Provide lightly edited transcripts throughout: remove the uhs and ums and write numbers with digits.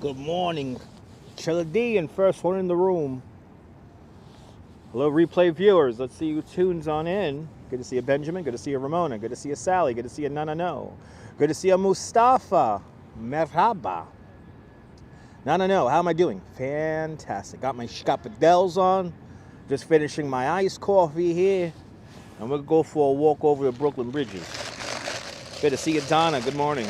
Good morning, Chilla D, and first one in the room. Hello, replay viewers. Let's see who tunes on in. Good to see you, Benjamin. Good to see you, Ramona. Good to see you, Sally. Good to see you, No. Good to see you, Mustafa. Merhaba. No. How am I doing? Fantastic. Got my scapadels on. Just finishing my iced coffee here. And we'll go for a walk over the Brooklyn Bridges. Good to see you, Donna. Good morning.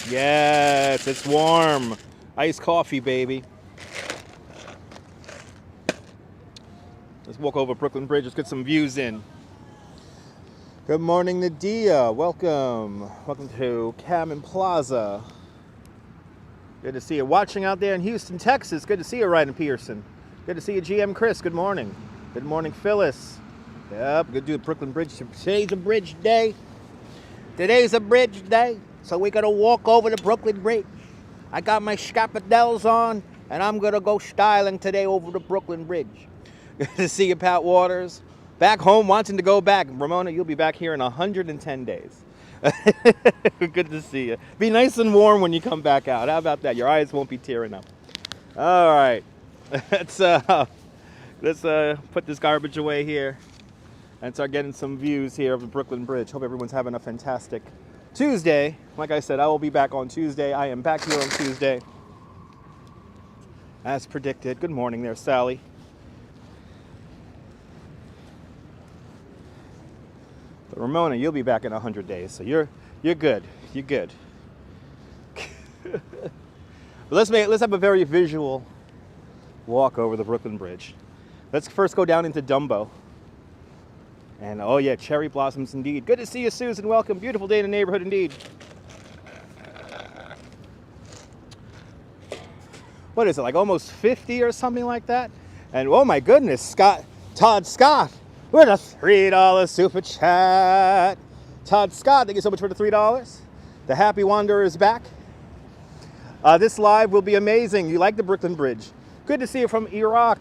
Yes, it's warm. Iced coffee, baby. Let's walk over Brooklyn Bridge. Let's get some views in. Good morning, Nadia. Welcome. Welcome to Cam and Plaza. Good to see you. Watching out there in Houston, Texas. Good to see you, Ryan Pearson. Good to see you, GM Chris. Good morning. Good morning, Phyllis. Yep, good to do Brooklyn Bridge. Today's a bridge day. Today's a bridge day. So we're going to walk over the Brooklyn Bridge. I got my scapadels on, and I'm going to go styling today over the Brooklyn Bridge. Good to see you, Pat Waters. Back home, wanting to go back. Ramona, you'll be back here in 110 days. Good to see you. Be nice and warm when you come back out. How about that? Your eyes won't be tearing up. All right. Let's put this garbage away here and start getting some views here of the Brooklyn Bridge. Hope everyone's having a fantastic Tuesday. Like I said, I will be back on Tuesday. I am back here on Tuesday, as predicted. Good morning there, Sally. But Ramona, you'll be back in 100 days, so you're good. You're good. Let's have a very visual walk over the Brooklyn Bridge. Let's first go down into Dumbo. And oh yeah, cherry blossoms indeed. Good to see you, Susan. Welcome. Beautiful day in the neighborhood indeed. What is it, like almost 50 or something like that? And oh my goodness, Todd Scott with a $3 super chat. Todd Scott, thank you so much for the $3. The Happy Wanderer is back. This live will be amazing. You like the Brooklyn Bridge. Good to see you from Iraq.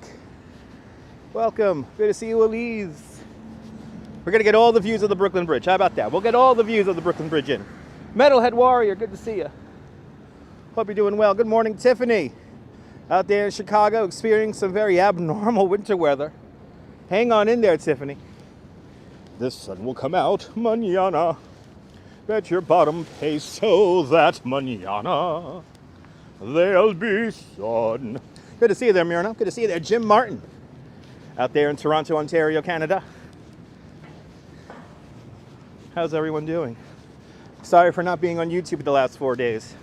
Welcome. Good to see you, Elise. We're going to get all the views of the Brooklyn Bridge. How about that? We'll get all the views of the Brooklyn Bridge in. Metalhead Warrior, good to see you. Hope you're doing well. Good morning, Tiffany. Out there in Chicago, experiencing some very abnormal winter weather. Hang on in there, Tiffany. The sun will come out mañana. Bet your bottom peso that mañana there'll be sun. Good to see you there, Myrna. Good to see you there, Jim Martin. Out there in Toronto, Ontario, Canada. How's everyone doing? Sorry for not being on YouTube the last 4 days.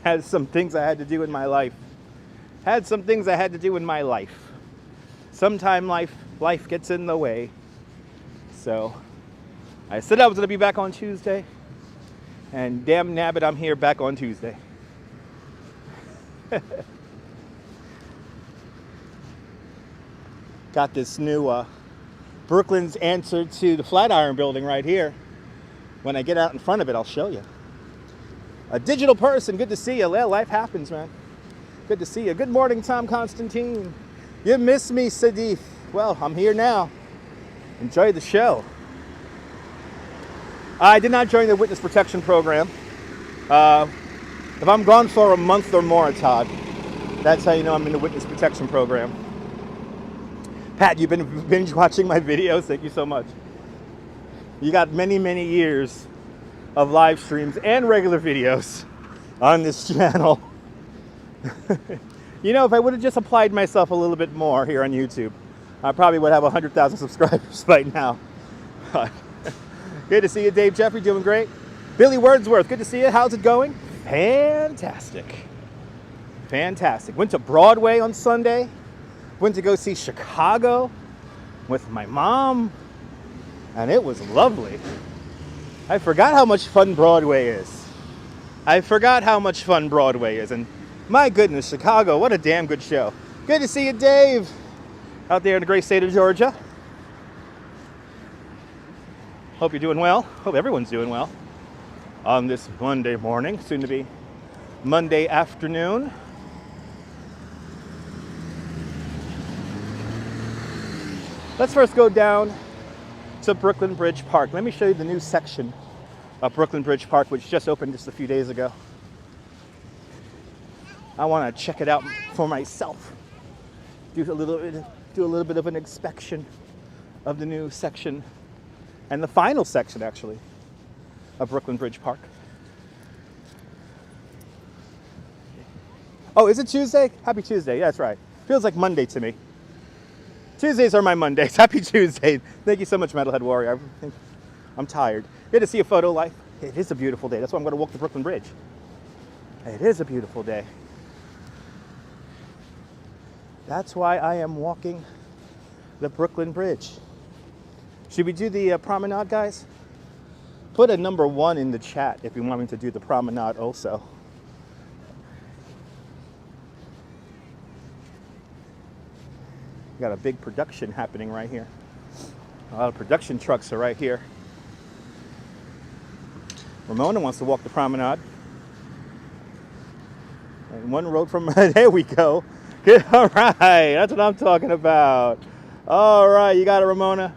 Had some things I had to do in my life. Sometime life gets in the way. So I said I was going to be back on Tuesday. And damn nabbit, I'm here back on Tuesday. Got this new Brooklyn's answer to the Flatiron building right here. When I get out in front of it, I'll show you. A digital person, good to see you. Life happens, man. Good to see you. Good morning, Tom Constantine. You miss me, Sadif. Well, I'm here now. Enjoy the show. I did not join the witness protection program. If I'm gone for a month or more, Todd, that's how you know I'm in the witness protection program. Pat, you've been binge watching my videos. Thank you so much. You got many, many years of live streams and regular videos on this channel. You know, if I would have just applied myself a little bit more here on YouTube, I probably would have 100,000 subscribers by now. Good to see you, Dave Jeffrey, doing great. Billy Wordsworth, good to see you. How's it going? Fantastic. Fantastic. Went to Broadway on Sunday. Went to go see Chicago with my mom, and it was lovely. I forgot how much fun Broadway is. And my goodness, Chicago, what a damn good show. Good to see you, Dave, out there in the great state of Georgia. Hope you're doing well. Hope everyone's doing well on this Monday morning, soon to be Monday afternoon. Let's first go down to Brooklyn Bridge Park. Let me show you the new section Brooklyn Bridge Park, which just opened just a few days ago. I want to check it out for myself. Do a little bit of an inspection of the new section, and the final section actually of Brooklyn Bridge Park. Oh, is it Tuesday? Happy Tuesday. Yeah, that's right. Feels like Monday to me. Tuesdays are my Mondays. Happy Tuesday. Thank you so much, Metalhead Warrior. I'm tired. Good to see a photo life. It is a beautiful day. That's why I'm going to walk the Brooklyn Bridge. It is a beautiful day. That's why I am walking the Brooklyn Bridge. Should we do the promenade, guys? Put a number 1 in the chat if you want me to do the promenade also. Got a big production happening right here. A lot of production trucks are right here. Ramona wants to walk the promenade. And one road from, there we go. Good, all right, that's what I'm talking about. All right, you got it, Ramona.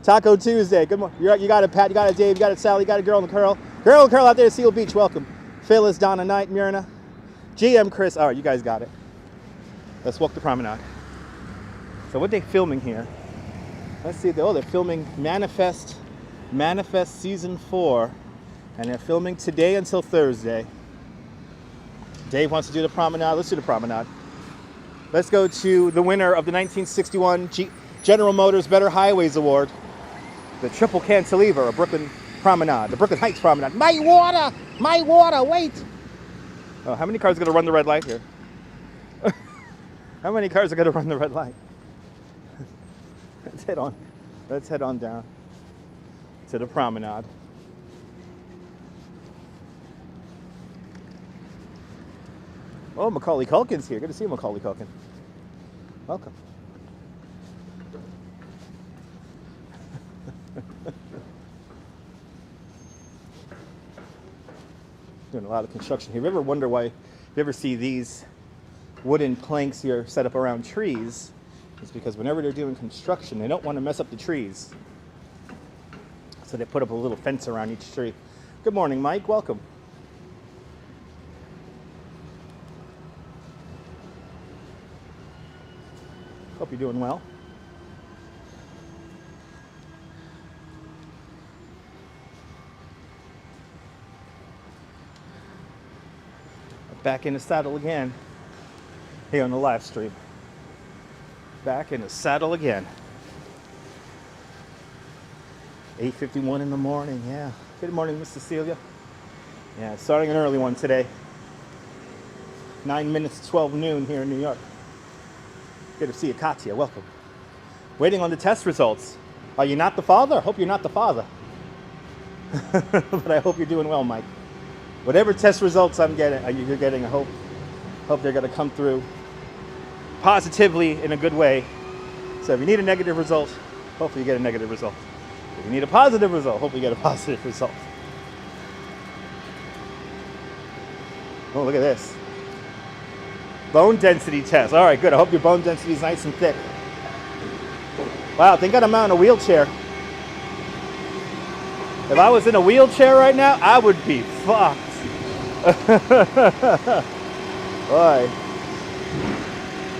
Taco Tuesday, good morning. You got it, Pat, you got it, Dave, you got it, Sally, you got it, Girl and Curl. Girl and Curl out there at Seal Beach, welcome. Phyllis, Donna Knight, Myrna, GM Chris, all right, you guys got it. Let's walk the promenade. So what are they filming here? Let's see, they're filming Manifest Season 4. And they're filming today until Thursday. Dave wants to do the promenade. Let's do the promenade. Let's go to the winner of the 1961 General Motors Better Highways Award. The triple cantilever of Brooklyn Promenade. The Brooklyn Heights Promenade. My water, wait. Oh, how many cars are going to run the red light here? How many cars are going to run the red light? Let's head on down to the promenade. Oh, Macaulay Culkin's here. Good to see you, Macaulay Culkin. Welcome. Doing a lot of construction here. You ever wonder why, you ever see these wooden planks here set up around trees? It's because whenever they're doing construction, they don't want to mess up the trees. So they put up a little fence around each tree. Good morning, Mike. Welcome. Hope you're doing well. Back in the saddle again here on the live stream. Back in the saddle again. 8:51 in the morning, yeah. Good morning, Miss Cecilia. Yeah, starting an early one today. 9 minutes to 12 noon here in New York. Good to see you, Katya. Welcome. Waiting on the test results. Are you not the father? I hope you're not the father. But I hope you're doing well, Mike. Whatever test results you're getting, I hope they're going to come through positively in a good way. So if you need a negative result, hopefully you get a negative result. If you need a positive result, hopefully you get a positive result. Oh, look at this. Bone density test. All right, good. I hope your bone density is nice and thick. Wow, thank God I'm out in a wheelchair. If I was in a wheelchair right now, I would be fucked. Boy,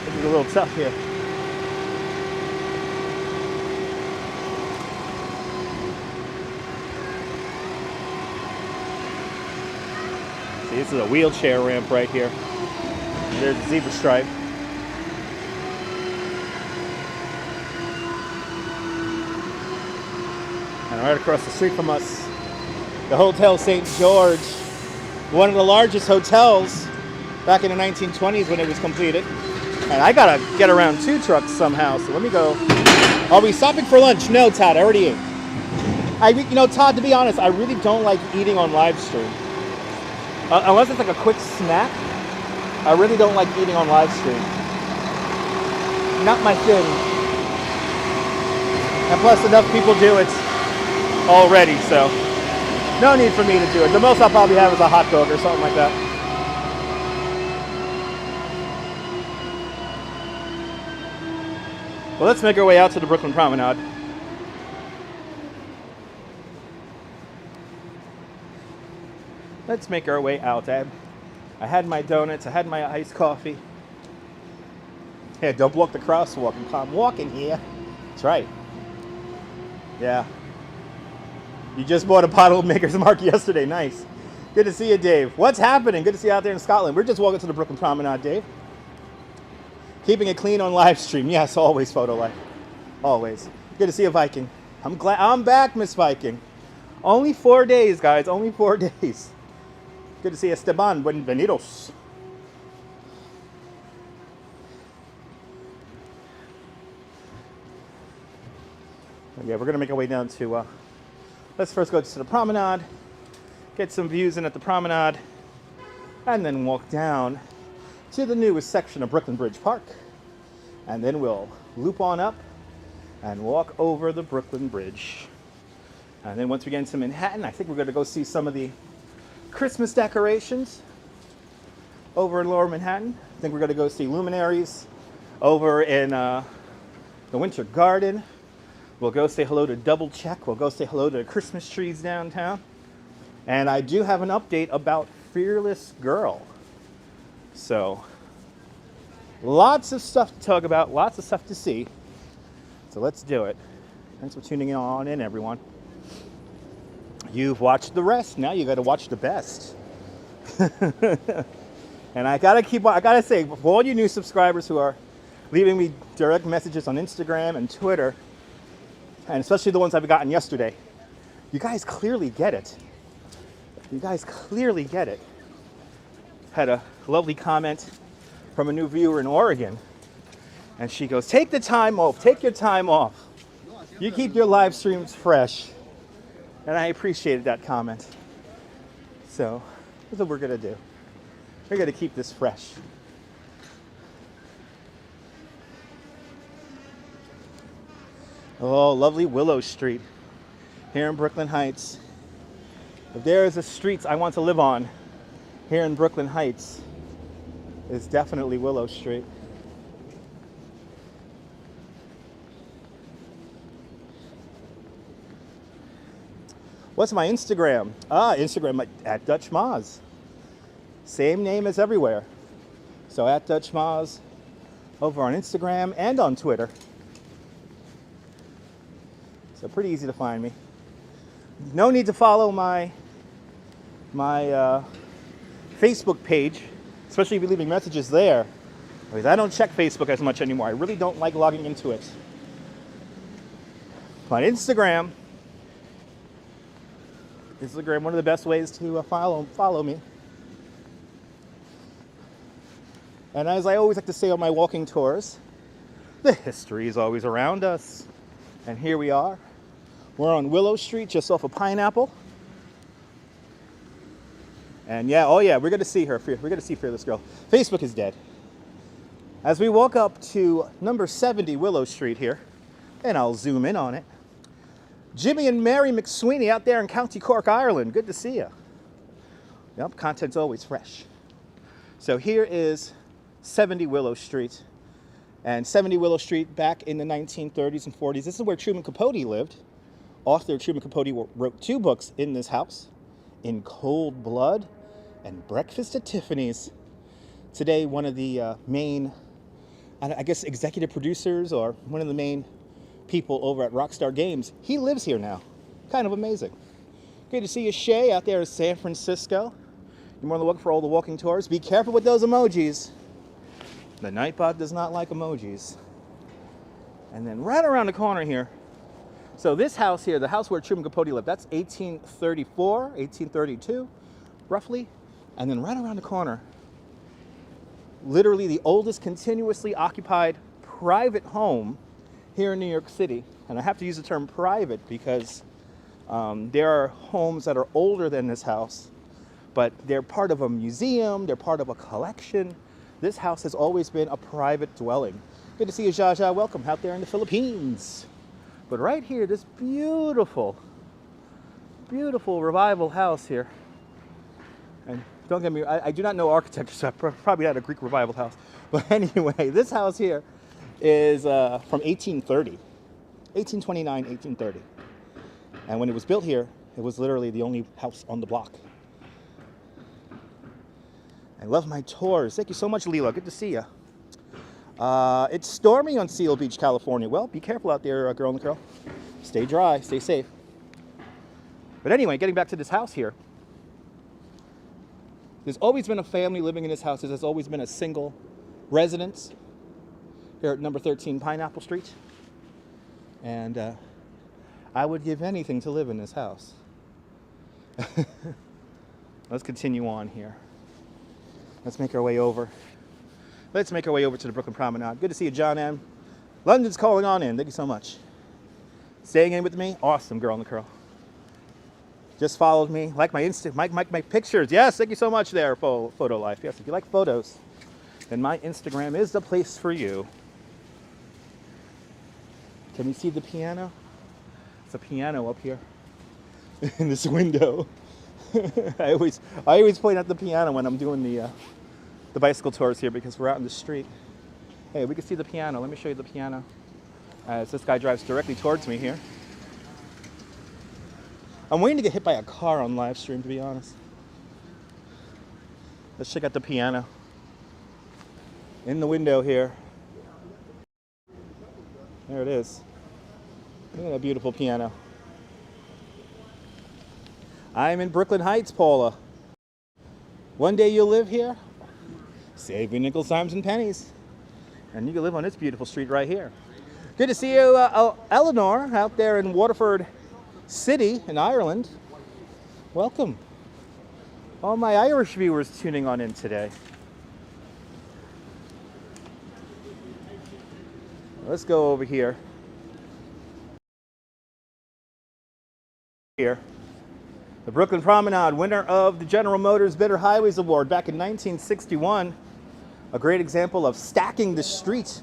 this is a little tough here. See, this is a wheelchair ramp right here. There's the zebra stripe. And right across the street from us, the Hotel St. George, one of the largest hotels back in the 1920s when it was completed. And I gotta get around 2 trucks somehow, so let me go. Are we stopping for lunch? No, Todd, I already ate. Todd, to be honest, I really don't like eating on live stream. Unless it's like a quick snack, I really don't like eating on live stream. Not my thing. And plus enough people do it already, so no need for me to do it. The most I'll probably have is a hot dog or something like that. Well, let's make our way out to the Brooklyn Promenade. let's make our way out. I had my donuts, I had my iced coffee. Hey, don't block the crosswalk. I'm walking here. That's right. Yeah. You just bought a bottle of Maker's Mark yesterday. Nice. Good to see you, Dave. What's happening? Good to see you out there in Scotland. We're just walking to the Brooklyn Promenade, Dave. Keeping it clean on live stream. Yes, always photo life. Always. Good to see you, Viking. I'm glad I'm back, Miss Viking. Only 4 days, guys. Only 4 days. Good to see you, Esteban. Bienvenidos. Yeah, we're gonna make our way down to. Let's first go to the promenade, get some views in at the promenade, and then walk down to the newest section of Brooklyn Bridge Park. And then we'll loop on up and walk over the Brooklyn Bridge. And then once we get into Manhattan, I think we're going to go see some of the Christmas decorations over in Lower Manhattan. I think we're going to go see Luminaries over in the Winter Garden. We'll go say hello to Double Check. We'll go say hello to the Christmas trees downtown. And I do have an update about Fearless Girl. So, lots of stuff to talk about, lots of stuff to see. So let's do it. Thanks for tuning on in, everyone. You've watched the rest, now you gotta watch the best. And I gotta say, for all you new subscribers who are leaving me direct messages on Instagram and Twitter, and especially the ones I've gotten yesterday, you guys clearly get it. You guys clearly get it. Had a lovely comment from a new viewer in Oregon, and she goes, take the time off, take your time off. You keep your live streams fresh. And I appreciated that comment. So, here's what we're gonna do. We're gonna keep this fresh. Oh, lovely Willow Street here in Brooklyn Heights. If there is a street I want to live on here in Brooklyn Heights, it's definitely Willow Street. What's my Instagram? Instagram at Dutch Moz. Same name as everywhere. So at Dutch Moz over on Instagram and on Twitter. So pretty easy to find me. No need to follow my Facebook page, especially if you're leaving messages there, because I don't check Facebook as much anymore. I really don't like logging into it. But Instagram, one of the best ways to follow me. And as I always like to say on my walking tours, the history is always around us. And here we are. We're on Willow Street, just off of Pineapple. And yeah, oh yeah, we're gonna see her. We're gonna see Fearless Girl. Facebook is dead. As we walk up to number 70 Willow Street here, and I'll zoom in on it. Jimmy and Mary McSweeney out there in County Cork, Ireland. Good to see you. Yep, content's always fresh. So here is 70 Willow Street. And 70 Willow Street back in the 1930s and 40s. This is where Truman Capote lived. Author Truman Capote wrote 2 books in this house, In Cold Blood and Breakfast at Tiffany's. Today, one of the main, I guess, executive producers or one of the main people over at Rockstar Games. He lives here now. Kind of amazing. Great to see you, Shay, out there in San Francisco. You're more than welcome for all the walking tours. Be careful with those emojis. The Nightbot does not like emojis. And then right around the corner here. So this house here, the house where Truman Capote lived, that's 1834, 1832, roughly. And then right around the corner, literally the oldest continuously occupied private home here in New York City. And I have to use the term private because there are homes that are older than this house, but they're part of a museum, they're part of a collection. This house has always been a private dwelling. Good to see you, Jaja. Welcome out there in the Philippines. But right here, this beautiful, beautiful revival house here. And don't get me, I do not know architecture, so I probably had a Greek revival house. But anyway, this house here is from 1830, 1829, 1830. And when it was built here, it was literally the only house on the block. I love my tours. Thank you so much, Leela. Good to see you. It's stormy on Seal Beach, California. Well, be careful out there, girl in the curl. Stay dry, stay safe. But anyway, getting back to this house here. There's always been a family living in this house. There's always been a single residence here at number 13 Pineapple Street. And I would give anything to live in this house. Let's continue on here. Let's make our way over. Let's make our way over to the Brooklyn Promenade. Good to see you, John M. London's calling on in. Thank you so much. Staying in with me? Awesome, girl in the curl. Just followed me. Like my my pictures. Yes, thank you so much there, Photo Life. Yes, if you like photos, then my Instagram is the place for you. Can you see the piano? It's a piano up here in this window. I always point at the piano when I'm doing the bicycle tours here because we're out in the street. Hey, we can see the piano. Let me show you the piano. As this guy drives directly towards me here. I'm waiting to get hit by a car on live stream, to be honest. Let's check out the piano. In the window here. There it is. Look at that beautiful piano. I'm in Brooklyn Heights, Paula. One day you'll live here. Save your nickels, dimes, and pennies. And you can live on this beautiful street right here. Good to see you, Eleanor, out there in Waterford City in Ireland. Welcome. All my Irish viewers tuning on in today. Let's go over here. Here. The Brooklyn Promenade, winner of the General Motors Better Highways Award back in 1961. A great example of stacking the street.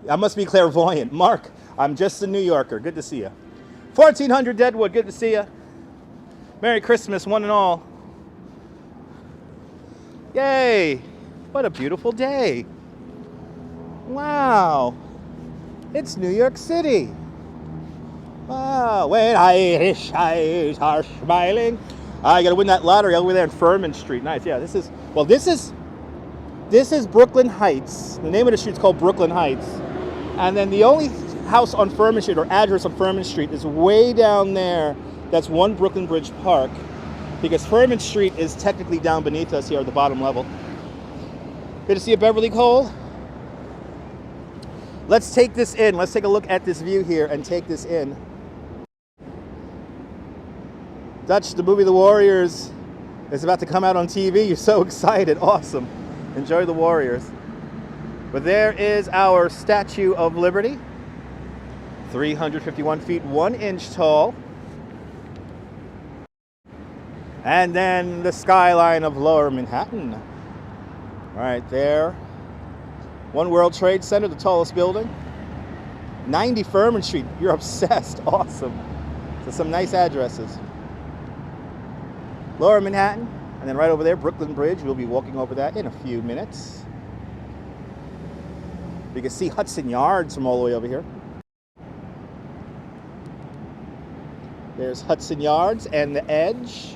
I must be clairvoyant. Mark, I'm just a New Yorker. Good to see you. 1400 Deadwood, good to see you. Merry Christmas, one and all. Yay! What a beautiful day. Wow. It's New York City. Wow. When Irish eyes are smiling. I gotta win that lottery over there in Furman Street. Nice. Yeah, this is Brooklyn Heights. The name of the street's called Brooklyn Heights. And then the only house on Furman Street or address on Furman Street is way down there. That's One Brooklyn Bridge Park. Because Furman Street is technically down beneath us here at the bottom level. Good to see you, Beverly Cole. Let's take this in. Let's take a look at this view here and take this in. Dutch, the movie The Warriors is about to come out on TV. You're so excited. Awesome. Enjoy The Warriors. But there is our Statue of Liberty. 351 feet, 1 inch tall. And then the skyline of Lower Manhattan. Right there. One World Trade Center, the tallest building. 90 Furman Street. You're obsessed. Awesome. So some nice addresses. Lower Manhattan. And then right over there, Brooklyn Bridge. We'll be walking over that in a few minutes. You can see Hudson Yards from all the way over here. There's Hudson Yards and the Edge.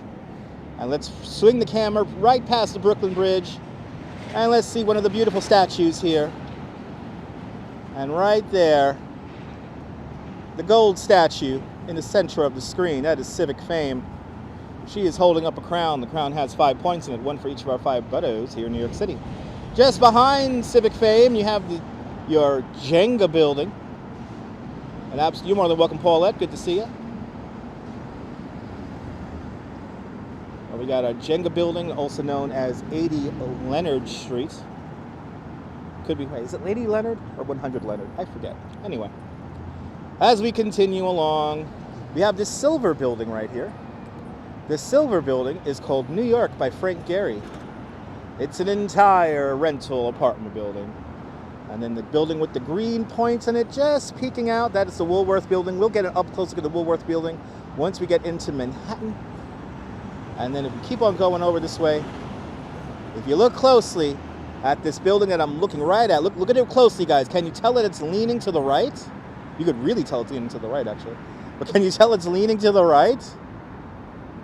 And let's swing the camera right past the Brooklyn Bridge. And let's see one of the beautiful statues here. And right there, the gold statue in the center of the screen. That is Civic Fame. She is holding up a crown. The crown has 5 points in it, one for each of our 5 ghettos here in New York City. Just behind Civic Fame, you have your Jenga building. And you're more than welcome, Paulette. Good to see you. We got a Jenga building, also known as 80 Leonard Street. Could be, wait, is it Lady Leonard or 100 Leonard? I forget. Anyway, as we continue along, we have this silver building right here. This silver building is called New York by Frank Gehry. It's an entire rental apartment building. And then the building with the green points in it just peeking out, that is the Woolworth building. We'll get an up close look at the Woolworth building once we get into Manhattan. And then if we keep on going over this way, if you look closely at this building that I'm looking right at, look at it closely, guys. Can you tell that it's leaning to the right? You could really tell it's leaning to the right, actually. But can you tell it's leaning to the right?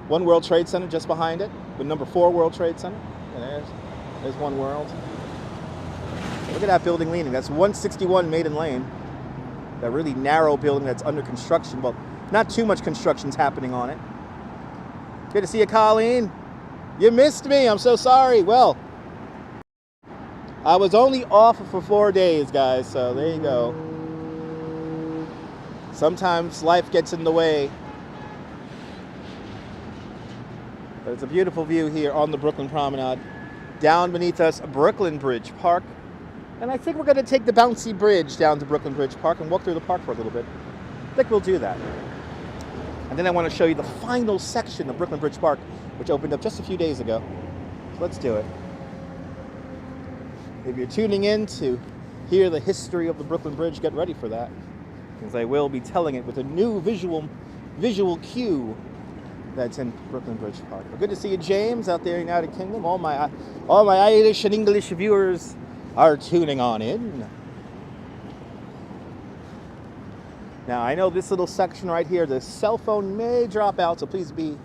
One World Trade Center just behind it, with number 4 World Trade Center. And there's One World. Look at that building leaning. That's 161 Maiden Lane. That really narrow building that's under construction. Well, not too much construction's happening on it. Good to see you, Colleen. You missed me. I'm so sorry. Well, I was only off for 4 days, guys, so there you go. Sometimes life gets in the way. But it's a beautiful view here on the Brooklyn Promenade. Down beneath us, Brooklyn Bridge Park. And I think we're going to take the bouncy bridge down to Brooklyn Bridge Park and walk through the park for a little bit. I think we'll do that. And then I want to show you the final section of Brooklyn Bridge Park, which opened up just a few days ago. So let's do it. If you're tuning in to hear the history of the Brooklyn Bridge, get ready for that, because I will be telling it with a new visual cue that's in Brooklyn Bridge Park. But good to see you, James, out there in the United Kingdom. All my Irish and English viewers are tuning on in. Now, I know this little section right here, the cell phone may drop out, so please be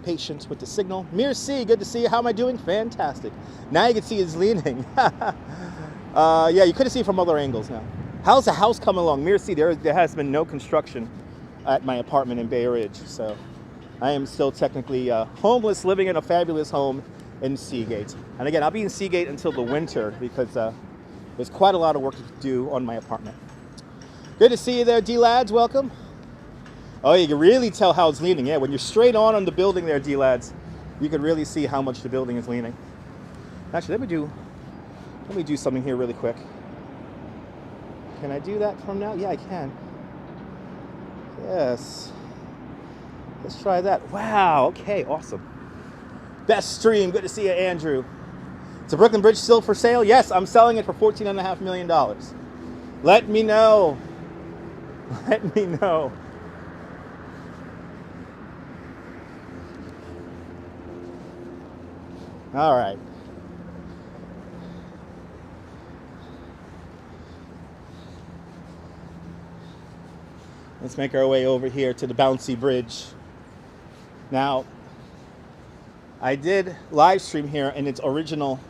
patient with the signal. Merci, good to see you. How am I doing? Fantastic. Now you can see it's leaning. Yeah, you couldn't see from other angles now. How's the house coming along? Merci, there has been no construction at my apartment in Bay Ridge, so I am still technically homeless, living in a fabulous home in Seagate. And again, I'll be in Seagate until the winter because there's quite a lot of work to do on my apartment. Good to see you there, D-Lads. Welcome. Oh, you can really tell how it's leaning. Yeah, when you're straight on the building there, D-Lads, you can really see how much the building is leaning. Actually, let me do something here really quick. Can I do that from now? Yeah, I can. Yes. Let's try that. Wow. Okay, awesome. Best stream. Good to see you, Andrew. Is the Brooklyn Bridge still for sale? Yes, I'm selling it for $14.5 million. Let me know. Let me know. All right. Let's make our way over here to the bouncy bridge. Now, I did live stream here in its original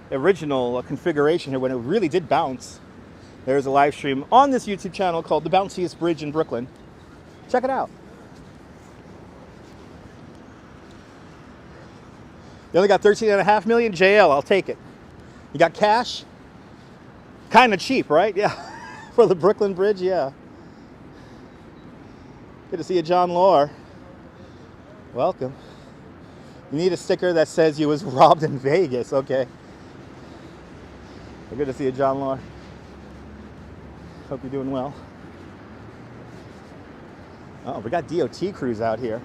configuration here when it really did bounce. There's a live stream on this YouTube channel called The Bounciest Bridge in Brooklyn. Check it out. You only got $13.5 million? JL, I'll take it. You got cash? Kind of cheap, right? Yeah. For the Brooklyn Bridge, yeah. Good to see you, John Lore. Welcome. You need a sticker that says you was robbed in Vegas. Okay. Well, good to see you, John Lore. Hope you're doing well. Oh, we got DOT crews out here.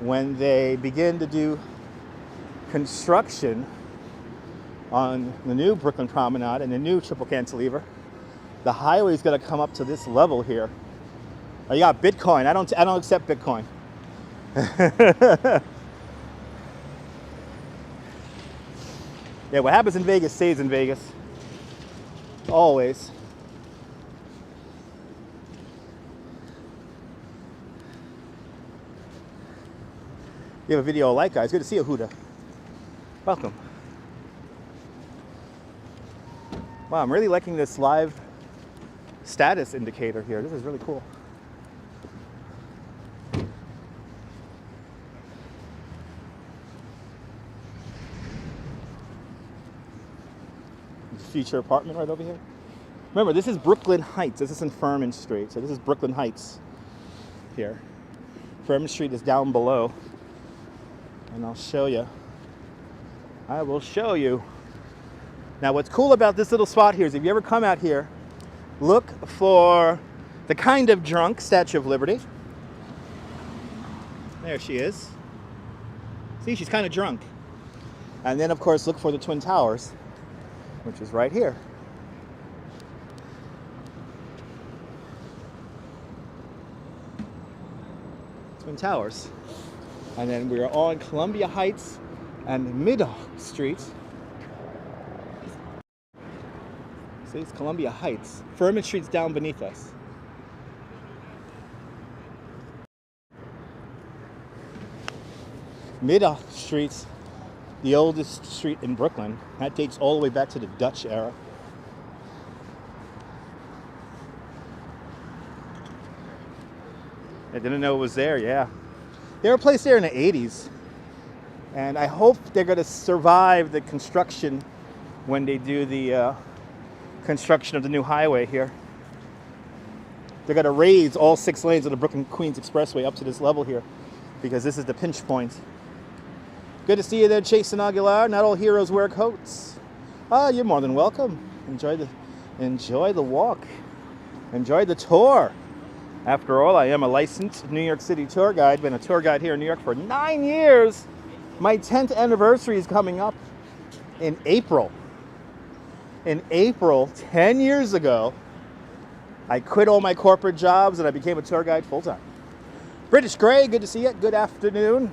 When they begin to do construction on the new Brooklyn Promenade and the new triple cantilever, the highway is going to come up to this level here. Oh, you got Bitcoin. I don't accept Bitcoin. Yeah, what happens in Vegas stays in Vegas. Always. You have a video I like, guys. Good to see you, Huda. Welcome. Wow, I'm really liking this live status indicator here. This is really cool. Future apartment right over here. Remember, this is Brooklyn Heights. This isn't Furman Street. So this is Brooklyn Heights here. Furman Street is down below. And I'll show you. I will show you. Now, what's cool about this little spot here is if you ever come out here, look for the kind of drunk Statue of Liberty. There she is. See, she's kind of drunk. And then, of course, look for the Twin Towers, which is right here. Twin Towers. And then we're on Columbia Heights and Mid Street. See, it's Columbia Heights. Furman Street's down beneath us. Street's the oldest street in Brooklyn. That dates all the way back to the Dutch era. I didn't know it was there, yeah. They were placed there in the 80s. And I hope they're going to survive the construction when they do the construction of the new highway here. They're going to raise all 6 lanes of the Brooklyn-Queens Expressway up to this level here, because this is the pinch point. Good to see you there, Jason Aguilar. Not all heroes wear coats. Ah, you're more than welcome. Enjoy the walk. Enjoy the tour. After all, I am a licensed New York City tour guide. Been a tour guide here in New York for 9 years. My 10th anniversary is coming up in April. In April, 10 years ago, I quit all my corporate jobs and I became a tour guide full-time. British Gray, good to see you. Good afternoon.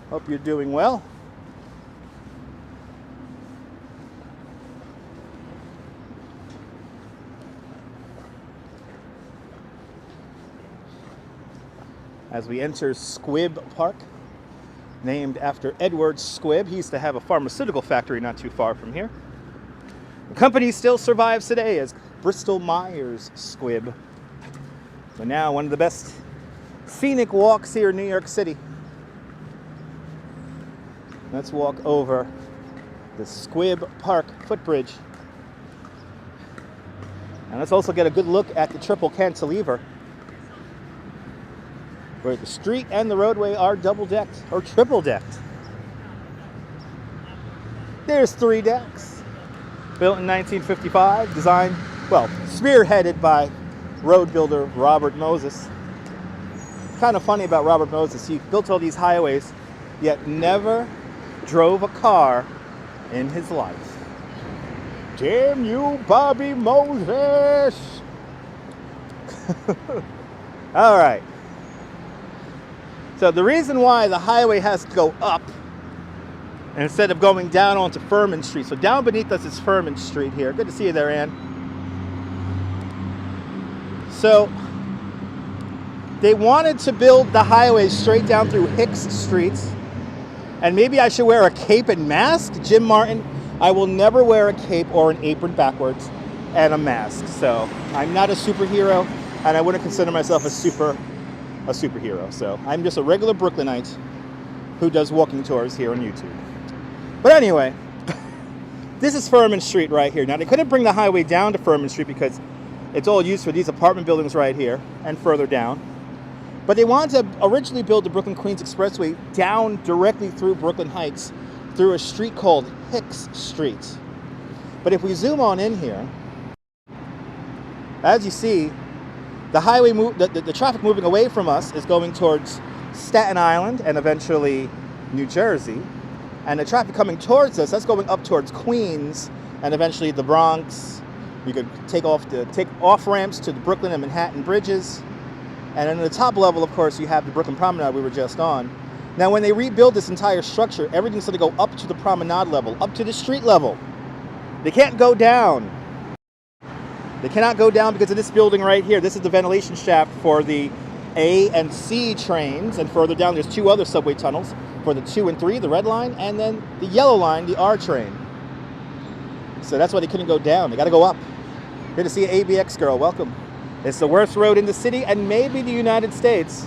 Hope you're doing well. As we enter Squibb Park, named after Edward Squibb. He used to have a pharmaceutical factory not too far from here. The company still survives today as Bristol Myers Squibb. So now one of the best scenic walks here in New York City. Let's walk over the Squibb Park footbridge. And let's also get a good look at the triple cantilever, where the street and the roadway are double-decked or triple-decked. There's 3 decks. Built in 1955, designed, well, spearheaded by road builder Robert Moses. It's kind of funny about Robert Moses. He built all these highways, yet never drove a car in his life. Damn you, Bobby Moses! All right. So the reason why the highway has to go up instead of going down onto Furman Street. So down beneath us is Furman Street here. Good to see you there, Ann. So they wanted to build the highway straight down through Hicks Street. And maybe I should wear a cape and mask? Jim Martin, I will never wear a cape or an apron backwards and a mask. So I'm not a superhero, and I wouldn't consider myself a superhero. So I'm just a regular Brooklynite who does walking tours here on YouTube. But anyway, this is Furman Street right here. Now, they couldn't bring the highway down to Furman Street because it's all used for these apartment buildings right here and further down. But they wanted to originally build the Brooklyn-Queens Expressway down directly through Brooklyn Heights through a street called Hicks Street. But if we zoom on in here, as you see, the highway, the traffic moving away from us is going towards Staten Island and eventually New Jersey. And the traffic coming towards us, that's going up towards Queens and eventually the Bronx. You could take off ramps to the Brooklyn and Manhattan bridges. And then at the top level, of course, you have the Brooklyn Promenade we were just on. Now, when they rebuild this entire structure, everything's going to go up to the promenade level, up to the street level. They can't go down. They cannot go down because of this building right here. This is the ventilation shaft for the A and C trains. And further down, there's 2 other subway tunnels for the 2 and 3, the red line, and then the yellow line, the R train. So that's why they couldn't go down. They got to go up. Good to see you, ABX girl. Welcome. It's the worst road in the city and maybe the United States.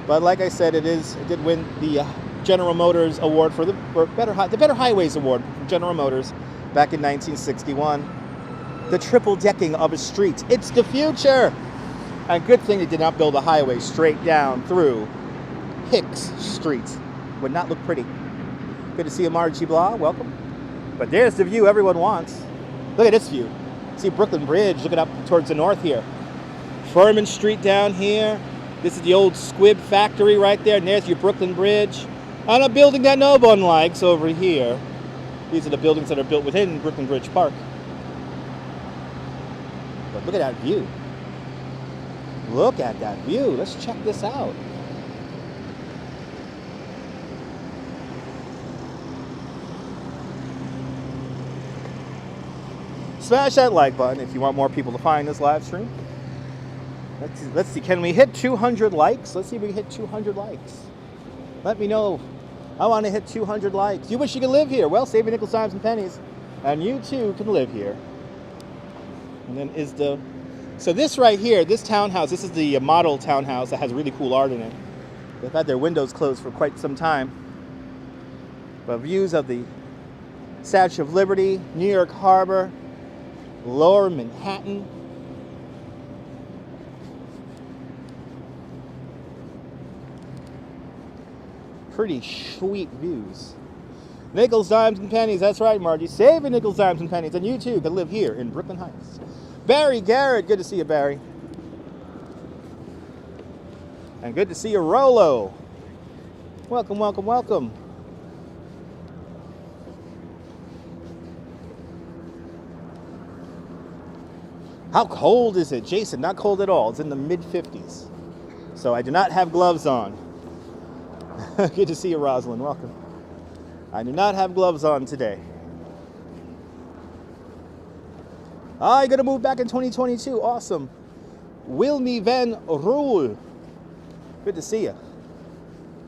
But like I said, it did win the General Motors Award for the Better Highways Award from General Motors back in 1961. The triple decking of a street. It's the future. And good thing they did not build a highway straight down through Hicks Street. Would not look pretty. Good to see you, Margie Blah. Welcome. But there's the view everyone wants. Look at this view. See Brooklyn Bridge looking up towards the north here. Furman Street down here. This is the old Squibb factory right there. And there's your Brooklyn Bridge. And a building that no one likes over here. These are the buildings that are built within Brooklyn Bridge Park. But look at that view. Look at that view. Let's check this out. Smash that like button if you want more people to find this live stream. Let's see. Can we hit 200 likes? Let's see if we can hit 200 likes. Let me know. I want to hit 200 likes. You wish you could live here? Well, save your nickels, dimes, and pennies, and you too can live here. And then is the... So this right here, this townhouse, this is the model townhouse that has really cool art in it. They've had their windows closed for quite some time. But views of the Statue of Liberty, New York Harbor, Lower Manhattan. Pretty sweet views. Nickels, dimes, and pennies. That's right, Margie. Save your nickels, dimes, and pennies, and you too can live here in Brooklyn Heights. Barry Garrett, good to see you, Barry. And good to see you, Rolo. Welcome, welcome, welcome. How cold is it? Jason, not cold at all. It's in the mid-50s. So I do not have gloves on. Good to see you, Rosalind. Welcome. I do not have gloves on today. I'm going to move back in 2022. Awesome. Wilmy van Roel. Good to see you.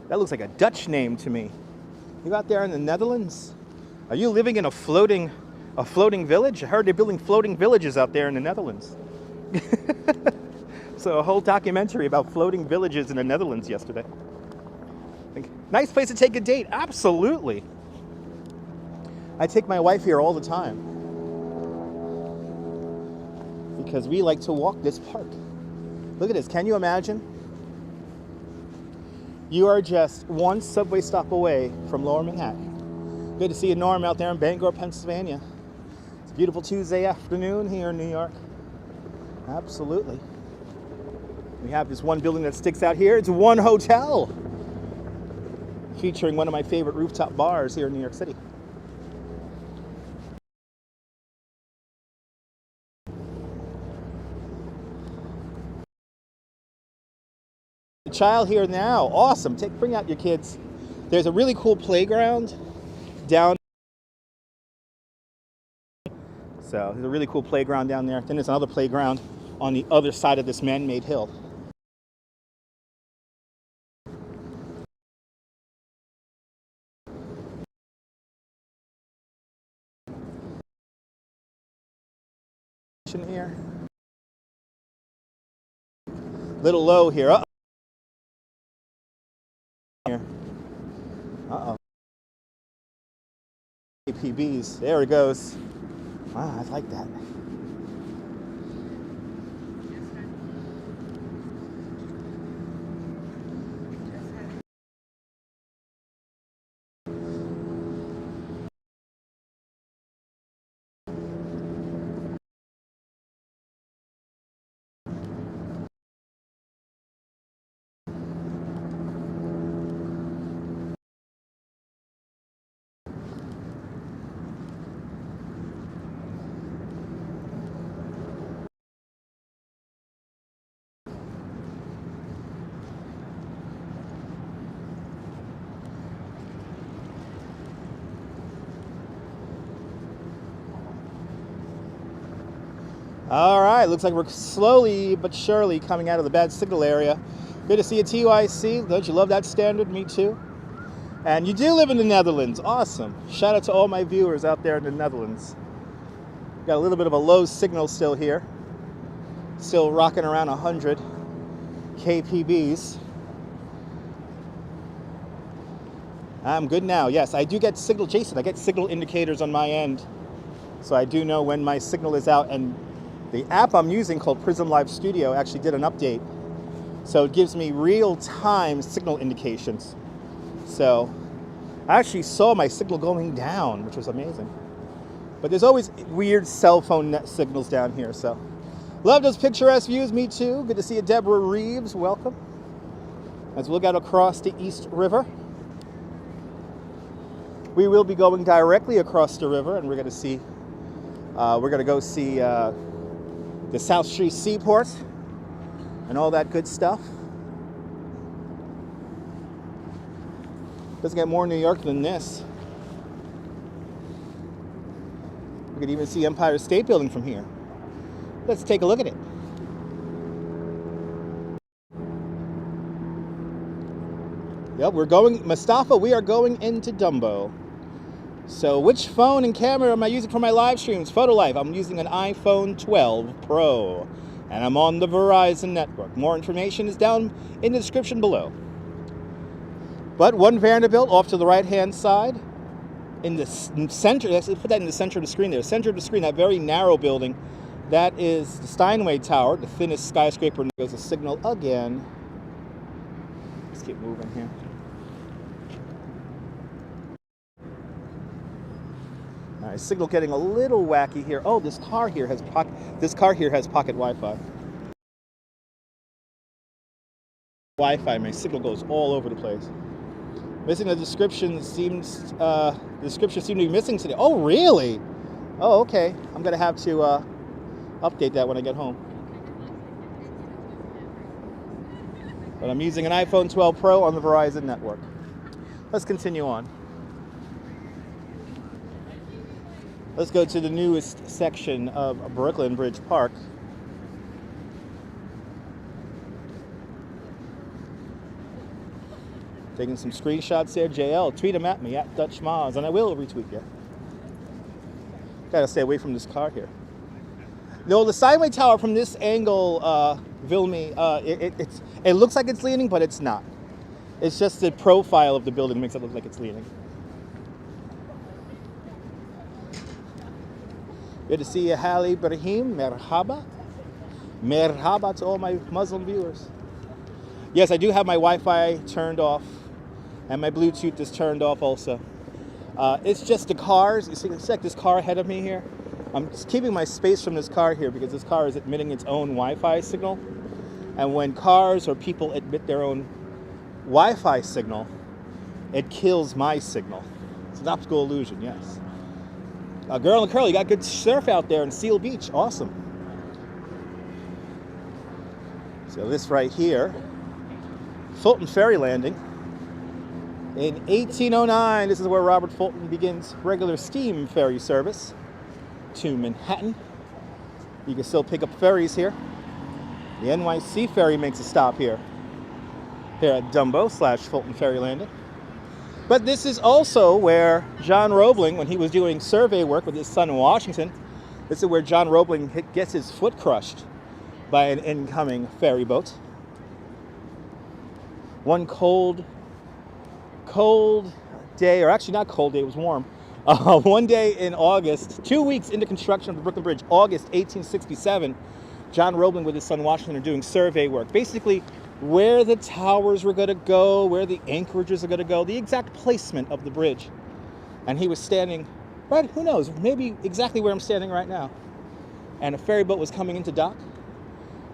That looks like a Dutch name to me. You out there in the Netherlands? Are you living in a floating village? I heard they're building floating villages out there in the Netherlands. So a whole documentary about floating villages in the Netherlands yesterday. Nice place to take a date. Absolutely. I take my wife here all the time because we like to walk this park. Look at this. Can you imagine? You are just one subway stop away from Lower Manhattan. Good to see you, Norm, out there in Bangor, Pennsylvania. It's a beautiful Tuesday afternoon here in New York. Absolutely. We have this one building that sticks out here. It's One Hotel, featuring one of my favorite rooftop bars here in New York City. Child here now. Awesome. Bring out your kids. There's a really cool playground down. So there's a really cool playground down there. Then there's another playground on the other side of this man-made hill. Here. Little low here. Uh-oh. Here. Uh-oh. APBs. There it goes. Wow, I like that. All right, looks like we're slowly but surely coming out of the bad signal area. Good to see you, TYC. Don't you love that standard? Me too. And you do live in the Netherlands. Awesome. Shout out to all my viewers out there in the Netherlands. Got a little bit of a low signal still here. Still rocking around 100 kpbs. I'm good now. Yes, I do get signal. Jason, I get signal indicators on my end. So I do know when my signal is out, and the app I'm using called Prism Live Studio actually did an update. So it gives me real-time signal indications. So I actually saw my signal going down, which was amazing. But there's always weird cell phone net signals down here, so. Love those picturesque views, me too. Good to see you, Deborah Reeves, welcome. As we look out across the East River. We will be going directly across the river, and we're gonna go see the South Street Seaport and all that good stuff. Doesn't get more New York than this. We could even see Empire State Building from here. Let's take a look at it. Yep, we're going, Mustafa, we are going into Dumbo. So which phone and camera am I using for my live streams? Photo Life, I'm using an iPhone 12 Pro. And I'm on the Verizon network. More information is down in the description below. But one Vanderbilt off to the right-hand side. In the center, let's put that in the center of the screen there. Center of the screen, that very narrow building, that is the Steinway Tower, the thinnest skyscraper. And there's a signal again. Let's keep moving here. All right, signal getting a little wacky here. Oh, this car here has pocket Wi-Fi. Wi-Fi, my signal goes all over the place. Missing the description seems the description seemed to be missing today. Oh, really? Oh, okay. I'm gonna have to update that when I get home. But I'm using an iPhone 12 Pro on the Verizon network. Let's continue on. Let's go to the newest section of Brooklyn Bridge Park. Taking some screenshots there. JL, tweet them at me, at Dutch Maz, and I will retweet you. Gotta stay away from this car here. No, the Steinway Tower from this angle, Vilmi, it looks like it's leaning, but it's not. It's just the profile of the building makes it look like it's leaning. Good to see you, Hallie Brahim. Merhaba. Merhaba to all my Muslim viewers. Yes, I do have my Wi-Fi turned off, and my Bluetooth is turned off also. It's just the cars. You see, it's like this car ahead of me here. I'm just keeping my space from this car here because this car is emitting its own Wi-Fi signal. And when cars or people emit their own Wi-Fi signal, it kills my signal. It's an optical illusion, yes. Girl and Curl, you got good surf out there in Seal Beach. Awesome. So this right here, Fulton Ferry Landing. In 1809, this is where Robert Fulton begins regular steam ferry service to Manhattan. You can still pick up ferries here. The NYC ferry makes a stop here at Dumbo / Fulton Ferry Landing. But this is also where John Roebling, when he was doing survey work with his son in Washington, this is where John Roebling gets his foot crushed by an incoming ferry boat. One cold day, or actually not cold day, it was warm. One day in August, 2 weeks into construction of the Brooklyn Bridge, August 1867, John Roebling with his son Washington are doing survey work. Basically, where the towers were going to go, where the anchorages are going to go, the exact placement of the bridge. And he was standing right, who knows, maybe exactly where I'm standing right now. And a ferry boat was coming into dock.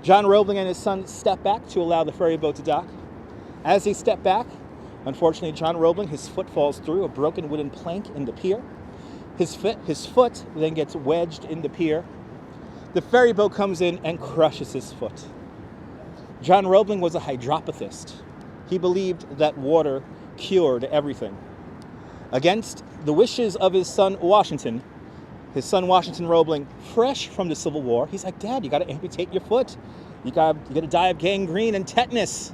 John Roebling and his son stepped back to allow the ferry boat to dock. As he stepped back, unfortunately, John Roebling, his foot falls through a broken wooden plank in the pier. His foot then gets wedged in the pier. The ferry boat comes in and crushes his foot. John Roebling was a hydropathist. He believed that water cured everything. Against the wishes of his son Washington Roebling, fresh from the Civil War, he's like, Dad, you got to amputate your foot. You got to die of gangrene and tetanus.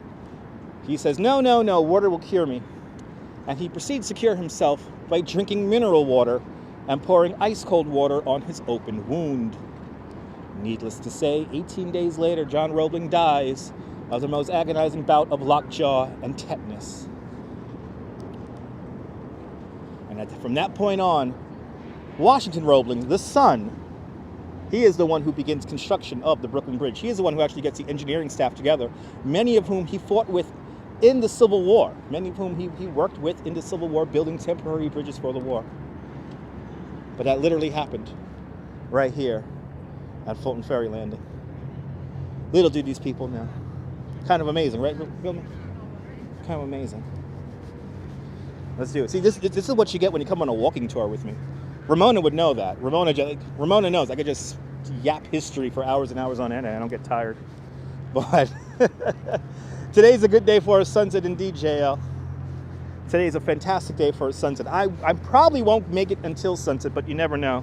He says, no, water will cure me. And he proceeds to cure himself by drinking mineral water and pouring ice-cold water on his open wound. Needless to say, 18 days later, John Roebling dies of the most agonizing bout of lockjaw and tetanus. And from that point on, Washington Roebling, the son, he is the one who begins construction of the Brooklyn Bridge. He is the one who actually gets the engineering staff together, many of whom he fought with in the Civil War, many of whom he worked with in the Civil War, building temporary bridges for the war. But that literally happened right here at Fulton Ferry Landing. Little do these people know. Kind of amazing, right? Kind of amazing. Let's do it. See, this is what you get when you come on a walking tour with me. Ramona would know that. Ramona knows. I could just yap history for hours and hours on end and I don't get tired. But today's a good day for a sunset indeed, JL. Today's a fantastic day for a sunset. I probably won't make it until sunset, but you never know.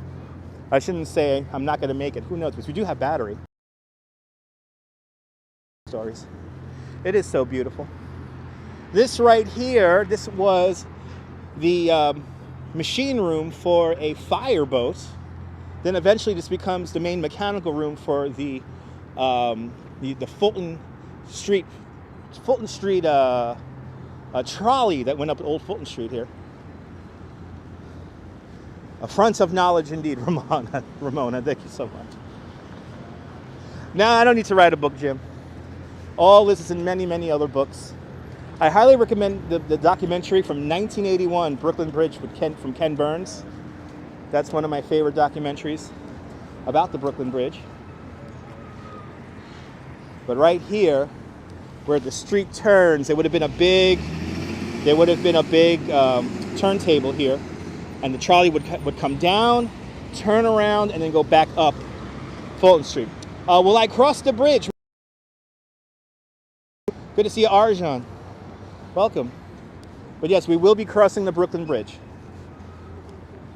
I shouldn't say I'm not going to make it. Who knows? Because we do have battery. Stories. It is so beautiful. This right here, this was the machine room for a fireboat. Then eventually this becomes the main mechanical room for the Fulton Street trolley that went up Old Fulton Street here. A front of knowledge indeed, Ramona, thank you so much. Now I don't need to write a book, Jim. All this is in many, many other books. I highly recommend the documentary from 1981, Brooklyn Bridge from Ken Burns. That's one of my favorite documentaries about the Brooklyn Bridge. But right here, where the street turns, there would have been a big turntable here, and the trolley would come down, turn around, and then go back up Fulton Street. Will I cross the bridge? Good to see you, Arjan. Welcome. But yes, we will be crossing the Brooklyn Bridge.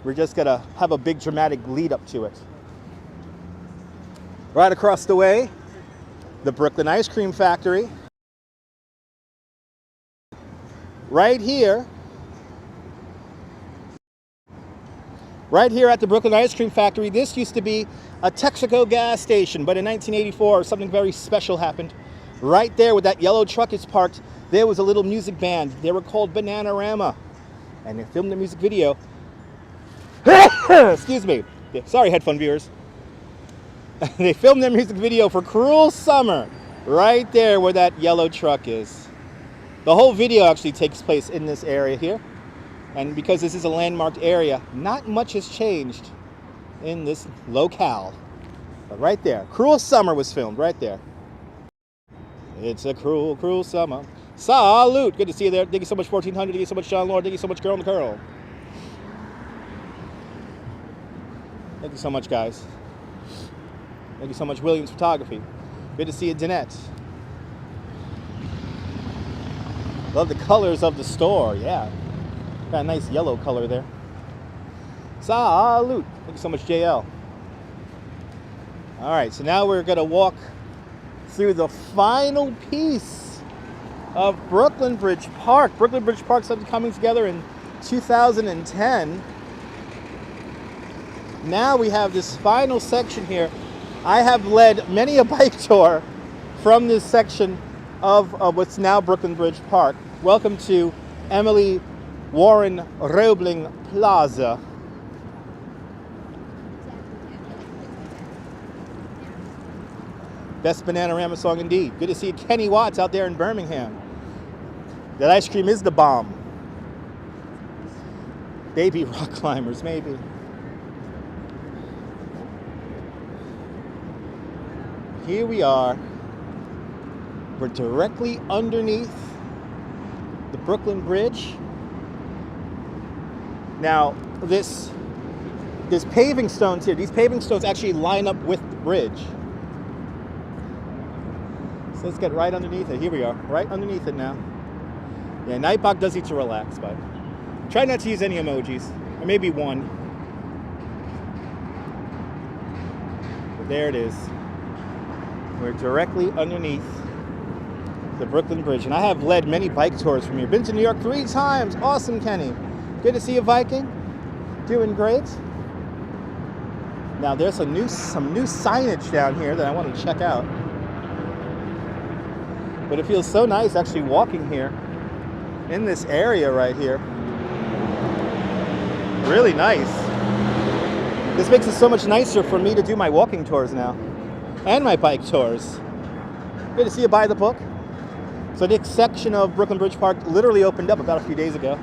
We're just gonna have a big dramatic lead up to it. Right across the way, the Brooklyn Ice Cream Factory. Right here at the Brooklyn Ice Cream Factory, this used to be a Texaco gas station, but in 1984, something very special happened. Right there where that yellow truck is parked, there was a little music band. They were called Bananarama, and they filmed the music video. Excuse me. Sorry, headphone viewers. They filmed their music video for Cruel Summer right there where that yellow truck is. The whole video actually takes place in this area here. And because this is a landmarked area, not much has changed in this locale. But right there, Cruel Summer was filmed right there. It's a cruel, cruel summer. Salute! Good to see you there. Thank you so much, 1400. Thank you so much, John Lord. Thank you so much, Girl in the Curl. Thank you so much, guys. Thank you so much, Williams Photography. Good to see you, Danette. Love the colors of the store, yeah. Got a nice yellow color there. Salute! Thank you so much, JL. All right, so now we're gonna walk through the final piece of Brooklyn Bridge Park. Brooklyn Bridge Park started coming together in 2010. Now we have this final section here. I have led many a bike tour from this section of what's now Brooklyn Bridge Park. Welcome to Emily Warren Roebling Plaza. Best Bananarama song indeed. Good to see Kenny Watts out there in Birmingham. That ice cream is the bomb. Baby rock climbers, maybe. Here we are. We're directly underneath the Brooklyn Bridge. Now, there's paving stones here. These paving stones actually line up with the bridge. So let's get right underneath it. Here we are, right underneath it now. Yeah, Nightbot does need to relax, but try not to use any emojis, or maybe one. But there it is. We're directly underneath the Brooklyn Bridge, and I have led many bike tours from here. Been to New York 3 times. Awesome, Kenny. Good to see you, Viking. Doing great. Now there's some new signage down here that I want to check out. But it feels so nice actually walking here in this area right here. Really nice. This makes it so much nicer for me to do my walking tours now and my bike tours. Good to see you, Buy the Book. So this section of Brooklyn Bridge Park literally opened up about a few days ago.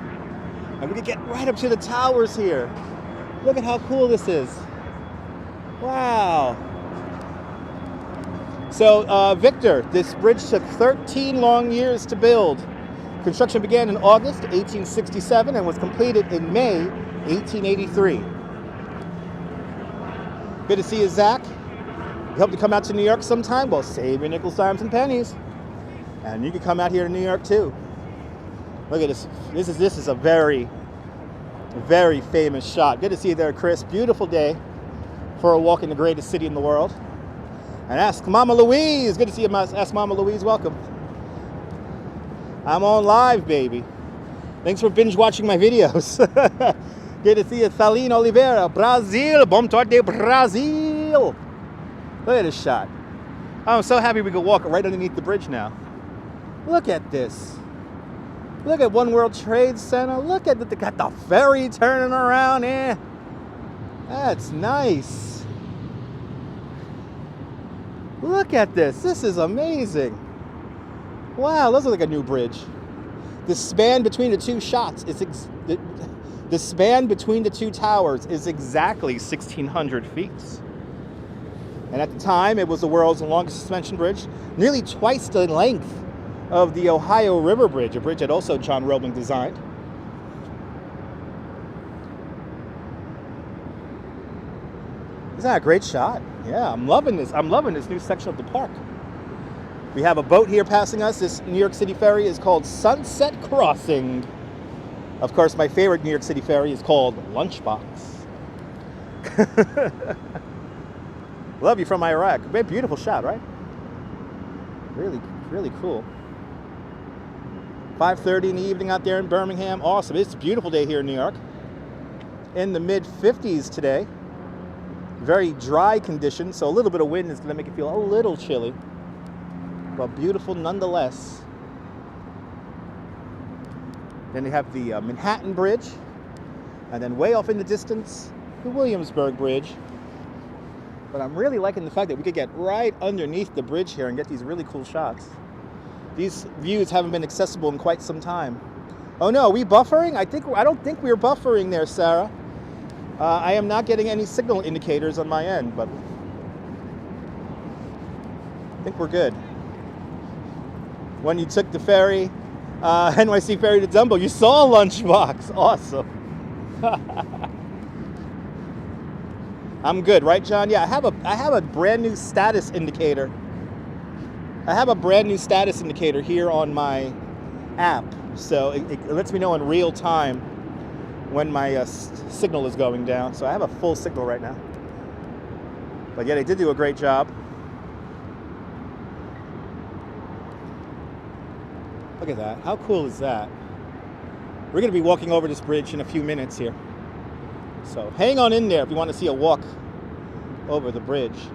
And we can get right up to the towers here. Look at how cool this is. Wow. So, Victor, this bridge took 13 long years to build. Construction began in August 1867 and was completed in May 1883. Good to see you, Zach. We hope to come out to New York sometime. Well, save your nickels, dimes, and pennies. And you can come out here to New York too. Look at this. This is a very, very famous shot. Good to see you there, Chris. Beautiful day for a walk in the greatest city in the world. And Ask Mama Louise. Good to see you, Ask Mama Louise. Welcome. I'm on live, baby. Thanks for binge watching my videos. Good to see you, Thaline Oliveira, Brazil. Bom tarde, Brazil. Look at this shot. I'm so happy we could walk right underneath the bridge now. Look at this. Look at One World Trade Center. Look at they got the ferry turning around here. That's nice. Look at this. This is amazing. Wow, looks like a new bridge. The span between the two shots is the span between the two towers is exactly 1,600 feet. And at the time, it was the world's longest suspension bridge, nearly twice the length of the Ohio River Bridge, a bridge that also John Roebling designed. Isn't that a great shot? Yeah, I'm loving this. I'm loving this new section of the park. We have a boat here passing us. This New York City ferry is called Sunset Crossing. Of course, my favorite New York City ferry is called Lunchbox. Love you from Iraq. Beautiful shot, right? Really, really cool. 5:30 in the evening out there in Birmingham. Awesome. It's a beautiful day here in New York. In the mid-50s today. Very dry conditions, so a little bit of wind is going to make it feel a little chilly. But beautiful nonetheless. Then they have the Manhattan Bridge. And then way off in the distance, the Williamsburg Bridge. But I'm really liking the fact that we could get right underneath the bridge here and get these really cool shots. These views haven't been accessible in quite some time. Oh no, are we buffering? I don't think we're buffering there, Sarah. I am not getting any signal indicators on my end, but I think we're good. When you took the ferry, NYC ferry to Dumbo, you saw a lunchbox. Awesome. I'm good, right, John? Yeah, I have a brand new status indicator. I have a brand new status indicator here on my app, so it lets me know in real time when my signal is going down. So I have a full signal right now. But yeah, they did do a great job. Look at that. How cool is that? We're going to be walking over this bridge in a few minutes here. So hang on in there if you want to see a walk over the bridge.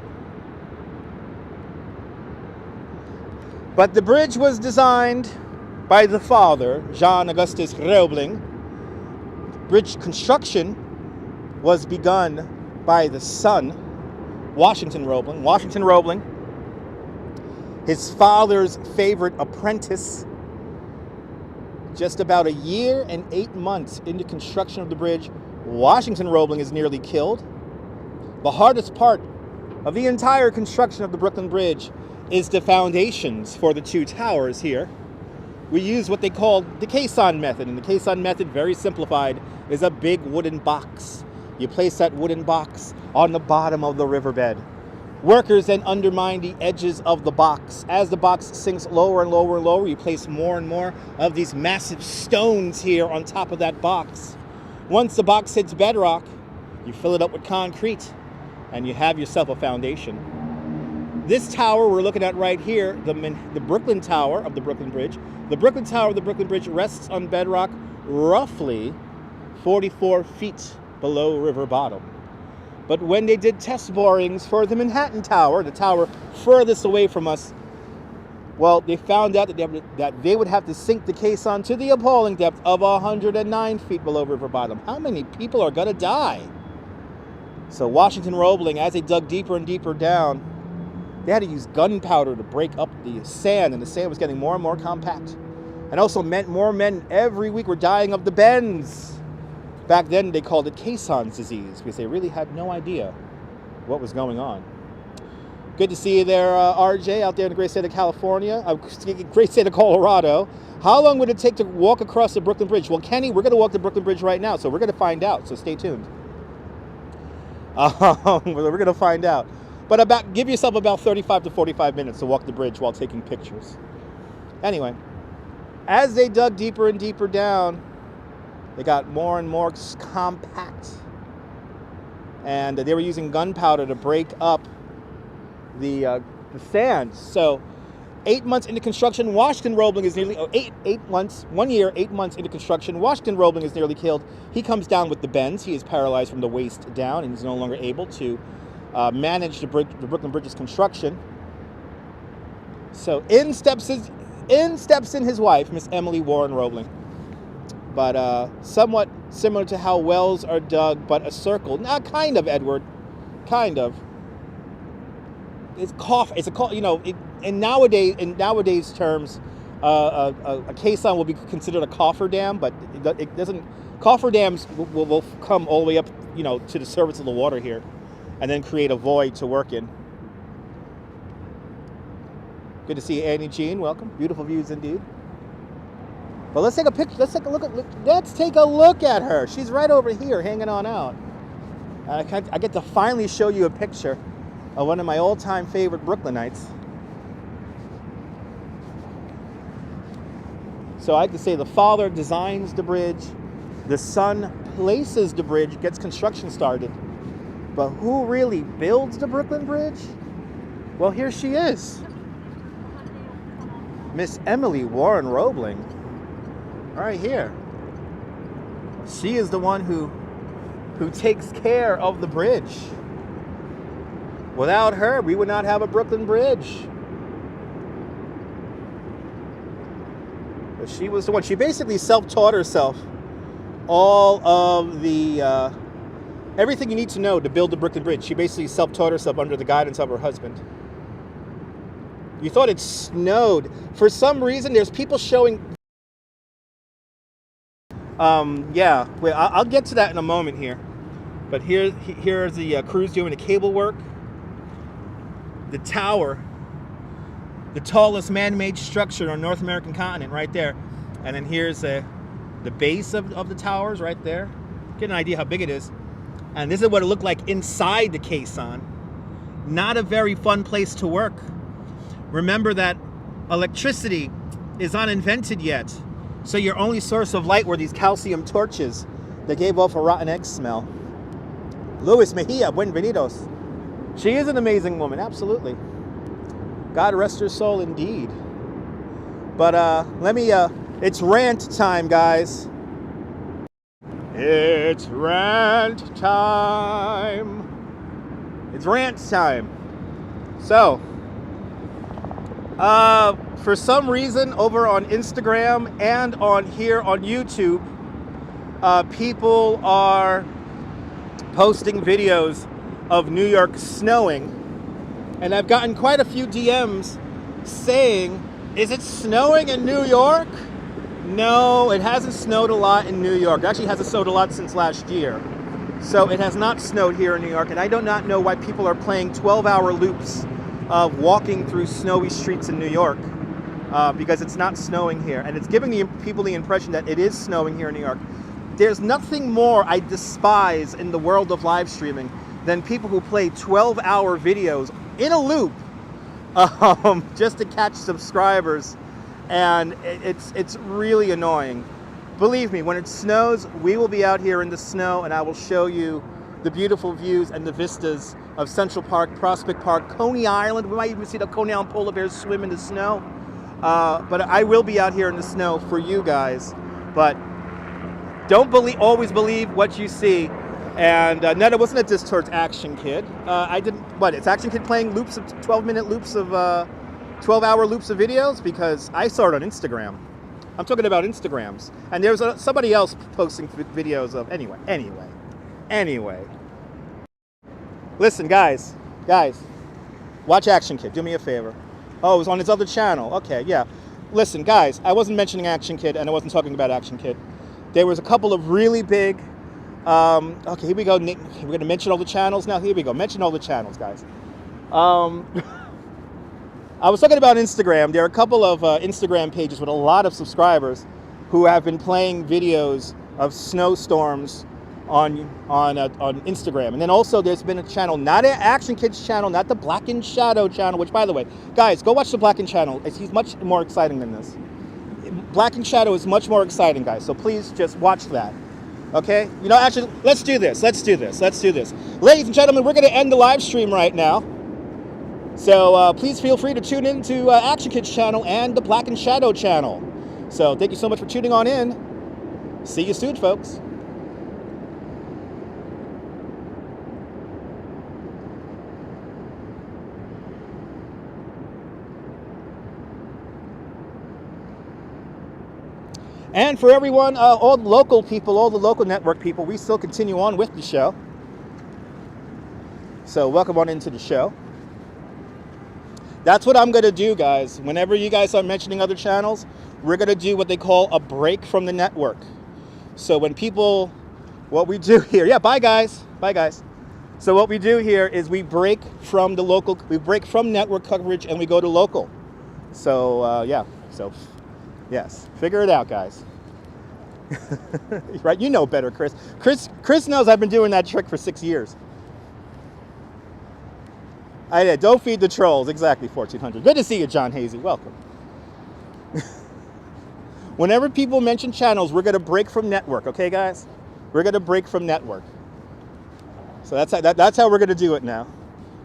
But the bridge was designed by the father, John Augustus Roebling. Bridge construction was begun by the son, Washington Roebling. Washington Roebling, his father's favorite apprentice. Just about a year and 8 months into construction of the bridge, Washington Roebling is nearly killed. The hardest part of the entire construction of the Brooklyn Bridge is the foundations for the two towers here. We use what they call the caisson method, and the caisson method, very simplified, is a big wooden box. You place that wooden box on the bottom of the riverbed. Workers then undermine the edges of the box. As the box sinks lower and lower and lower, you place more and more of these massive stones here on top of that box. Once the box hits bedrock, you fill it up with concrete, and you have yourself a foundation. This tower we're looking at right here, the Brooklyn Tower of the Brooklyn Bridge. The Brooklyn Tower of the Brooklyn Bridge rests on bedrock roughly 44 feet below river bottom. But when they did test borings for the Manhattan Tower, the tower furthest away from us, well, they found out that they would have to sink the caisson to the appalling depth of 109 feet below river bottom. How many people are going to die? So Washington Roebling, as they dug deeper and deeper down, they had to use gunpowder to break up the sand, and the sand was getting more and more compact. And also meant more men every week were dying of the bends. Back then, they called it caisson's disease because they really had no idea what was going on. Good to see you there, RJ, out there in the great state of California, great state of Colorado. How long would it take to walk across the Brooklyn Bridge? Well, Kenny, we're going to walk the Brooklyn Bridge right now, so we're going to find out, so stay tuned. We're going to find out. But give yourself about 35 to 45 minutes to walk the bridge while taking pictures. Anyway, as they dug deeper and deeper down, they got more and more compact. And they were using gunpowder to break up the sand. So 8 months into construction, Washington Roebling is nearly, 1 year, 8 months into construction, Washington Roebling is nearly killed. He comes down with the bends. He is paralyzed from the waist down and is no longer able to manage the Brooklyn Bridge's construction. So in steps in his wife, Miss Emily Warren Roebling. But somewhat similar to how wells are dug, but a circle. Not kind of, Edward. Kind of. It's you know, in nowadays terms, a caisson will be considered a cofferdam, but it doesn't. Cofferdams will come all the way up, you know, to the surface of the water here, and then create a void to work in. Good to see you, Annie Jean. Welcome. Beautiful views indeed. But let's take a picture. Let's take a look at her. She's right over here, hanging on out. I get to finally show you a picture of one of my all-time favorite Brooklynites. So I could say the father designs the bridge, the son places the bridge, gets construction started. But who really builds the Brooklyn Bridge? Well, here she is. Miss Emily Warren Roebling. Right here. She is the one who takes care of the bridge. Without her, we would not have a Brooklyn Bridge. But she was the one. She basically self-taught herself all of the everything you need to know to build the Brooklyn Bridge. She basically self-taught herself under the guidance of her husband. You thought it snowed. For some reason, there's people showing. Yeah, well, I'll get to that in a moment here. But here's the crews doing the cable work. The tower, the tallest man-made structure on North American continent, right there. And then here's the base of the towers right there. Get an idea how big it is. And this is what it looked like inside the caisson. Not a very fun place to work. Remember that electricity is uninvented yet. So your only source of light were these calcium torches that gave off a rotten egg smell. Luis Mejia, buenvenidos. She is an amazing woman, absolutely. God rest her soul indeed. But it's rant time, guys. It's rant time. It's rant time. So, for some reason, over on Instagram and on here on YouTube, people are posting videos of New York snowing, and I've gotten quite a few DMs saying, is it snowing in New York? No, it hasn't snowed a lot in New York. It actually hasn't snowed a lot since last year. So it has not snowed here in New York, and I do not know why people are playing 12-hour loops of walking through snowy streets in New York, because it's not snowing here, and it's giving the people the impression that it is snowing here in New York. There's nothing more I despise in the world of live streaming than people who play 12-hour videos in a loop just to catch subscribers, and it's really annoying. Believe me, when it snows, we will be out here in the snow, and I will show you the beautiful views and the vistas of Central Park, Prospect Park, Coney Island. We might even see the Coney Island polar bears swim in the snow. But I will be out here in the snow for you guys. But don't always believe what you see. And no, it wasn't a diss towards Action Kid. It's Action Kid playing loops of 12-minute loops of 12-hour loops of videos? Because I saw it on Instagram. I'm talking about Instagrams. And there's somebody else posting videos of, anyway. Listen, guys, watch Action Kid. Do me a favor. Oh, it was on his other channel. Okay, yeah. Listen, guys, I wasn't mentioning Action Kid, and I wasn't talking about Action Kid. There was a couple of really big... okay, here we go. We're going to mention all the channels now. Here we go. Mention all the channels, guys. I was talking about Instagram. There are a couple of Instagram pages with a lot of subscribers who have been playing videos of snowstorms on Instagram. And then also there's been a channel, not an Action Kids channel, not the Black and Shadow channel, which, by the way, guys, go watch the Black and channel. He's much more exciting than this. Black and Shadow is much more exciting, guys. So please just watch that. Okay? You know, actually, let's do this. Ladies and gentlemen, we're going to end the live stream right now. So please feel free to tune in to Action Kids channel and the Black and Shadow channel. So thank you so much for tuning on in. See you soon, folks. And for everyone, all the local people, all the local network people, we still continue on with the show. So welcome on into the show. That's what I'm going to do, guys. Whenever you guys are mentioning other channels, we're going to do what they call a break from the network. So when people, what we do here, yeah, bye guys. Bye guys. So what we do here is we break from the local, we break from network coverage and we go to local. So yeah, so yes, figure it out, guys. Right, you know better, Chris. Chris knows I've been doing that trick for 6 years. Don't feed the trolls. Exactly, 1400. Good to see you, John Hazy. Welcome. Whenever people mention channels, we're going to break from network, okay, guys? We're going to break from network. So that's how we're going to do it now.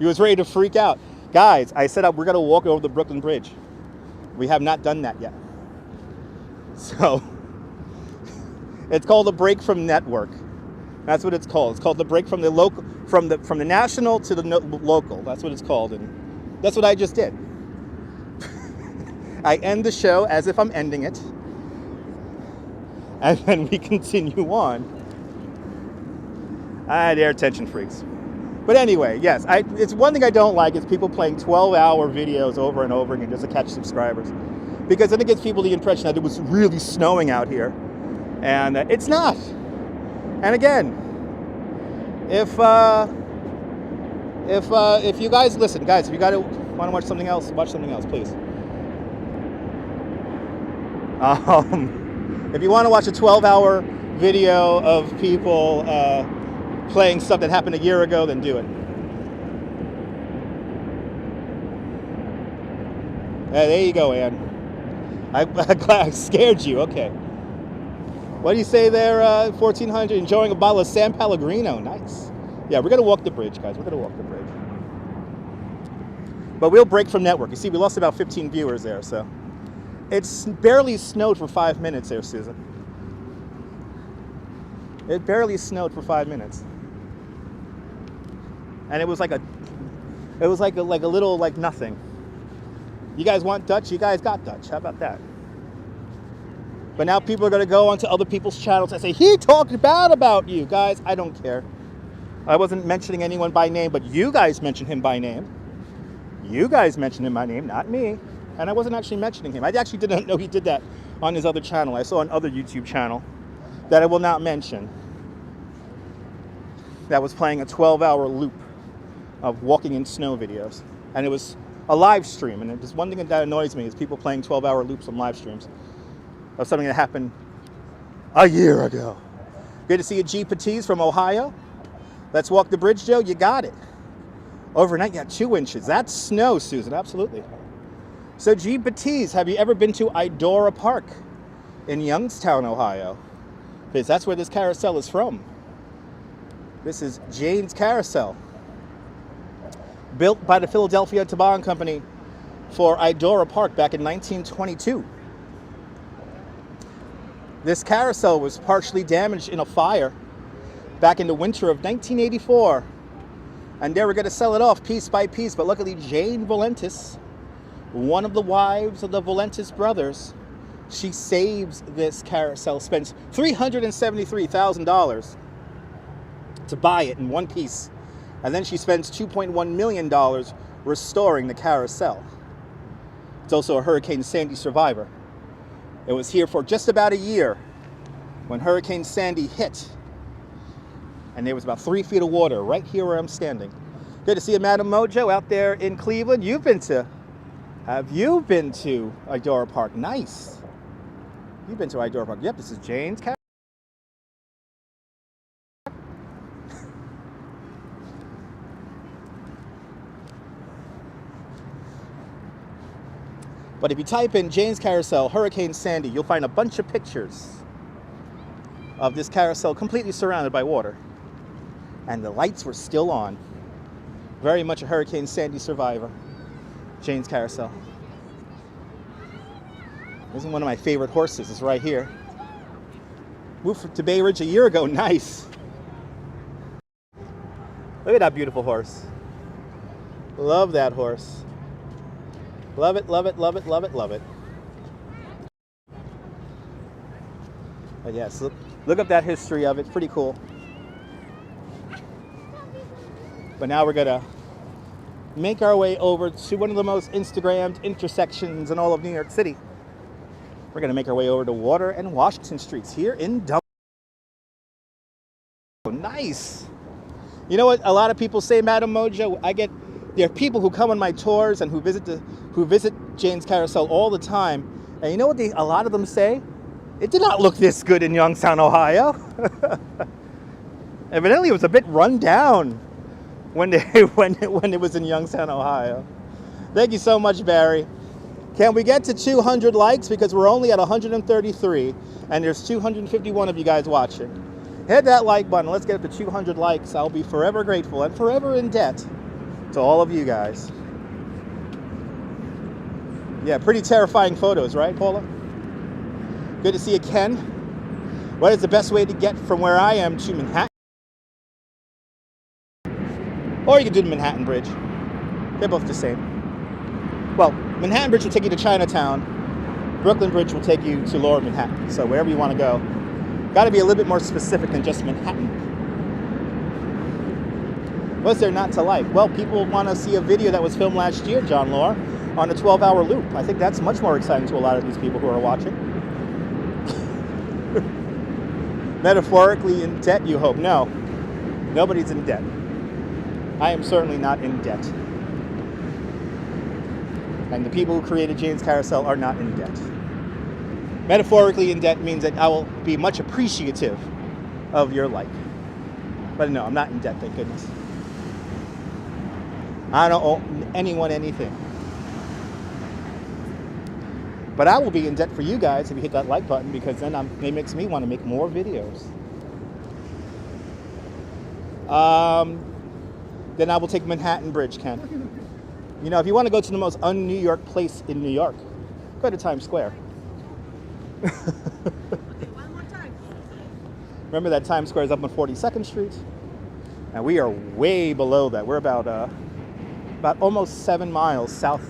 You was ready to freak out. Guys, I said we're going to walk over the Brooklyn Bridge. We have not done that yet. So it's called a break from network. That's what it's called. It's called the break from the local, from the national to the local. That's what it's called, and that's what I just did. I end the show as if I'm ending it, and then we continue on. They're attention freaks. But anyway, yes, it's one thing I don't like is people playing 12-hour videos over and over again just to catch subscribers, because then it gives people the impression that it was really snowing out here, and it's not. And again, if you guys listen, guys, if you want to watch something else, please. If you want to watch a 12-hour video of people playing stuff that happened a year ago, then do it. There you go, Ann. I scared you. Okay. What do you say there, 1400? Enjoying a bottle of San Pellegrino. Nice. Yeah, we're going to walk the bridge, guys. We're going to walk the bridge. But we'll break from network. You see, we lost about 15 viewers there, so. It's barely snowed for 5 minutes there, Susan. It barely snowed for 5 minutes. And it was like a little, like nothing. You guys want Dutch? You guys got Dutch. How about that? But now people are going to go onto other people's channels and say, he talked bad about you. Guys, I don't care. I wasn't mentioning anyone by name, but you guys mentioned him by name. You guys mentioned him by name, not me. And I wasn't actually mentioning him. I actually didn't know he did that on his other channel. I saw another YouTube channel that I will not mention that was playing a 12-hour loop of walking in snow videos. And it was a live stream. And there's one thing that annoys me is people playing 12-hour loops on live streams of something that happened a year ago. Good to see you, G. Patiz from Ohio. Let's walk the bridge, Joe. You got it. Overnight, yeah, 2 inches. That's snow, Susan. Absolutely. So, G. Patiz, have you ever been to Idora Park in Youngstown, Ohio? Because that's where this carousel is from. This is Jane's Carousel, built by the Philadelphia Toboggan Company for Idora Park back in 1922. This carousel was partially damaged in a fire back in the winter of 1984. And they were going to sell it off piece by piece. But luckily, Jane Volentis, one of the wives of the Volentis brothers, she saves this carousel, spends $373,000 to buy it in one piece. And then she spends $2.1 million restoring the carousel. It's also a Hurricane Sandy survivor. It was here for just about a year when Hurricane Sandy hit. And there was about 3 feet of water right here where I'm standing. Good to see you, Madam Mojo, out there in Cleveland. Have you been to Idora Park? Nice. You've been to Idora Park. Yep, this is Jane's Carousel. But if you type in Jane's Carousel, Hurricane Sandy, you'll find a bunch of pictures of this carousel completely surrounded by water. And the lights were still on. Very much a Hurricane Sandy survivor. Jane's Carousel. This is one of my favorite horses. It's right here. Moved to Bay Ridge a year ago. Nice. Look at that beautiful horse. Love that horse. Love it, love it, love it, love it, love it. But yes, look up that history of it. Pretty cool. But now we're gonna make our way over to one of the most Instagrammed intersections in all of New York City. We're gonna make our way over to Water and Washington Streets here in Dumbo. Nice. You know what a lot of people say, Madam Mojo? There are people who come on my tours and who visit Jane's Carousel all the time. And you know what a lot of them say? It did not look this good in Youngstown, Ohio. Evidently, it was a bit run down when it was in Youngstown, Ohio. Thank you so much, Barry. Can we get to 200 likes? Because we're only at 133, and there's 251 of you guys watching. Hit that like button. Let's get up to 200 likes. I'll be forever grateful and forever in debt to all of you guys. Yeah, pretty terrifying photos, right, Paula? Good to see you, Ken. What is the best way to get from where I am to Manhattan? Or you can do the Manhattan Bridge. They're both the same. Well, Manhattan Bridge will take you to Chinatown. Brooklyn Bridge will take you to Lower Manhattan. So wherever you want to go. Got to be a little bit more specific than just Manhattan. What's there not to like? Well, people want to see a video that was filmed last year, John Law, on a 12-hour loop. I think that's much more exciting to a lot of these people who are watching. Metaphorically in debt, you hope. No, nobody's in debt. I am certainly not in debt. And the people who created Jane's Carousel are not in debt. Metaphorically in debt means that I will be much appreciative of your like. But no, I'm not in debt, thank goodness. I don't owe anyone anything. But I will be in debt for you guys if you hit that like button, because then it makes me want to make more videos. Then I will take Manhattan Bridge, Ken. You know, if you want to go to the most un-New York place in New York, go to Times Square. One more time. Remember that Times Square is up on 42nd Street? And we are way below that. We're about almost 7 miles south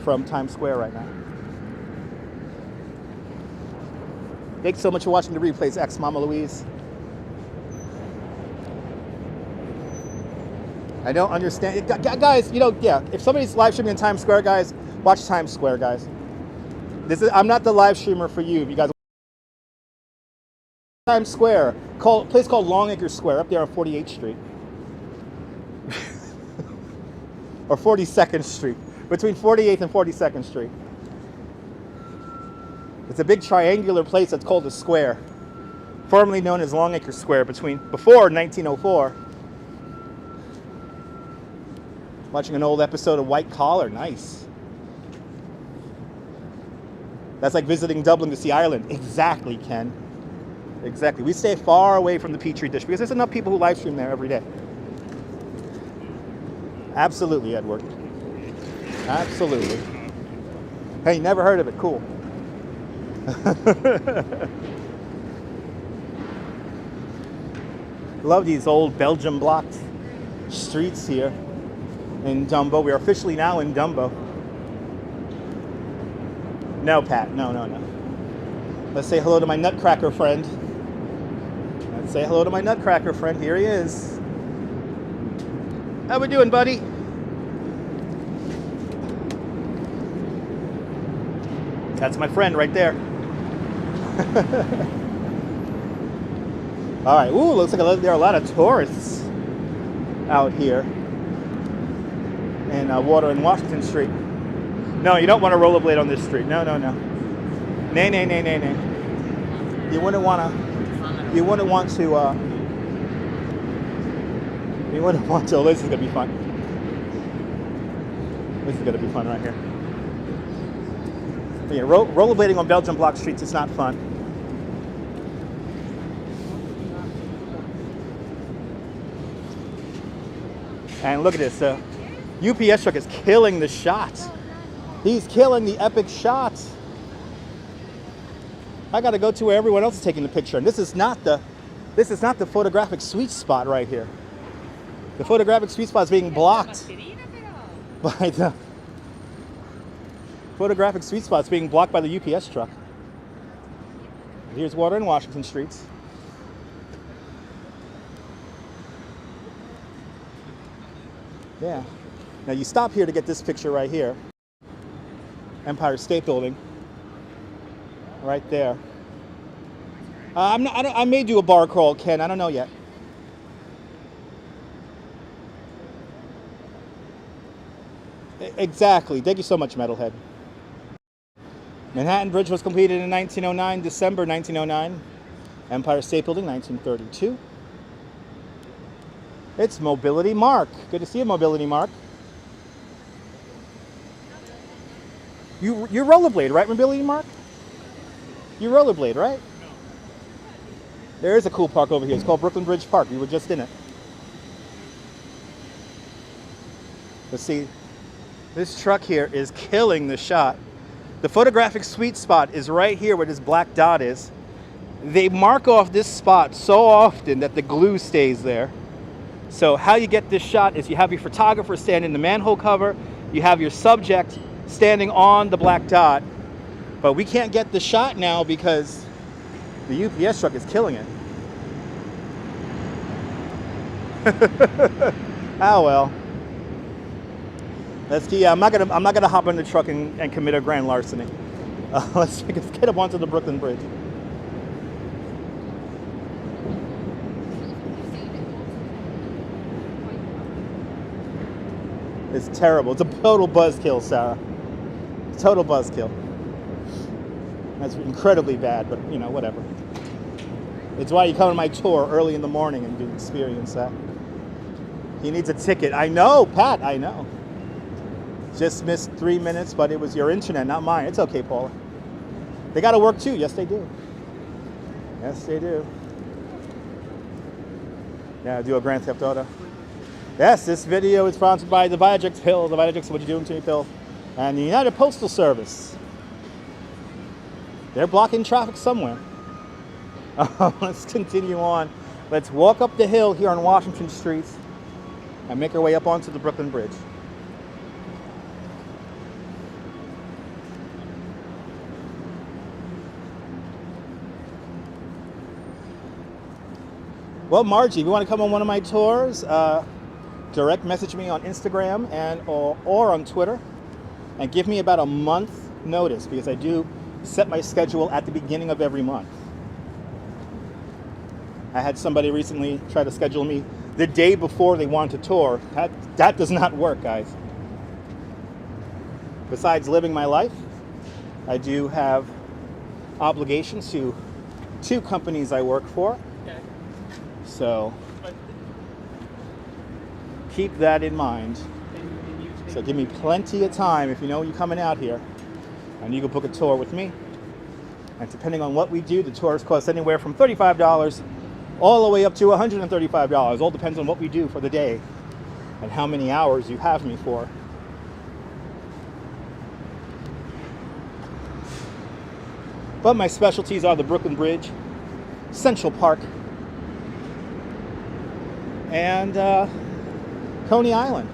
from Times Square right now. Thanks so much for watching the replays, ex-Mama Louise. I don't understand. Guys, you know, yeah, if somebody's live streaming in Times Square, guys, watch Times Square, guys. I'm not the live streamer for you. If you guys Times Square, place called Longacre Square, up there on 48th Street. Or 42nd Street, between 48th and 42nd Street. It's a big triangular place that's called a square, formerly known as Longacre Square, before 1904. Watching an old episode of White Collar, nice. That's like visiting Dublin to see Ireland. Exactly, Ken. Exactly. We stay far away from the Petri dish because there's enough people who live stream there every day. Absolutely, Edward. Absolutely. Hey, never heard of it. Cool. Love these old Belgium blocked streets here in Dumbo. We are officially now in Dumbo. No, Pat. No. Let's say hello to my Nutcracker friend. Let's say hello to my Nutcracker friend. Here he is. How we doing, buddy? That's my friend right there. All right. Ooh, looks like there are a lot of tourists out here in Water and Washington Street. No, you don't want to rollerblade on this street. No. Nay. You wouldn't want to. Oh, this is gonna be fun. This is gonna be fun right here. But yeah, rollerblading on Belgian block streets is not fun. And look at this. UPS truck is killing the shot. He's killing the epic shot. I gotta go to where everyone else is taking the picture. And this is not the photographic sweet spot right here. The photographic sweet spot is being blocked by the photographic sweet spot is being blocked by the UPS truck. Here's water in Washington streets. Yeah. Now you stop here to get this picture right here. Empire State Building. Right there. I may do a bar crawl, Ken. I don't know yet. Exactly. Thank you so much, Metalhead. Manhattan Bridge was completed in 1909, December 1909. Empire State Building, 1932. It's Mobility Mark. Good to see you, Mobility Mark. You rollerblade, right, Mobility Mark? You rollerblade, right? There is a cool park over here. It's called Brooklyn Bridge Park. We were just in it. Let's see. This truck here is killing the shot. The photographic sweet spot is right here where this black dot is. They mark off this spot so often that the glue stays there. So how you get this shot is you have your photographer stand in the manhole cover, you have your subject standing on the black dot, but we can't get the shot now because the UPS truck is killing it. Oh well. Let's see. I'm not gonna hop in the truck and commit a grand larceny. Let's get up onto the Brooklyn Bridge. It's terrible. It's a total buzzkill, Sarah. Total buzzkill. That's incredibly bad, but you know, whatever. It's why you come on my tour early in the morning and you experience that. He needs a ticket. I know, Pat, I know. Just missed 3 minutes, but it was your internet, not mine. It's okay, Paula. They got to work too. Yes, they do. Yes, they do. Yeah, do a Grand Theft Auto. Yes, this video is sponsored by the Viaduct Hill. The Viaduct, what you doing to me, Phil? And the United Postal Service. They're blocking traffic somewhere. Let's continue on. Let's walk up the hill here on Washington Street and make our way up onto the Brooklyn Bridge. Well, Margie, if you want to come on one of my tours, direct message me on Instagram or on Twitter, and give me about a month notice because I do set my schedule at the beginning of every month. I had somebody recently try to schedule me the day before they want to tour. That does not work, guys. Besides living my life, I do have obligations to 2 companies I work for. Okay. So keep that in mind. So give me plenty of time if you know you're coming out here, and you can book a tour with me. And depending on what we do, the tours cost anywhere from $35 all the way up to $135. All depends on what we do for the day and how many hours you have me for. But my specialties are the Brooklyn Bridge, Central Park, and Coney Island.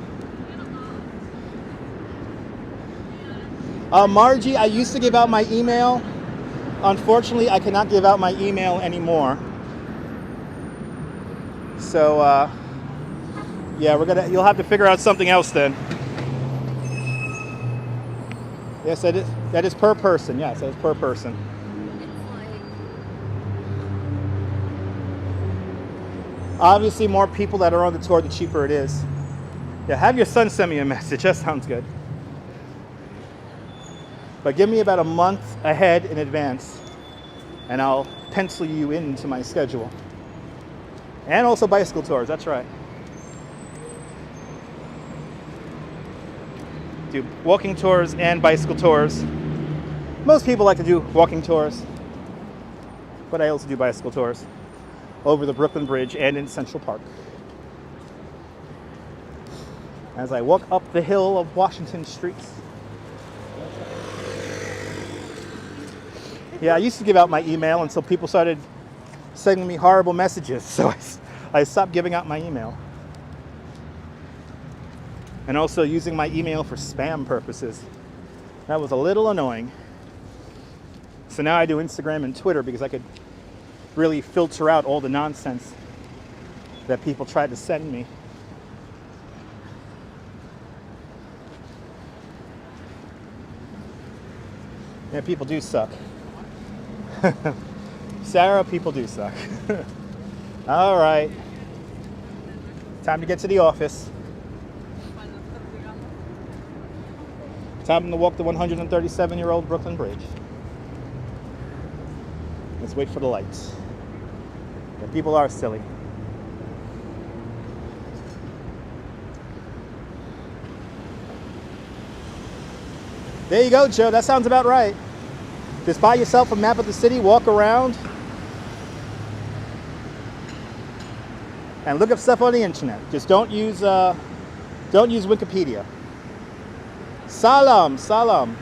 Margie, I used to give out my email. Unfortunately, I cannot give out my email anymore. So, yeah, you'll have to figure out something else then. Yes, that is per person. Yes, that is per person. Obviously, more people that are on the tour, the cheaper it is. Yeah, have your son send me a message. That sounds good. But give me about a month ahead in advance, and I'll pencil you into my schedule. And also bicycle tours, that's right. Do walking tours and bicycle tours. Most people like to do walking tours, but I also do bicycle tours over the Brooklyn Bridge and in Central Park. as I walk up the hill of Washington streets. Yeah, I used to give out my email until people started sending me horrible messages, so I stopped giving out my email. And also using my email for spam purposes. That was a little annoying. So now I do Instagram and Twitter because I could really filter out all the nonsense that people tried to send me. Yeah, people do suck. Sarah, people do suck. All right. Time to get to the office. Time to walk the 137-year-old Brooklyn Bridge. Let's wait for the lights. Yeah, people are silly. There you go, Joe. That sounds about right. Just buy yourself a map of the city, walk around, and look up stuff on the internet. Just don't use Wikipedia. Salam, salam.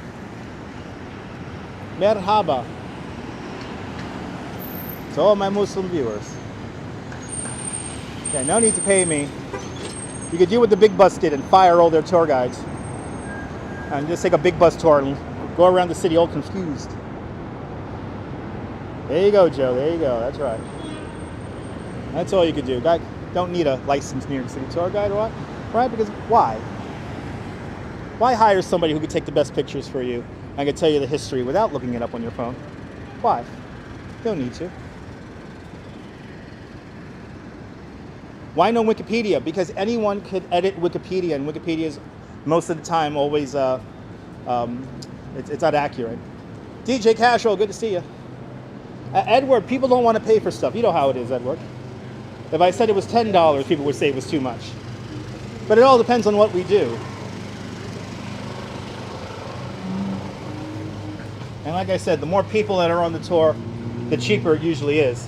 Merhaba. To all my Muslim viewers. Yeah, no need to pay me. You could do what the big bus did and fire all their tour guides. And just take a big bus tour and go around the city all confused. There you go, Joe. There you go. That's right. That's all you could do. Guy, don't need a licensed New York City tour guide, right? Right? Because why? Why hire somebody who could take the best pictures for you and could tell you the history without looking it up on your phone? Why? Don't need to. Why no Wikipedia? Because anyone could edit Wikipedia, and Wikipedia is most of the time always it's not accurate. DJ Casual, good to see you. Edward, people don't want to pay for stuff. You know how it is, Edward. If I said it was $10, people would say it was too much. But it all depends on what we do. And like I said, the more people that are on the tour, the cheaper it usually is.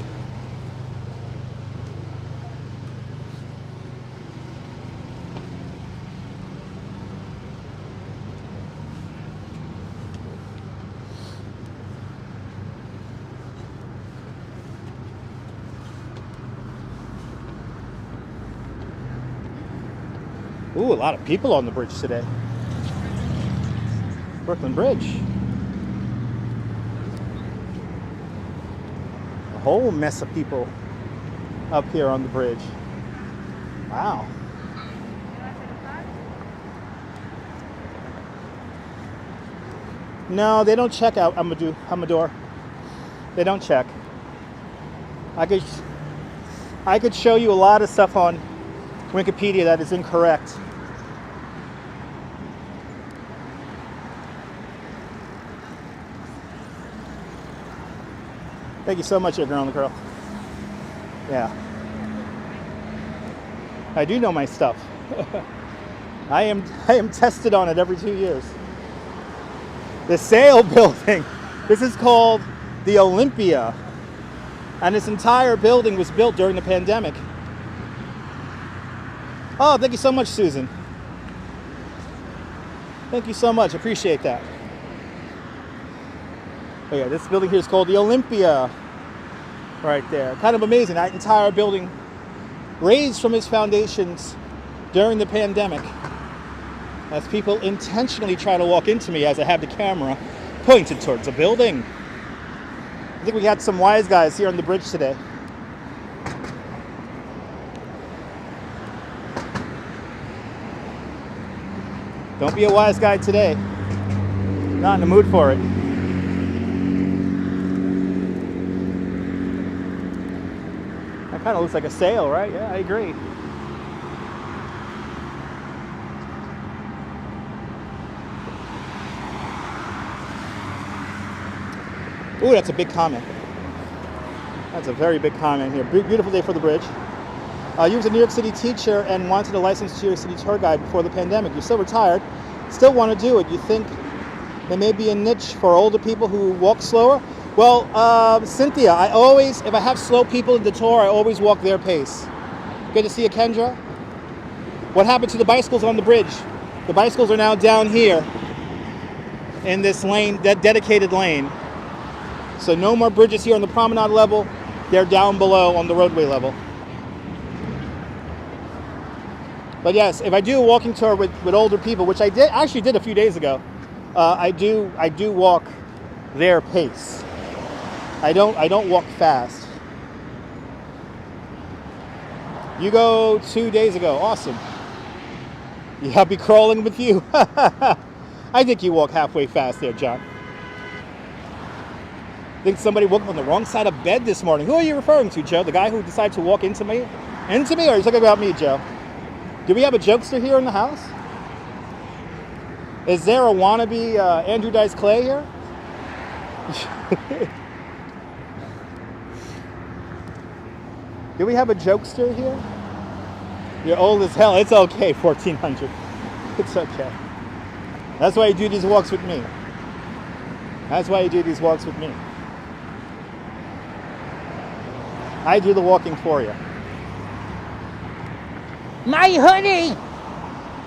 Ooh, a lot of people on the bridge today. Brooklyn Bridge. A whole mess of people up here on the bridge. Wow. No, they don't check out Amador. They don't check. I could show you a lot of stuff on Wikipedia that is incorrect. Thank you so much, Girl on the Curl. Yeah. I do know my stuff. I am tested on it every 2 years. The Sale building. This is called the Olympia. And this entire building was built during the pandemic. Oh, thank you so much, Susan. Thank you so much. Appreciate that. Oh yeah, this building here is called the Olympia. Right there. Kind of amazing. That entire building raised from its foundations during the pandemic. As people intentionally try to walk into me as I have the camera pointed towards a building. I think we got some wise guys here on the bridge today. Don't be a wise guy today. Not in the mood for it. That kind of looks like a sale, right? Yeah, I agree. Ooh, that's a big comment. That's a very big comment here. Beautiful day for the bridge. You was a New York City teacher and wanted a licensed New York City tour guide before the pandemic. You're still retired, still want to do it. You think there may be a niche for older people who walk slower? Well, Cynthia, I always, if I have slow people in the tour, I always walk their pace. Good to see you, Kendra. What happened to the bicycles on the bridge? The bicycles are now down here in this lane, that dedicated lane. So no more bridges here on the promenade level. They're down below on the roadway level. But yes, if I do a walking tour with older people, which I actually did a few days ago, I do walk their pace. I don't walk fast. You go 2 days ago, awesome. Yeah, I'll be crawling with you. I think you walk halfway fast there, John. I think somebody woke up on the wrong side of bed this morning. Who are you referring to, Joe? The guy who decided to walk into me? Into me, or are you talking about me, Joe? Do we have a jokester here in the house? Is there a wannabe Andrew Dice Clay here? Do we have a jokester here? You're old as hell. It's okay, 1400. It's okay. That's why you do these walks with me. That's why you do these walks with me. I do the walking for you. My hoodie!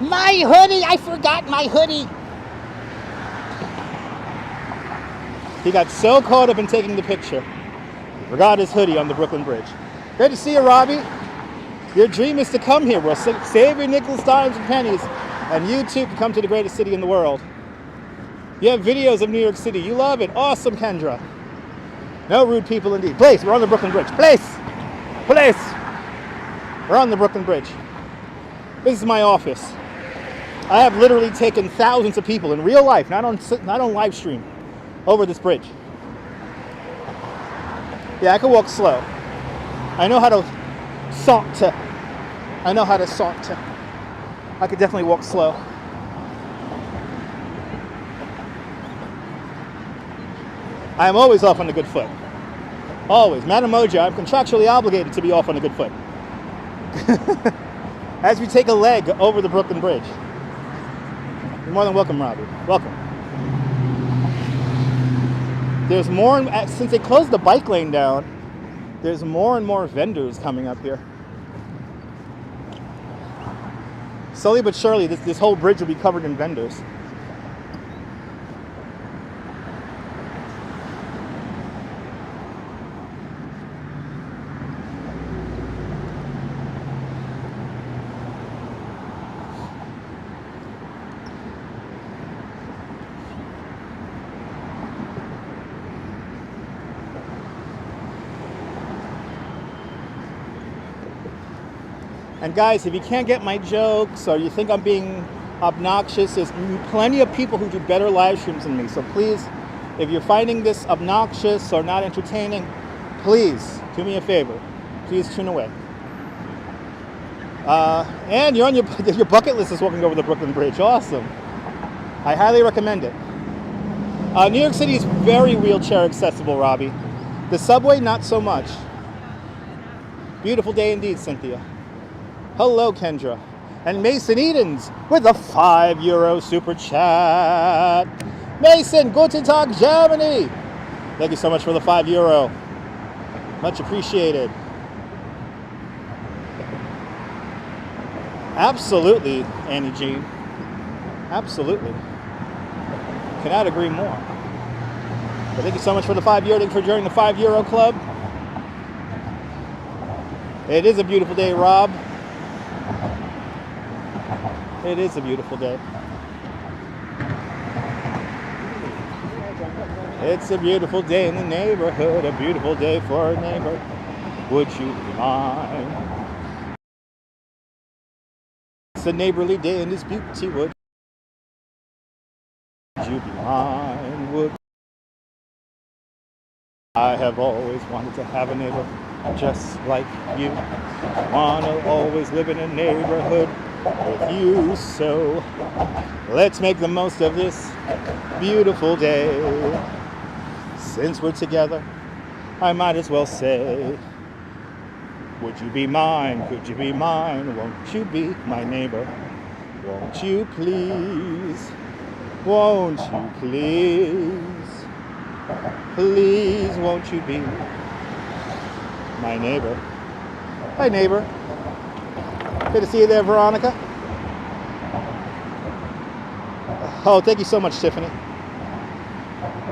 My hoodie! I forgot my hoodie! He got so caught up in taking the picture, he forgot his hoodie on the Brooklyn Bridge. Good to see you, Robbie. Your dream is to come here. We'll save your nickels, dimes, and pennies, and you too can come to the greatest city in the world. You have videos of New York City. You love it. Awesome, Kendra. No rude people indeed. Place, we're on the Brooklyn Bridge. Place! Place! We're on the Brooklyn Bridge. This is my office. I have literally taken thousands of people in real life, not on live stream, over this bridge. Yeah, I can walk slow. I know how to saunter. I know how to saunter. I could definitely walk slow. I am always off on the good foot. Always. Madam Mojo, I'm contractually obligated to be off on the good foot. As we take a leg over the Brooklyn Bridge. You're more than welcome, Robbie. Welcome. There's more, since they closed the bike lane down, there's more and more vendors coming up here. Slowly but surely, this whole bridge will be covered in vendors. And guys, if you can't get my jokes or you think I'm being obnoxious, there's plenty of people who do better live streams than me. So please, if you're finding this obnoxious or not entertaining, please do me a favor. Please tune away. And you're on your bucket list is walking over the Brooklyn Bridge. Awesome. I highly recommend it. New York City is very wheelchair accessible, Robbie. The subway, not so much. Beautiful day indeed, Cynthia. Hello, Kendra. And Mason Edens with a €5 super chat. Mason, guten Tag, Germany. Thank you so much for the €5. Much appreciated. Absolutely, Annie Jean. Absolutely. Cannot agree more. But thank you so much for the €5. Thank you for joining the €5 club. It is a beautiful day, Rob. It is a beautiful day. It's a beautiful day in the neighborhood, a beautiful day for a neighbor. Would you be mine? It's a neighborly day in this beauty wood. Would you be mine? Would I have always wanted to have a neighbor just like you. Wanna always live in a neighborhood with you, so let's make the most of this beautiful day. Since we're together, I might as well say, would you be mine? Could you be mine? Won't you be my neighbor? Won't you please? Won't you please? Please, won't you be my neighbor? Hi, neighbor. Good to see you there, Veronica. Oh, thank you so much, Tiffany.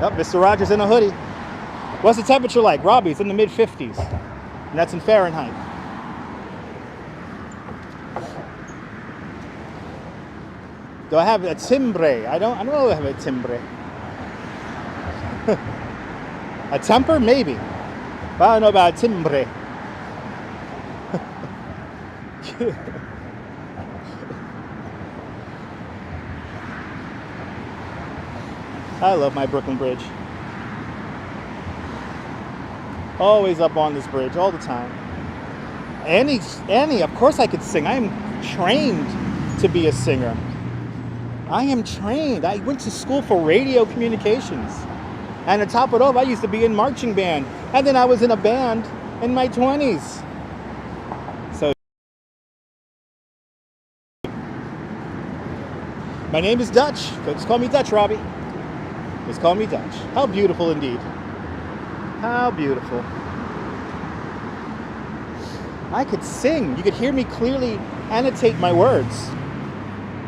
Yep, Mr. Rogers in a hoodie. What's the temperature like? Robbie, it's in the mid-50s. And that's in Fahrenheit. Do I have a timbre? I don't know if I have a timbre. A temper? Maybe. But I don't know about a timbre. I love my Brooklyn Bridge. Always up on this bridge, all the time. Annie, of course I could sing. I am trained to be a singer. I am trained. I went to school for radio communications. And to top it off, I used to be in marching band. And then I was in a band in my 20s. So, my name is Dutch. Just call me Dutch, Robbie. Just call me Dutch. How beautiful indeed. How beautiful. I could sing. You could hear me clearly annotate my words.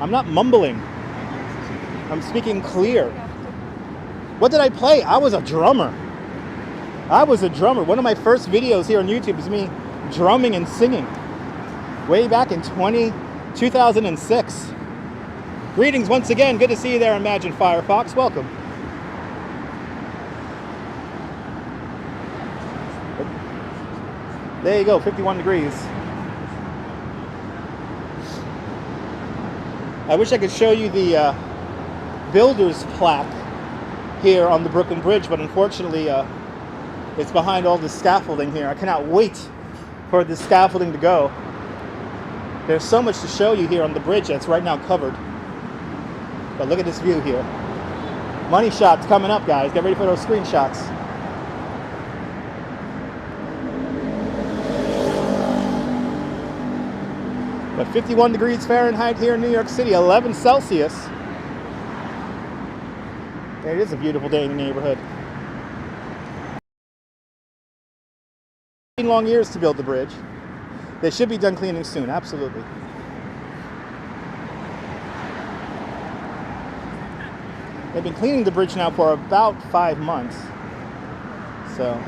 I'm not mumbling. I'm speaking clear. What did I play? I was a drummer. One of my first videos here on YouTube is me drumming and singing. Way back in 2006. Greetings once again. Good to see you there, Imagine Firefox. Welcome. There you go, 51 degrees. I wish I could show you the builder's plaque here on the Brooklyn Bridge, but unfortunately it's behind all this scaffolding here. I cannot wait for the scaffolding to go. There's so much to show you here on the bridge that's right now covered. But look at this view here. Money shots coming up, guys. Get ready for those screenshots. But 51 degrees Fahrenheit here in New York City, 11 Celsius. It is a beautiful day in the neighborhood. 15 long years to build the bridge. They should be done cleaning soon, absolutely. They've been cleaning the bridge now for about 5 months. So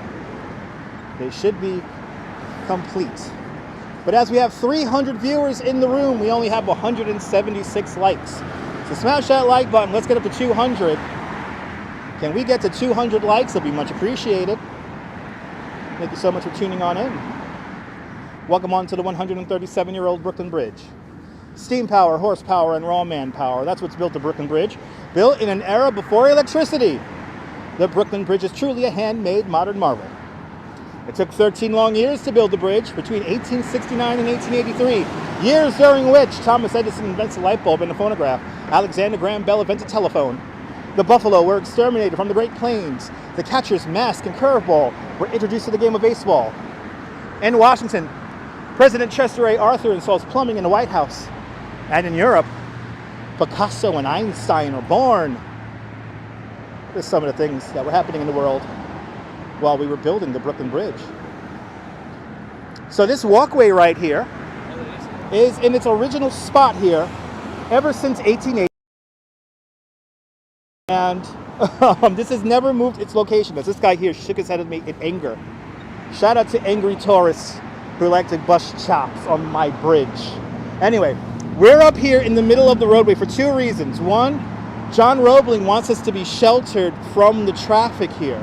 they should be complete. But as we have 300 viewers in the room, we only have 176 likes. So smash that like button. Let's get up to 200. Can we get to 200 likes? It'll be much appreciated. Thank you so much for tuning on in. Welcome on to the 137-year-old Brooklyn Bridge. Steam power, horsepower, and raw manpower. That's what's built the Brooklyn Bridge. Built in an era before electricity. The Brooklyn Bridge is truly a handmade modern marvel. It took 13 long years to build the bridge between 1869 and 1883, years during which Thomas Edison invents the light bulb and the phonograph. Alexander Graham Bell invented telephone. The buffalo were exterminated from the Great Plains. The catcher's mask and curveball were introduced to the game of baseball. In Washington, President Chester A. Arthur installs plumbing in the White House. And in Europe, Picasso and Einstein are born. There's some of the things that were happening in the world while we were building the Brooklyn Bridge. So this walkway right here is in its original spot here ever since 1880. And this has never moved its location. As this guy here shook his head at me in anger. Shout out to angry tourists who like to bust chops on my bridge. Anyway, we're up here in the middle of the roadway for 2 reasons. One, John Roebling wants us to be sheltered from the traffic here.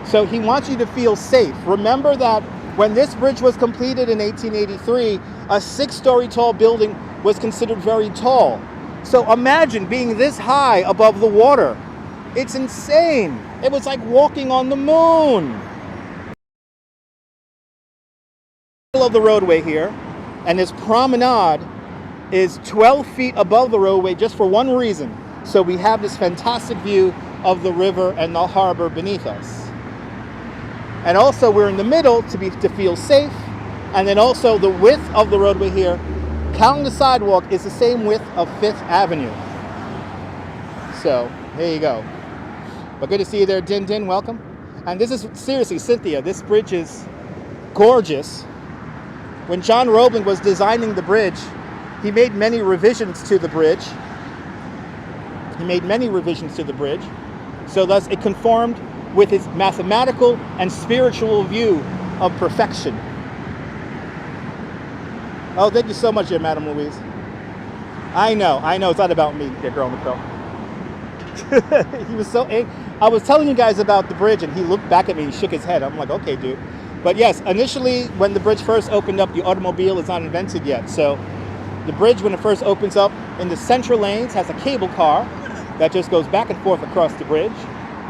So he wants you to feel safe. Remember that when this bridge was completed in 1883, a 6-story tall building was considered very tall. So imagine being this high above the water. It's insane. It was like walking on the moon. Middle of the roadway here, and this promenade is 12 feet above the roadway just for one reason. So we have this fantastic view of the river and the harbor beneath us. And also we're in the middle to feel safe. And then also the width of the roadway here, counting the sidewalk, is the same width of 5th Avenue. So there you go. But good to see you there, Din Din, welcome. And this is, seriously, Cynthia, this bridge is gorgeous. When John Roebling was designing the bridge, he made many revisions to the bridge. he made many revisions to the bridge. So thus it conformed with his mathematical and spiritual view of perfection. Oh, thank you so much, dear Madam Louise. I know, it's not about me, dear girl in the crow. He was so angry. I was telling you guys about the bridge, and he looked back at me and shook his head. I'm like, okay, dude. But yes, initially, when the bridge first opened up, the automobile is not invented yet. So the bridge, when it first opens up in the central lanes, has a cable car that just goes back and forth across the bridge.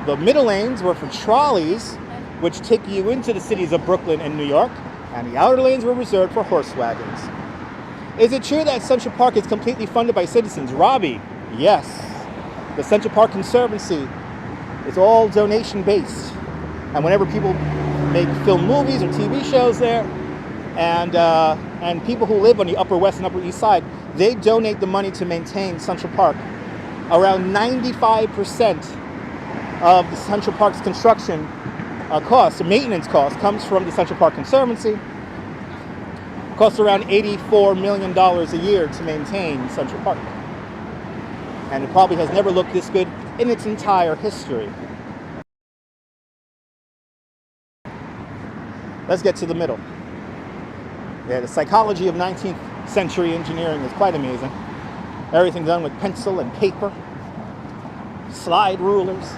The middle lanes were for trolleys, which take you into the cities of Brooklyn and New York, and the outer lanes were reserved for horse wagons. Is it true that Central Park is completely funded by citizens? Robbie, yes. The Central Park Conservancy is all donation-based. And whenever people film movies or TV shows there, and people who live on the Upper West and Upper East Side, they donate the money to maintain Central Park. Around 95% of the Central Park's construction costs, the maintenance cost, comes from the Central Park Conservancy. It costs around $84 million a year to maintain Central Park. And it probably has never looked this good in its entire history. Let's get to the middle. Yeah, the psychology of 19th century engineering is quite amazing. Everything done with pencil and paper, slide rulers.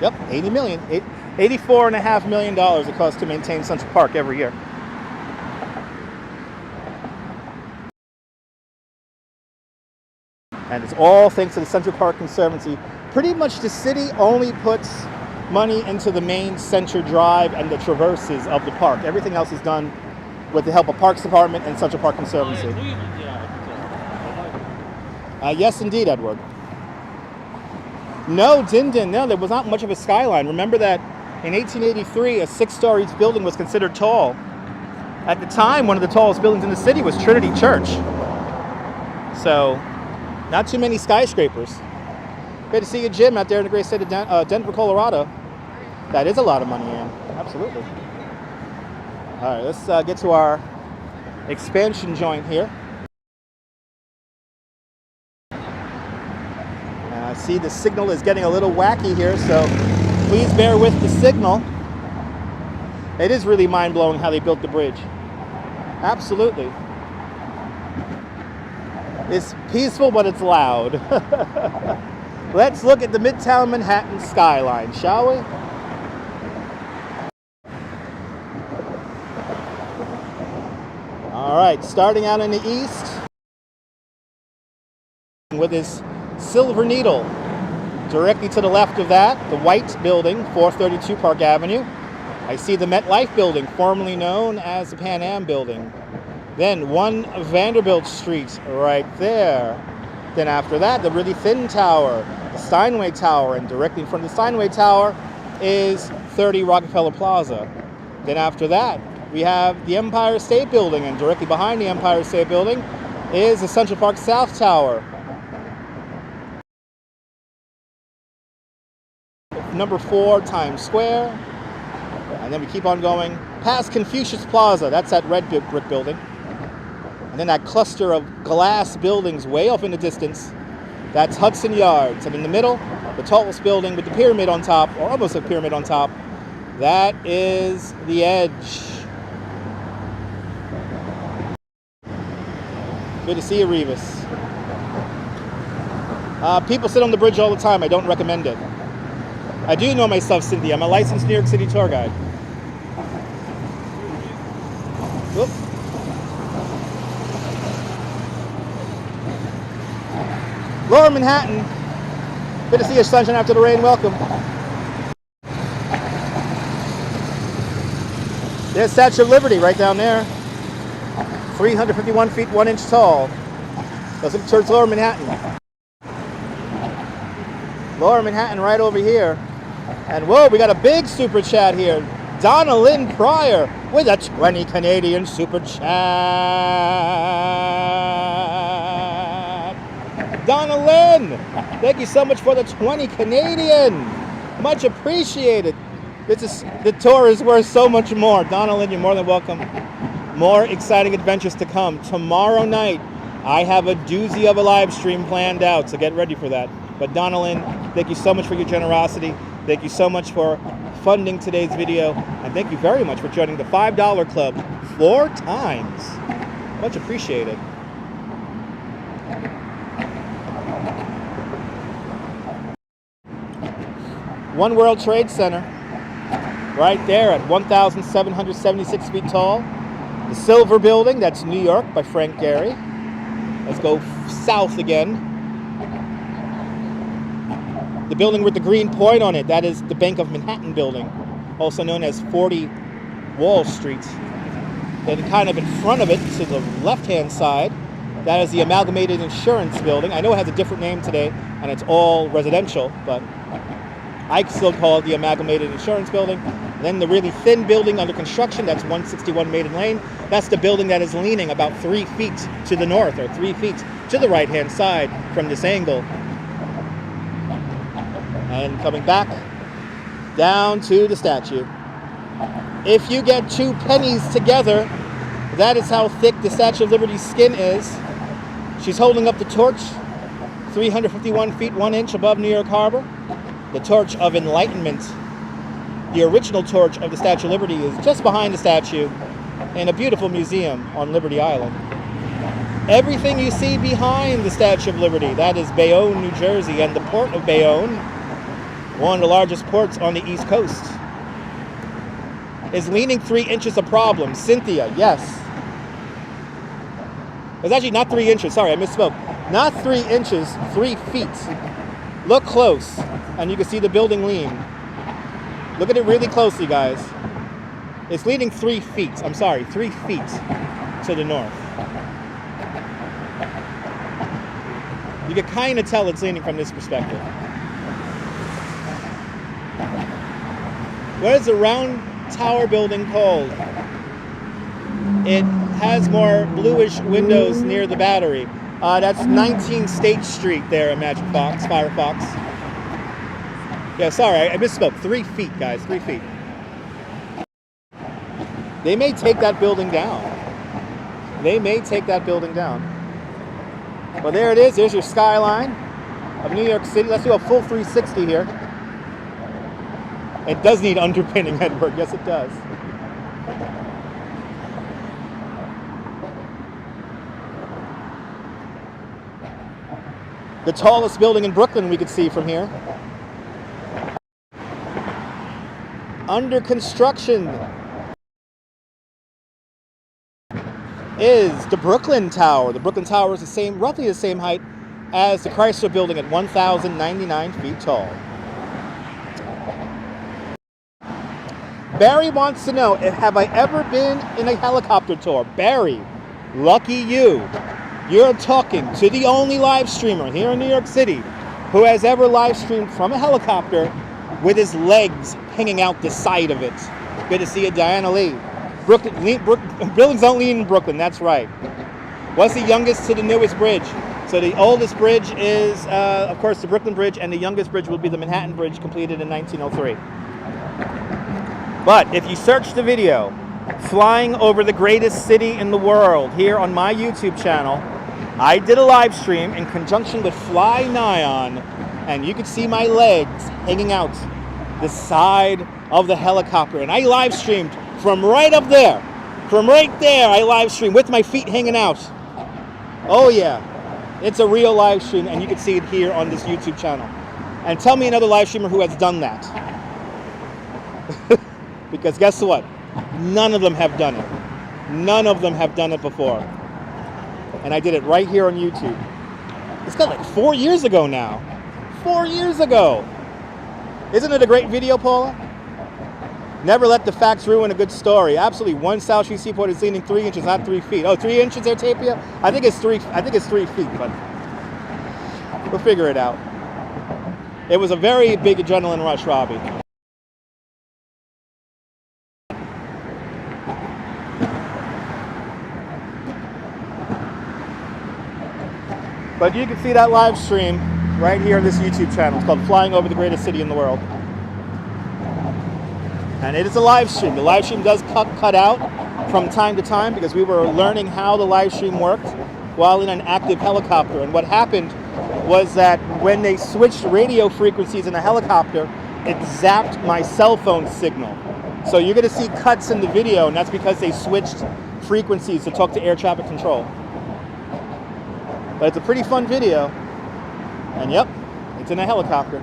Yep, $84.5 million it costs to maintain Central Park every year. And it's all thanks to the Central Park Conservancy. Pretty much the city only puts money into the main center drive and the traverses of the park. Everything else is done with the help of Parks Department and Central Park Conservancy. Yes, indeed, Edward. No, Din, no, there was not much of a skyline. Remember that in 1883, a 6-story building was considered tall. At the time, one of the tallest buildings in the city was Trinity Church. So, not too many skyscrapers. Great to see you, Jim, out there in the great state of Denver, Colorado. That is a lot of money, Ann. Absolutely. All right, let's get to our expansion joint here. I see the signal is getting a little wacky here, so please bear with the signal. It is really mind-blowing how they built the bridge. Absolutely. It's peaceful, but it's loud. Let's look at the Midtown Manhattan skyline, shall we? All right, starting out in the east with this Silver Needle. Directly to the left of that, the white building, 432 Park Avenue. I see the MetLife building, formerly known as the Pan Am building. Then 1 Vanderbilt Street right there. Then after that, the really thin tower, the Steinway Tower, and directly in front of the Steinway Tower is 30 Rockefeller Plaza. Then after that, we have the Empire State Building, and directly behind the Empire State Building is the Central Park South Tower. Number 4, Times Square. And then we keep on going past Confucius Plaza. That's that red brick building. And then that cluster of glass buildings way off in the distance. That's Hudson Yards. And in the middle, the tallest building with the pyramid on top, or almost a pyramid on top, that is the Edge. Good to see you, Revis. People sit on the bridge all the time. I don't recommend it. I do know myself, Cindy. I'm a licensed New York City tour guide. Whoop. Lower Manhattan. Good to see you, sunshine after the rain. Welcome. There's Statue of Liberty right down there. 351 feet, 1 inch tall. Let's look towards Lower Manhattan. Lower Manhattan right over here. And whoa, we got a big super chat here. Donna Lynn Pryor with a 20 Canadian super chat. Donna Lynn, thank you so much for the 20 Canadian. Much appreciated. The tour is worth so much more. Donna Lynn, you're more than welcome. More exciting adventures to come. Tomorrow night, I have a doozy of a live stream planned out, so get ready for that. But Donalyn, thank you so much for your generosity. Thank you so much for funding today's video. And thank you very much for joining the $5 club 4 times. Much appreciated. One World Trade Center, right there at 1,776 feet tall. The Silver Building, that's New York by Frank Gehry. Let's go south again. The building with the green point on it, that is the Bank of Manhattan building, also known as 40 Wall Street. Then kind of in front of it, to the left-hand side, that is the Amalgamated Insurance Building. I know it has a different name today, and it's all residential, but I still call it the Amalgamated Insurance Building. And then the really thin building under construction, that's 161 Maiden Lane. That's the building that is leaning about 3 feet to the north, or 3 feet to the right-hand side from this angle. And coming back down to the statue. If you get 2 pennies together, that is how thick the Statue of Liberty's skin is. She's holding up the torch, 351 feet 1 inch above New York Harbor. The Torch of Enlightenment. The original torch of the Statue of Liberty is just behind the statue in a beautiful museum on Liberty Island. Everything you see behind the Statue of Liberty, that is Bayonne, New Jersey, and the port of Bayonne, one of the largest ports on the East Coast, is leaning 3 inches a problem. Cynthia, yes. It's actually not 3 inches, sorry, I misspoke. Not 3 inches, 3 feet. Look close, and you can see the building lean. Look at it really closely, guys. It's leaning 3 feet. I'm sorry, 3 feet to the north. You can kind of tell it's leaning from this perspective. What is the round tower building called? It has more bluish windows near the Battery. That's 19 State Street there, Magic Fox, Firefox. Yeah, sorry, I misspoke. 3 feet, guys, 3 feet. They may take that building down. They may take that building down. Well, there it is. There's your skyline of New York City. Let's do a full 360 here. It does need underpinning, Edward. Yes, it does. The tallest building in Brooklyn we could see from here. Under construction is the Brooklyn Tower. The Brooklyn Tower is roughly the same height as the Chrysler Building at 1,099 feet tall. Barry wants to know, have I ever been in a helicopter tour? Barry, lucky you. You're talking to the only live streamer here in New York City who has ever live streamed from a helicopter with his legs hanging out the side of it. Good to see you, Diana Lee. Buildings don't lean in Brooklyn, that's right. What's the youngest to the newest bridge? So the oldest bridge is, of course, the Brooklyn Bridge, and the youngest bridge will be the Manhattan Bridge, completed in 1903. But if you search the video, Flying Over the Greatest City in the World, here on my YouTube channel, I did a live stream in conjunction with Fly Nyan, and you could see my legs hanging out the side of the helicopter. And I live streamed from right up there. From right there, I live streamed with my feet hanging out. Oh yeah, it's a real live stream, and you can see it here on this YouTube channel. And tell me another live streamer who has done that. Because guess what? None of them have done it. None of them have done it before. And I did it right here on YouTube. It's got like 4 years ago now. 4 years ago. Isn't it a great video, Paula? Never let the facts ruin a good story. Absolutely. One South Street Seaport is leaning 3 inches, not 3 feet. Oh, 3 inches there, Tapia? I think it's 3 feet, but we'll figure it out. It was a very big adrenaline rush, Robbie. But you can see that live stream right here on this YouTube channel. It's called Flying Over the Greatest City in the World. And it is a live stream. The live stream does cut out from time to time because we were learning how the live stream worked while in an active helicopter. And what happened was that when they switched radio frequencies in the helicopter, it zapped my cell phone signal. So you're going to see cuts in the video, and that's because they switched frequencies to talk to air traffic control. But it's a pretty fun video. And yep, it's in a helicopter.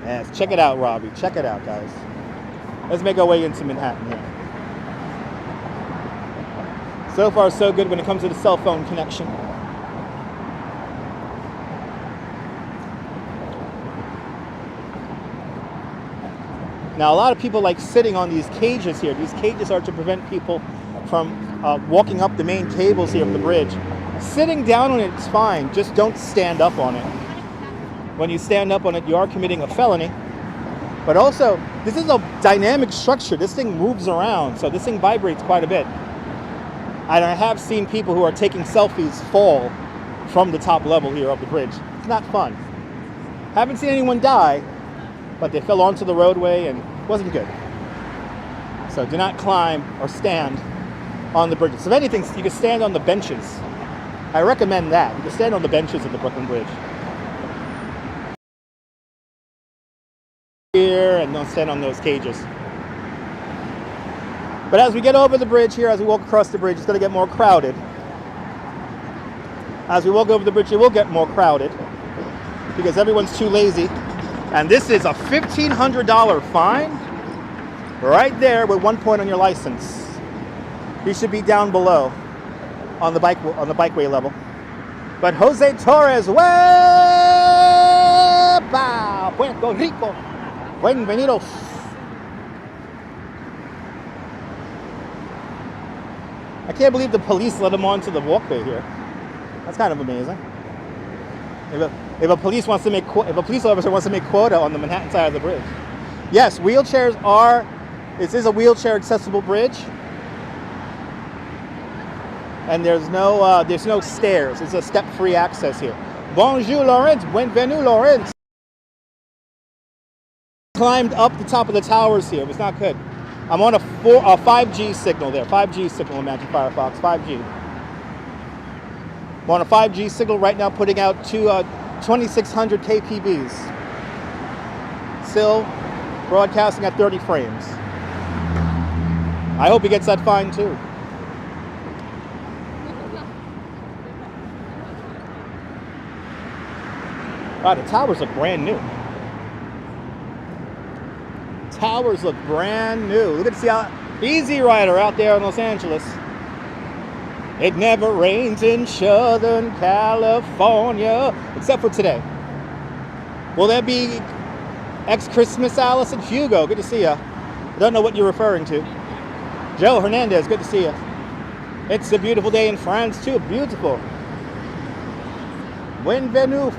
Yes, check it out, Robbie. Check it out, guys. Let's make our way into Manhattan here. So far, so good when it comes to the cell phone connection. Now, a lot of people like sitting on these cages here. These cages are to prevent people from walking up the main cables here of the bridge. Sitting down on it is fine, just don't stand up on it. When you stand up on it, you are committing a felony. But also, this is a dynamic structure. This thing moves around, so this thing vibrates quite a bit. And I have seen people who are taking selfies fall from the top level here of the bridge. It's not fun. Haven't seen anyone die, but they fell onto the roadway and it wasn't good. So do not climb or stand on the bridges. If anything, you can stand on the benches. I recommend that. You can stand on the benches of the Brooklyn Bridge. Here, and don't stand on those cages. But as we get over the bridge here, as we walk across the bridge, it's going to get more crowded. As we walk over the bridge, it will get more crowded because everyone's too lazy. And this is a $1,500 fine right there with 1 point on your license. You should be down below on the bikeway level. But Jose Torres, ¡Huepa! Puerto Rico. Bienvenidos. I can't believe the police let him onto the walkway here. That's kind of amazing. If a police officer wants to make quota on the Manhattan side of the bridge. Yes, wheelchairs are. This is a wheelchair accessible bridge, and there's no stairs. It's a step-free access here. Bonjour, Lawrence. Bienvenue, Lawrence. Climbed up the top of the towers here. It was not good. I'm on a 5G signal there. 5G signal in Magic Firefox. 5G. I'm on a 5G signal right now, putting out two 2600 kpbs. Still broadcasting at 30 frames. I hope he gets that fine too. Wow, the towers look brand new. Towers look brand new. Look at the Easy Rider out there in Los Angeles. It never rains in Southern California, except for today. Will there be X-Christmas, Allison? Hugo, good to see ya. I don't know what you're referring to. Joe Hernandez, good to see ya. It's a beautiful day in France too. Beautiful. Bienvenue.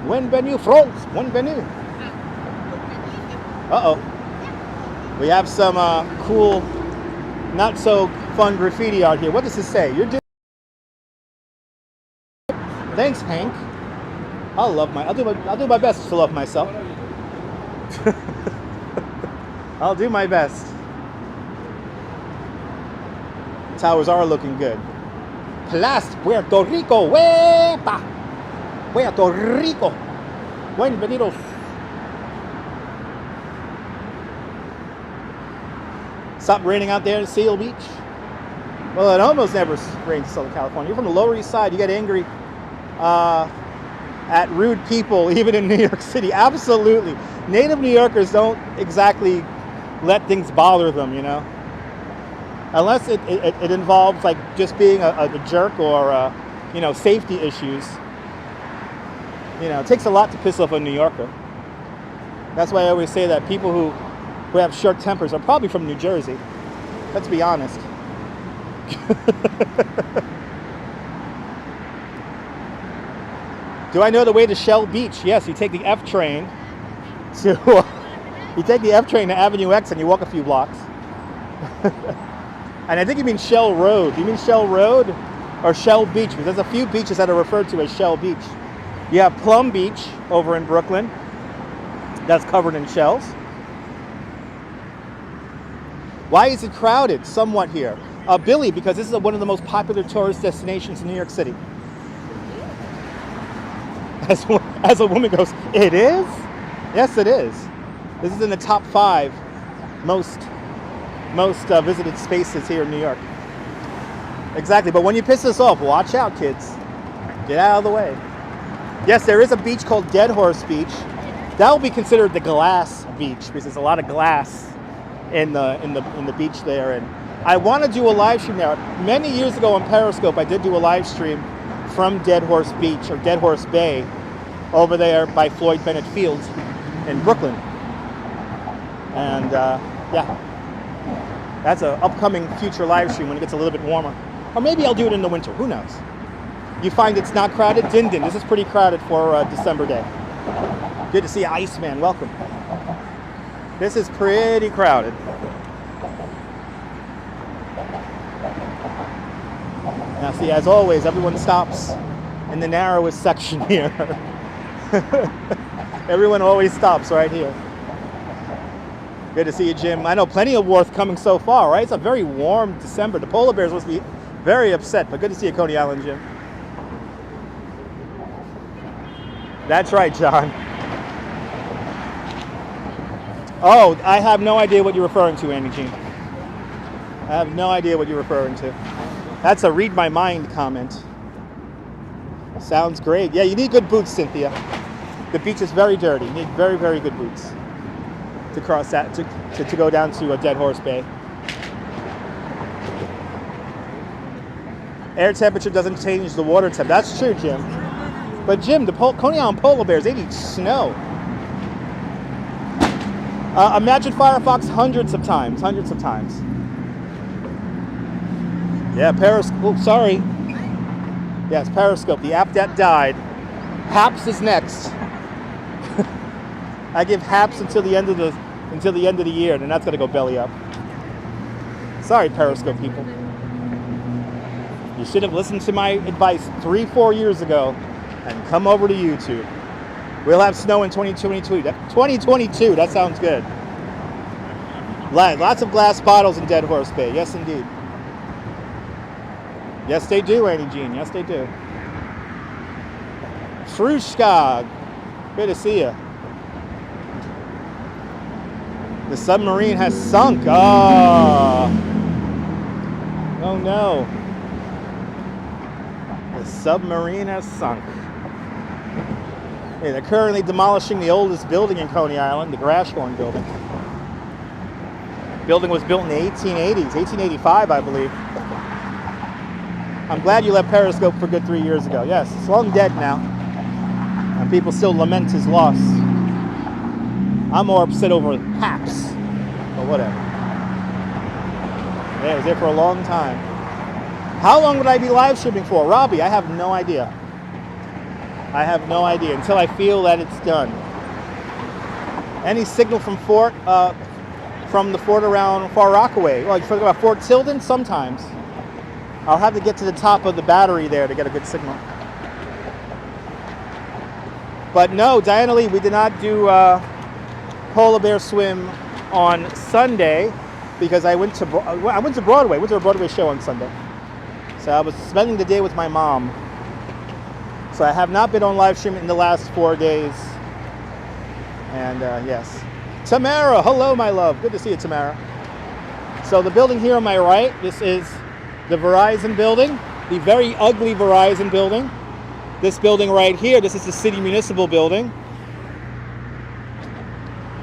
Bienvenue, France. Bienvenue. Uh-oh. We have some cool, not so fun graffiti out here. What does this say? You're doing. Thanks, Hank. I'll do my best to love myself. I'll do my best. Towers are looking good. Plaza, Puerto Rico, ¡Huepa! Puerto Rico. Bienvenidos. Stop raining out there in Seal Beach. Well, it almost never rains in Southern California. You're from the Lower East Side. You get angry at rude people, even in New York City. Absolutely. Native New Yorkers don't exactly let things bother them, you know. Unless it involves like just being a jerk or, you know, safety issues. You know, it takes a lot to piss off a New Yorker. That's why I always say that people who have short tempers are probably from New Jersey. Let's be honest. Do I know the way to Shell Beach? Yes, you take the F train to Avenue X and you walk a few blocks. And I think you mean Shell Road. Do you mean Shell Road or Shell Beach? Because there's a few beaches that are referred to as Shell Beach. You have Plum Beach over in Brooklyn. That's covered in shells. Why is it crowded somewhat here? Billy, because this is one of the most popular tourist destinations in New York City. As a woman goes, it is? Yes, it is. This is in the top 5 most visited spaces here in New York. Exactly, but when you piss us off, watch out, kids. Get out of the way. Yes, there is a beach called Dead Horse Beach. That will be considered the glass beach because there's a lot of glass in the beach there. And I want to do a live stream there. Many years ago on Periscope, I did do a live stream from Dead Horse Beach or Dead Horse Bay over there by Floyd Bennett Field in Brooklyn. And yeah, that's an upcoming future live stream when it gets a little bit warmer. Or maybe I'll do it in the winter, who knows? You find it's not crowded? Din Din, this is pretty crowded for December day. Good to see you, Iceman, welcome. This is pretty crowded. Now see, as always, everyone stops in the narrowest section here. Everyone always stops right here. Good to see you, Jim. I know plenty of warmth coming so far, right? It's a very warm December. The polar bears must be very upset, but good to see you, Coney Island, Jim. That's right, John. Oh, I have no idea what you're referring to, Andy Jean. I have no idea what you're referring to. That's a read my mind comment. Sounds great. Yeah, you need good boots, Cynthia. The beach is very dirty. You need very, very good boots to cross that, to go down to Dead Horse Bay. Air temperature doesn't change the water temp. That's true, Jim. But Jim, the Coney Island polar bears, they eat snow. Imagine Firefox hundreds of times. Yeah, Periscope. Oh, sorry. Yes, Periscope, the app that died. Haps is next. I give Haps until the end of the year, and then that's gonna go belly up. Sorry, Periscope people. You should have listened to my advice 3-4 years ago and come over to YouTube. We'll have snow in 2022. 2022, that sounds good. Lots of glass bottles in Dead Horse Bay. Yes, indeed. Yes, they do, Annie Jean. Yes, they do. Frushka, good to see you. The submarine has sunk. Oh no. The submarine has sunk. Yeah, they're currently demolishing the oldest building in Coney Island, the Grashhorn building. The building was built in the 1880s, 1885, I believe. I'm glad you left Periscope for a good 3 years ago. Yes, it's long dead now. And people still lament his loss. I'm more upset over Haps, but whatever. Yeah, it was there for a long time. How long would I be live streaming for? Robbie, I have no idea. I have no idea until I feel that it's done. Any signal from the fort around Far Rockaway? Well, you talking about Fort Tilden? Sometimes. I'll have to get to the top of the battery there to get a good signal. But no, Diana Lee, we did not do polar bear swim on Sunday because I went to Broadway. I went to a Broadway show on Sunday. So I was spending the day with my mom. So I have not been on live stream in the last 4 days. And yes. Tamara, hello, my love. Good to see you, Tamara. So the building here on my right, this is the Verizon building, the very ugly Verizon building. This building right here, this is the City Municipal building.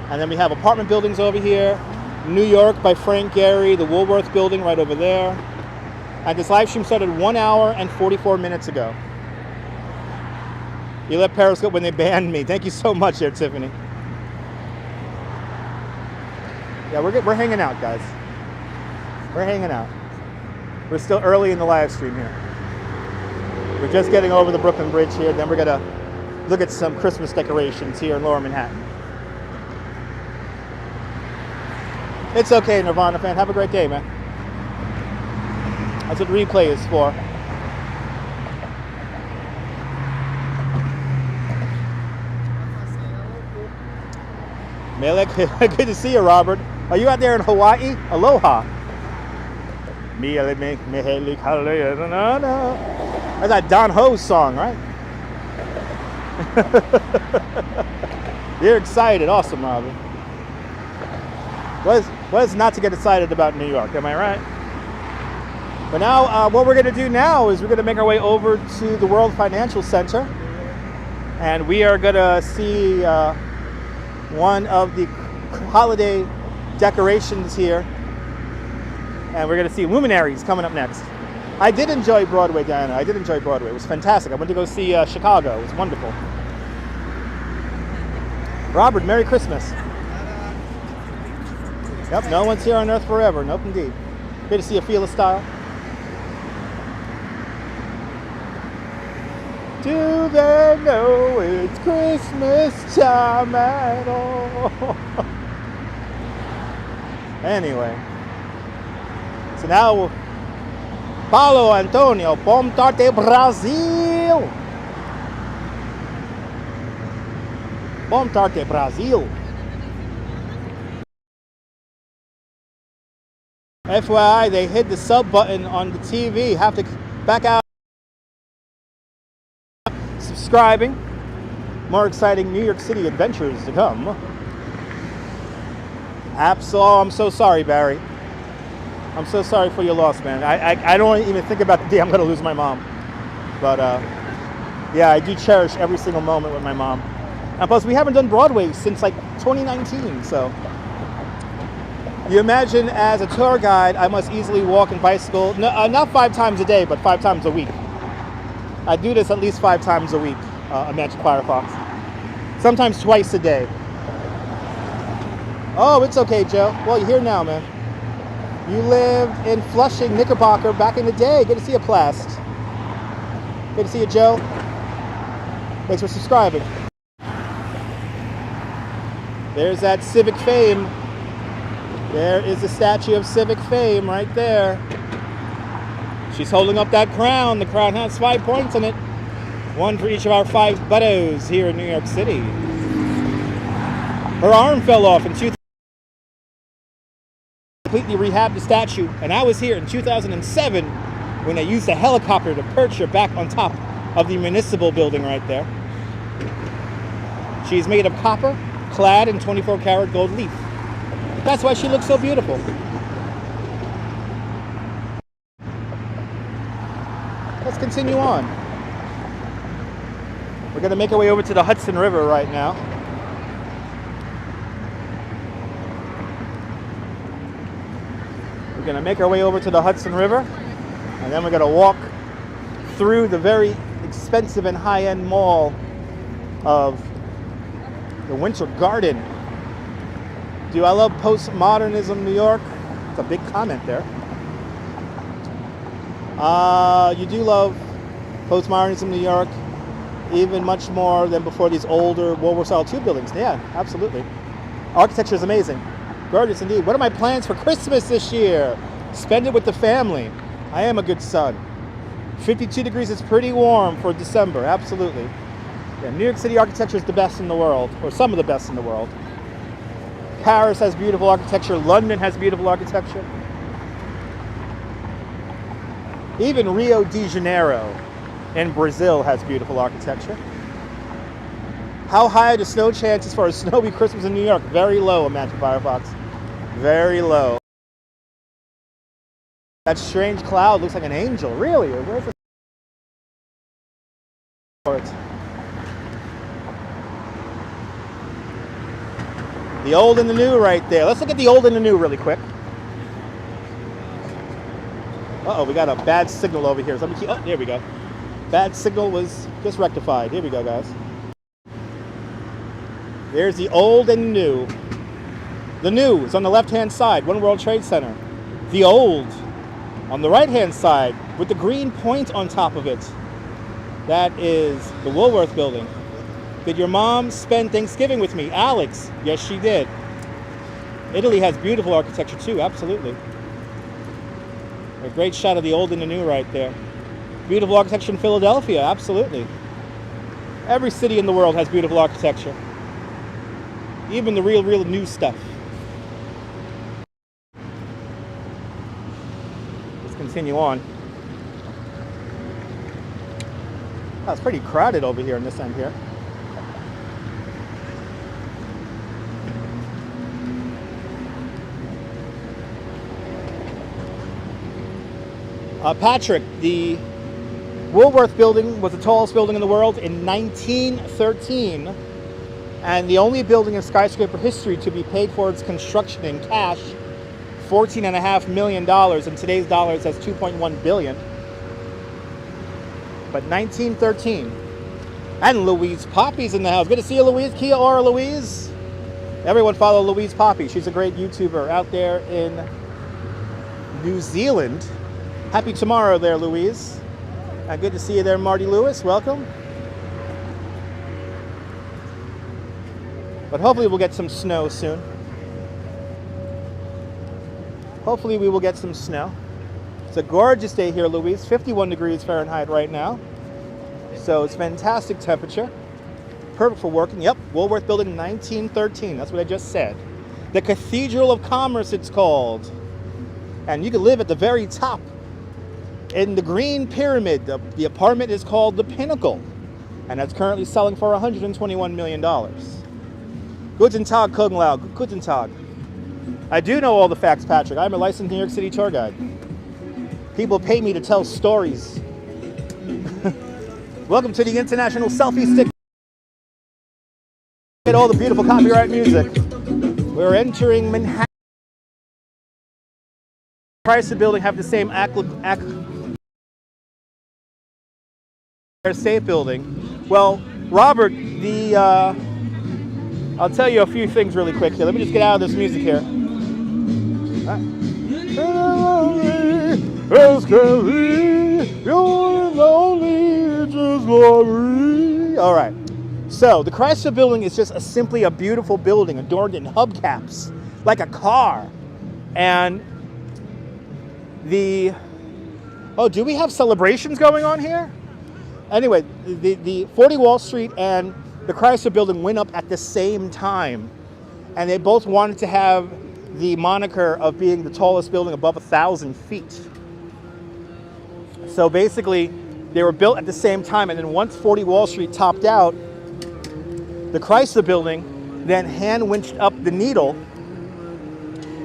And then we have apartment buildings over here. New York by Frank Gehry, the Woolworth building right over there. And this live stream started 1 hour and 44 minutes ago. You left Periscope when they banned me. Thank you so much there, Tiffany. Yeah, we're hanging out, guys. We're hanging out. We're still early in the live stream here. We're just getting over the Brooklyn Bridge here. Then we're gonna look at some Christmas decorations here in Lower Manhattan. It's okay, Nirvana fan. Have a great day, man. That's what replay is for. Melek, good to see you, Robert. Are you out there in Hawaii? Aloha. That's that Don Ho's song, right? You're excited. Awesome, Robin. What is not to get excited about New York? Am I right? But now, what we're going to do now is we're going to make our way over to the World Financial Center. And we are going to see one of the holiday decorations here. And we're going to see Luminaries coming up next. I did enjoy Broadway, Diana. I did enjoy Broadway. It was fantastic. I went to go see Chicago. It was wonderful. Robert, Merry Christmas. Yep, no one's here on Earth forever. Nope, indeed. Good to see you feel the style. Do they know it's Christmas time at all? Anyway. So now, Paulo Antonio, Bom Tarde Brasil. Bom Tarde Brasil. FYI, they hit the sub button on the TV. Have to back out. Subscribing. More exciting New York City adventures to come. I'm so sorry, Barry. I'm so sorry for your loss, man. I don't even think about the day I'm going to lose my mom. But yeah, I do cherish every single moment with my mom. And plus, we haven't done Broadway since like 2019, so. You imagine as a tour guide, I must easily walk and bicycle, not 5 times a day, but 5 times a week. I do this at least 5 times a week, imagine Firefox. Sometimes twice a day. Oh, it's okay, Joe. Well, you're here now, man. You lived in Flushing, Knickerbocker back in the day. Good to see you, Plast. Good to see you, Joe. Thanks for subscribing. There's that civic fame. There is the statue of civic fame right there. She's holding up that crown. The crown has 5 points on it. 1 for each of our 5 buttos here in New York City. Her arm fell off in 2000. Completely rehabbed the statue, and I was here in 2007 when they used a helicopter to perch her back on top of the municipal building right there. She's made of copper, clad in 24 karat gold leaf. That's why she looks so beautiful. Let's continue on. We're going to make our way over to the Hudson River right now. We're going to make our way over to the Hudson River, and then we're going to walk through the very expensive and high-end mall of the Winter Garden. Do I love postmodernism, New York? It's a big comment there. You do love postmodernism, New York, even much more than before these older World War II buildings. Yeah, absolutely. Architecture is amazing. Gorgeous indeed. What are my plans for Christmas this year? Spend it with the family. I am a good son. 52 degrees is pretty warm for December, absolutely. Yeah, New York City architecture is the best in the world, or some of the best in the world. Paris has beautiful architecture. London has beautiful architecture. Even Rio de Janeiro in Brazil has beautiful architecture. How high are the snow chances for a snowy Christmas in New York? Very low, imagine Firefox. Very low. That strange cloud looks like an angel. Really? Where's the for it? The old and the new right there. Let's look at the old and the new really quick. Uh-oh, we got a bad signal over here. So oh, there we go. Bad signal was just rectified. Here we go, guys. There's the old and new. The new is on the left-hand side, One World Trade Center. The old on the right-hand side with the green point on top of it. That is the Woolworth building. Did your mom spend Thanksgiving with me? Alex, yes she did. Italy has beautiful architecture too, absolutely. A great shot of the old and the new right there. Beautiful architecture in Philadelphia, absolutely. Every city in the world has beautiful architecture. Even the real new stuff. continue on. Oh, it's pretty crowded over here on this end here. Patrick, the Woolworth building was the tallest building in the world in 1913, and the only building in skyscraper history to be paid for its construction in cash, $14.5 million. In today's dollars, that's $2.1 billion. But 1913. And Louise Poppy's in the house. Good to see you, Louise. Kia ora, Louise. Everyone follow Louise Poppy. She's a great YouTuber out there in New Zealand. Happy tomorrow there, Louise. Good to see you there, Marty Lewis. Welcome. But hopefully we'll get some snow soon. Hopefully we will get some snow. It's a gorgeous day here, Louise. 51 degrees Fahrenheit right now. So it's fantastic temperature. Perfect for working. Yep, Woolworth Building 1913. That's what I just said. The Cathedral of Commerce, it's called. And you can live at the very top. In the Green Pyramid, the apartment is called The Pinnacle. And that's currently selling for $121 million. Guten Tag, Kung Lao. Guten Tag. I do know all the facts, Patrick. I'm a licensed New York City tour guide. People pay me to tell stories. Welcome to the International Selfie Stick. Get all the beautiful copyright music. We're entering Manhattan. Chrysler Building have the same State Building. Well, Robert, I'll tell you a few things really quick here. Let me just get out of this music here. All right. So the Chrysler Building is just simply a beautiful building adorned in hubcaps, like a car. And do we have celebrations going on here? Anyway, the 40 Wall Street and the Chrysler Building went up at the same time. And they both wanted to have the moniker of being the tallest building above 1,000 feet. So basically, they were built at the same time, and then once 40 Wall Street topped out, the Chrysler Building then hand-winched up the needle,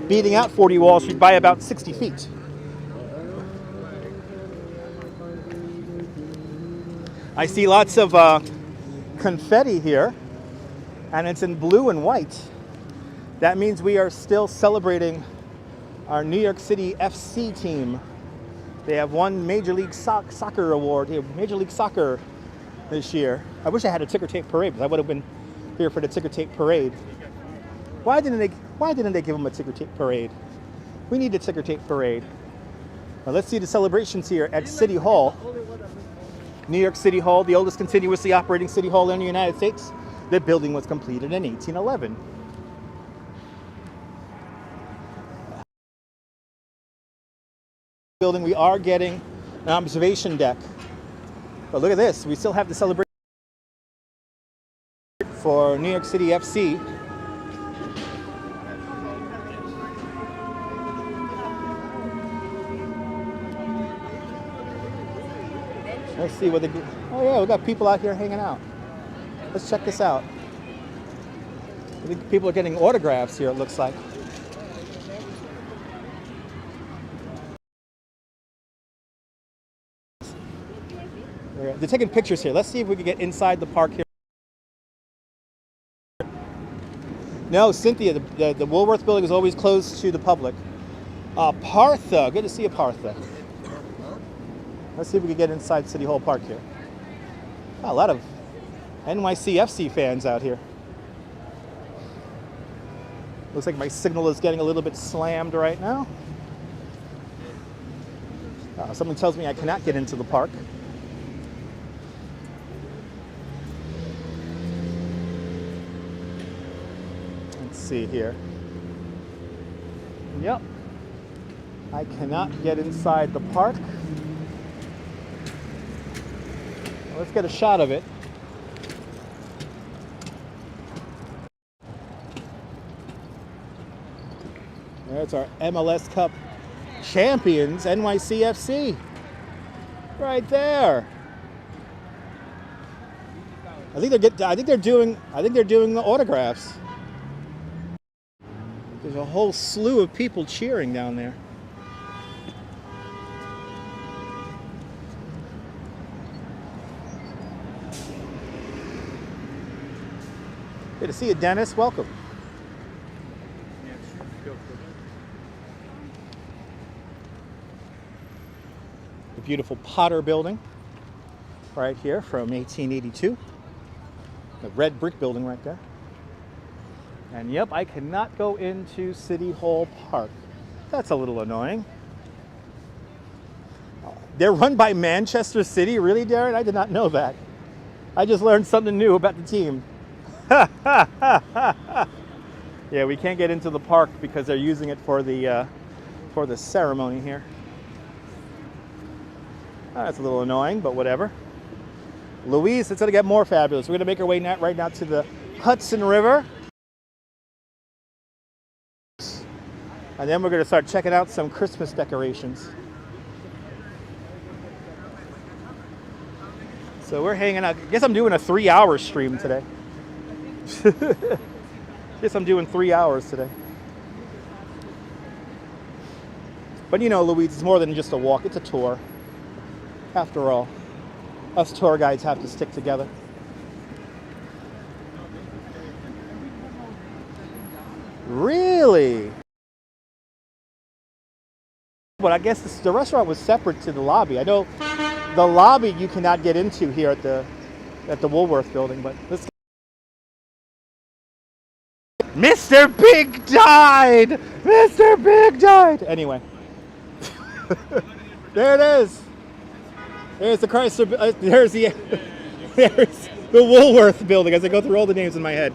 beating out 40 Wall Street by about 60 feet. I see lots of confetti here, and it's in blue and white. That means we are still celebrating our New York City FC team. They have won Major League Soccer award here, Major League Soccer this year. I wish I had a ticker tape parade, because I would have been here for the ticker tape parade. Why didn't they give them a ticker tape parade? We need a ticker tape parade. Well, let's see the celebrations here at City Hall. New York City Hall, the oldest continuously operating city hall in the United States. The building was completed in 1811. Building, we are getting an observation deck. But look at this, we still have the celebration for New York City FC. Let's see what they do. Oh yeah, we got people out here hanging out. Let's check this out. I think people are getting autographs here, it looks like. They're taking pictures here. Let's see if we can get inside the park here. No, Cynthia, the Woolworth Building is always closed to the public. Partha, good to see you, Partha. Let's see if we can get inside City Hall Park here. Oh, a lot of NYC FC fans out here. Looks like my signal is getting a little bit slammed right now. Someone tells me I cannot get into the park. Let's see here. Yep. I cannot get inside the park. Let's get a shot of it. There's our MLS Cup Champions NYCFC. Right there. I think they're doing the autographs. There's a whole slew of people cheering down there. Good to see you, Dennis. Welcome. The beautiful Potter building right here from 1882. The red brick building right there. And yep, I cannot go into City Hall Park. That's a little annoying. They're run by Manchester City? Really, Darren? I did not know that. I just learned something new about the team. Yeah, we can't get into the park because they're using it for the ceremony here. Oh, that's a little annoying, but whatever. Louise, it's going to get more fabulous. We're going to make our way right now to the Hudson River. And then we're going to start checking out some Christmas decorations. So we're hanging out. I guess I'm doing a 3-hour stream today. Guess I'm doing 3 hours today. But you know, Louise, it's more than just a walk. It's a tour. After all, us tour guides have to stick together. Really? But I guess the restaurant was separate to the lobby. I know the lobby you cannot get into here at the Woolworth building, but let's. Mr. Big died! Mr. Big died! Anyway. There it is. There's the Chrysler, there's the Woolworth building as I go through all the names in my head.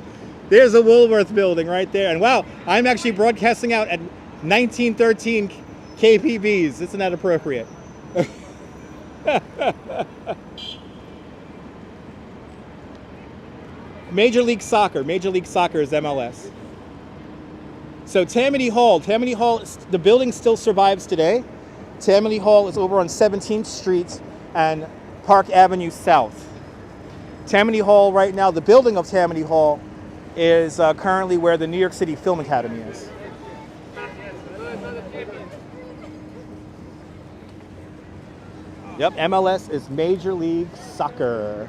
There's the Woolworth building right there. And wow, I'm actually broadcasting out at 1913 KPBs. Isn't that appropriate? Major League Soccer is MLS. So Tammany Hall, the building still survives today. Tammany Hall is over on 17th Street and Park Avenue South. Tammany Hall right now, the building of Tammany Hall is currently where the New York City Film Academy is. Yep, MLS is Major League Soccer.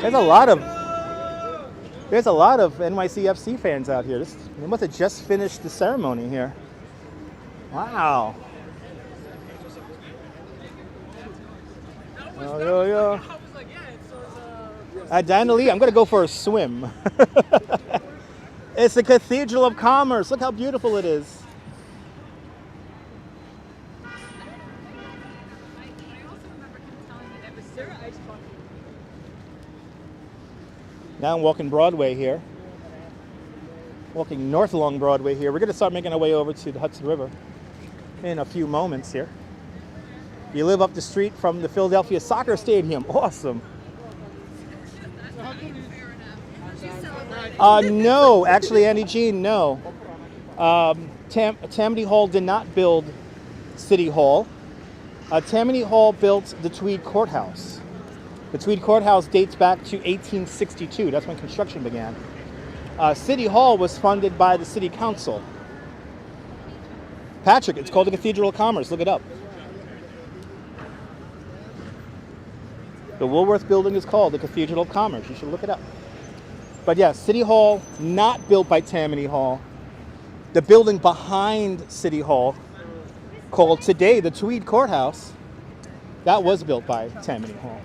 There's a lot of NYCFC fans out here. They must have just finished the ceremony here. Wow. Yo. At Diana Lee, I'm going to go for a swim. It's the Cathedral of Commerce. Look how beautiful it is. Now I'm walking Broadway here. Walking north along Broadway here. We're going to start making our way over to the Hudson River in a few moments here. You live up the street from the Philadelphia Soccer Stadium. Awesome. No, actually, Andy Jean, no. Tammany Hall did not build City Hall. Tammany Hall built the Tweed Courthouse. The Tweed Courthouse dates back to 1862. That's when construction began. City Hall was funded by the City Council. Patrick, it's called the Cathedral of Commerce. Look it up. The Woolworth building is called the Cathedral of Commerce. You should look it up. But yeah, City Hall, not built by Tammany Hall. The building behind City Hall, called today the Tweed Courthouse, that was built by Tammany Hall.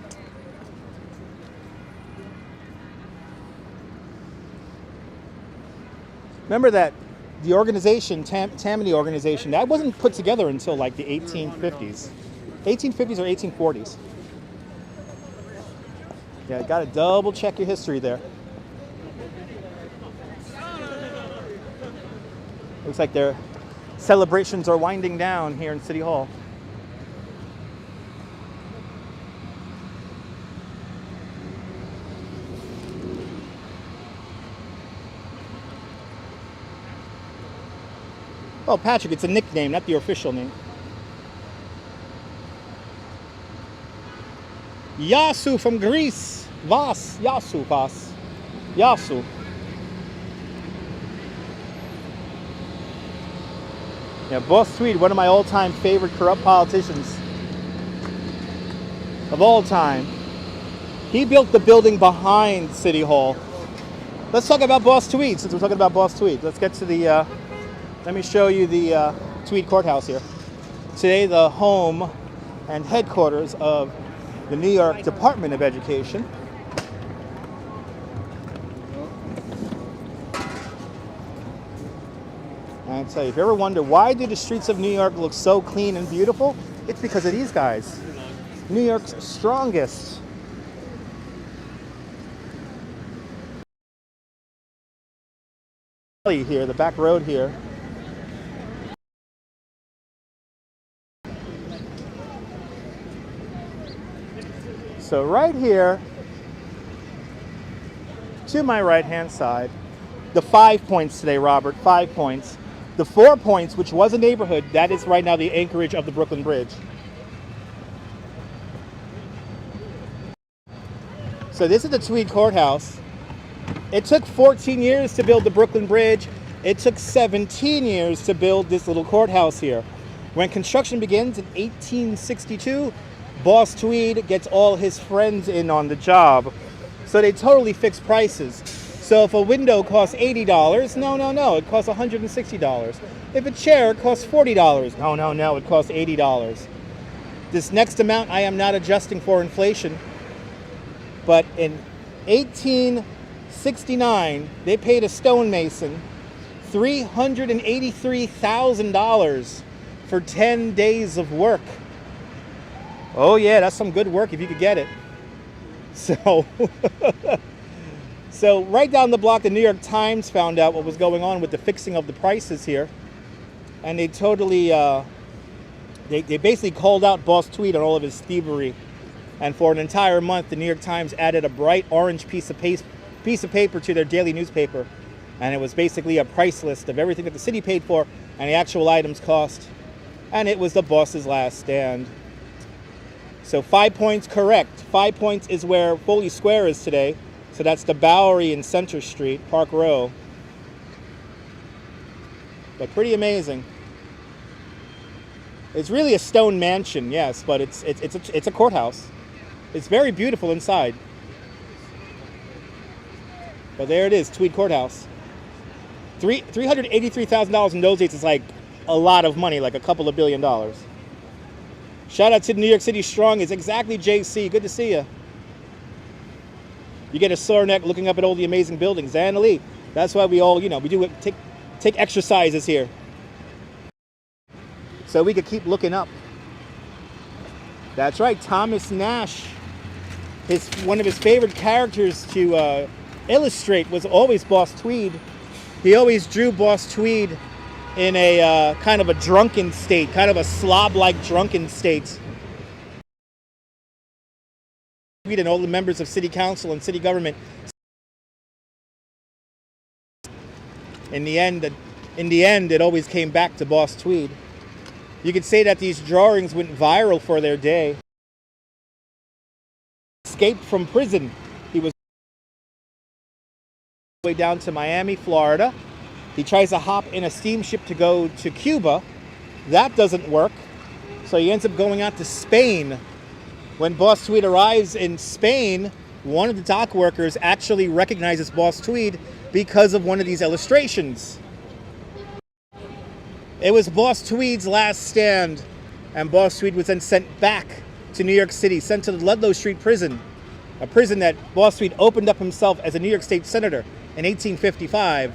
Remember that the organization, Tammany organization, that wasn't put together until like the 1850s. 1850s or 1840s. Yeah, got to double check your history there. Looks like their celebrations are winding down here in City Hall. Oh, Patrick, it's a nickname, not the official name. Yasu from Greece. Vas. Yasu. Vas. Yasu. Yeah, Boss Tweed, one of my all-time favorite corrupt politicians of all time. He built the building behind City Hall. Let's talk about Boss Tweed, since we're talking about Boss Tweed. Let's get to the, let me show you the Tweed Courthouse here. Today, the home and headquarters of the New York Department of Education. I'll tell you, if you ever wonder why do the streets of New York look so clean and beautiful, it's because of these guys. New York's strongest. Here, the back road here. So right here, to my right-hand side, the 5 points today, Robert, 5 points. The 4 points, which was a neighborhood, that is right now the anchorage of the Brooklyn Bridge. So this is the Tweed Courthouse. It took 14 years to build the Brooklyn Bridge. It took 17 years to build this little courthouse here. When construction begins in 1862, Boss Tweed gets all his friends in on the job. So they totally fix prices. So if a window costs $80, no, it costs $160. If a chair costs $40, no, it costs $80. This next amount I am not adjusting for inflation, but in 1869, they paid a stonemason $383,000 for 10 days of work. Oh yeah, that's some good work if you could get it. So, so right down the block, the New York Times found out what was going on with the fixing of the prices here. And they totally, they basically called out Boss Tweed on all of his thievery. And for an entire month, the New York Times added a bright orange piece of paper to their daily newspaper. And it was basically a price list of everything that the city paid for and the actual items cost. And it was the boss's last stand. So 5 points correct. 5 points is where Foley Square is today. So that's the Bowery and Center Street, Park Row. But pretty amazing. It's really a stone mansion, yes, but it's a courthouse. It's very beautiful inside. But there it is, Tweed Courthouse. $383,000 in those days is like a lot of money, like a couple of $1 billion. Shout out to New York City Strong. It's exactly JC. Good to see you. You get a sore neck looking up at all the amazing buildings. Anna Lee. That's why we all, we do take exercises here. So we could keep looking up. That's right, Thomas Nash. One of his favorite characters to illustrate was always Boss Tweed. He always drew Boss Tweed in a kind of a drunken state, kind of a slob-like drunken state. And all the members of city council and city government. In the end, it always came back to Boss Tweed. You could say that these drawings went viral for their day. Escaped from prison. He was way down to Miami, Florida. He tries to hop in a steamship to go to Cuba. That doesn't work. So he ends up going out to Spain. When Boss Tweed arrives in Spain, one of the dock workers actually recognizes Boss Tweed because of one of these illustrations. It was Boss Tweed's last stand, and Boss Tweed was then sent back to New York City, sent to the Ludlow Street prison, a prison that Boss Tweed opened up himself as a New York State Senator in 1855.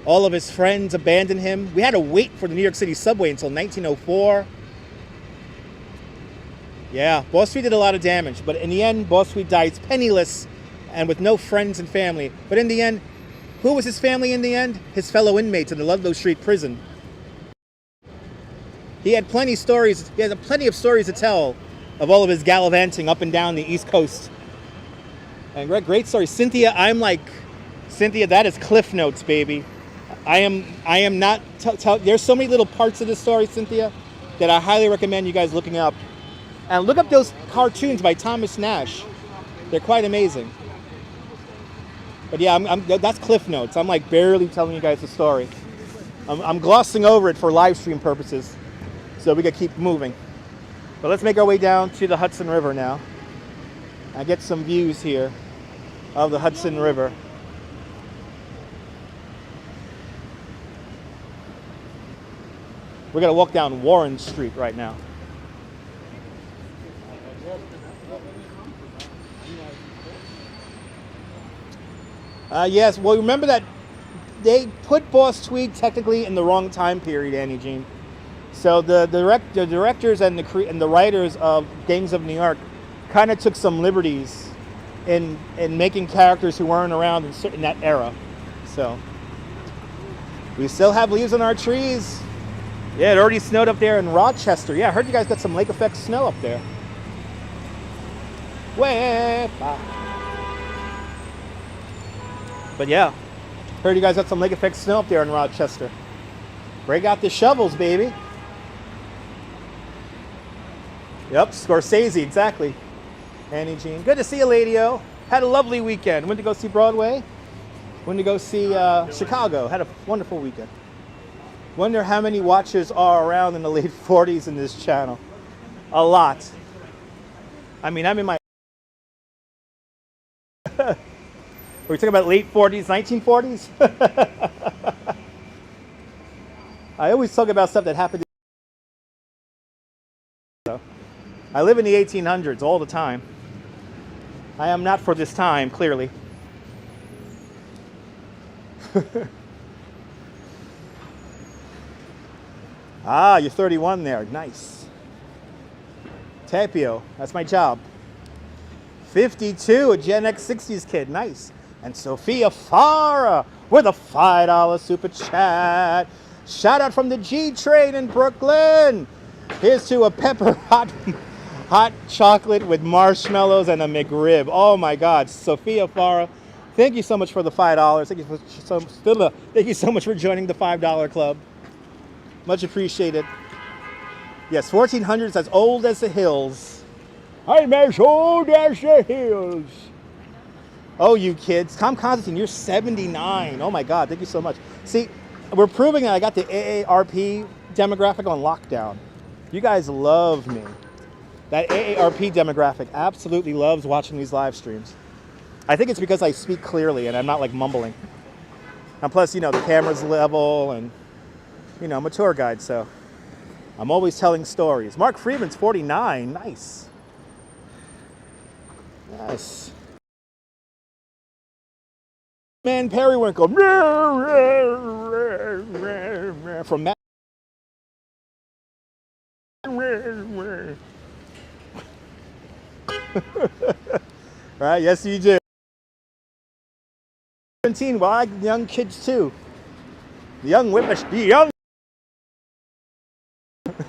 All of his friends abandoned him. We had to wait for the New York City subway until 1904. Yeah, Boss Tweed did a lot of damage, but in the end, Boss Tweed dies penniless and with no friends and family. But in the end, who was his family in the end? His fellow inmates in the Ludlow Street prison. He had plenty of stories to tell of all of his gallivanting up and down the East Coast. And great story. Cynthia, Cynthia, that is Cliff Notes, baby. I am not. There's so many little parts of this story, Cynthia, that I highly recommend you guys looking up. And look up those cartoons by Thomas Nash. They're quite amazing. But yeah, that's Cliff Notes. I'm like barely telling you guys the story. I'm glossing over it for live stream purposes, so we can keep moving. But let's make our way down to the Hudson River now. I get some views here of the Hudson River. We're gonna walk down Warren Street right now. Yes, well, remember that they put Boss Tweed technically in the wrong time period, Annie Jean. So the directors and the writers of Gangs of New York kind of took some liberties in making characters who weren't around in that era. So we still have leaves on our trees. Yeah, it already snowed up there in Rochester. Yeah, I heard you guys got some lake effect snow up there. But yeah, heard you guys got some lake effect snow up there in Rochester. Break out the shovels, baby. Yep, Scorsese, exactly. Annie Jean. Good to see you, Lady-O. Had a lovely weekend. Went to go see Broadway. Went to go see Chicago. Had a wonderful weekend. Wonder how many watchers are around in the late 40s in this channel. A lot. I mean, I'm in my... Are we talking about late 40s, 1940s? I always talk about stuff that happened. I live in the 1800s all the time. I am not for this time, clearly. Ah, you're 31 there. Nice. Tapio, that's my job. 52, a Gen X 60s kid. Nice. And Sophia Farah with a $5 super chat. Shout out from the G Train in Brooklyn. Here's to a pepper hot chocolate with marshmallows and a McRib. Oh my God, Sophia Farah, thank you so much for the $5. Thank you so much for joining the $5 club. Much appreciated. Yes, 1400s as old as the hills. I'm as old as the hills. Oh, you kids. Tom Constantine, you're 79. Oh my God, thank you so much. See, we're proving that I got the AARP demographic on lockdown. You guys love me. That AARP demographic absolutely loves watching these live streams. I think it's because I speak clearly and I'm not like mumbling. And plus, you know, the camera's level and, you know, I'm a tour guide, so I'm always telling stories. Mark Freeman's 49. Nice. Yes. Man, Periwinkle. From Matt. Right? Yes, you do. 17. Well, I like young kids too. The young young.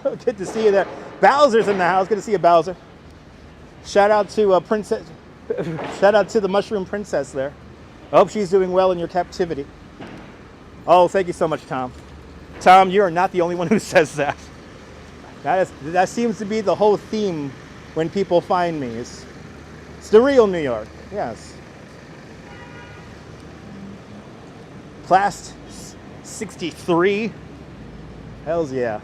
Good to see you there. Bowser's in the house. Good to see you, Bowser. Shout out to Princess. Shout out to the Mushroom Princess there. I hope she's doing well in your captivity. Oh, thank you so much, Tom. Tom, you are not the only one who says that. That seems to be the whole theme when people find me. It's the real New York. Yes. Class 63. Hells yeah.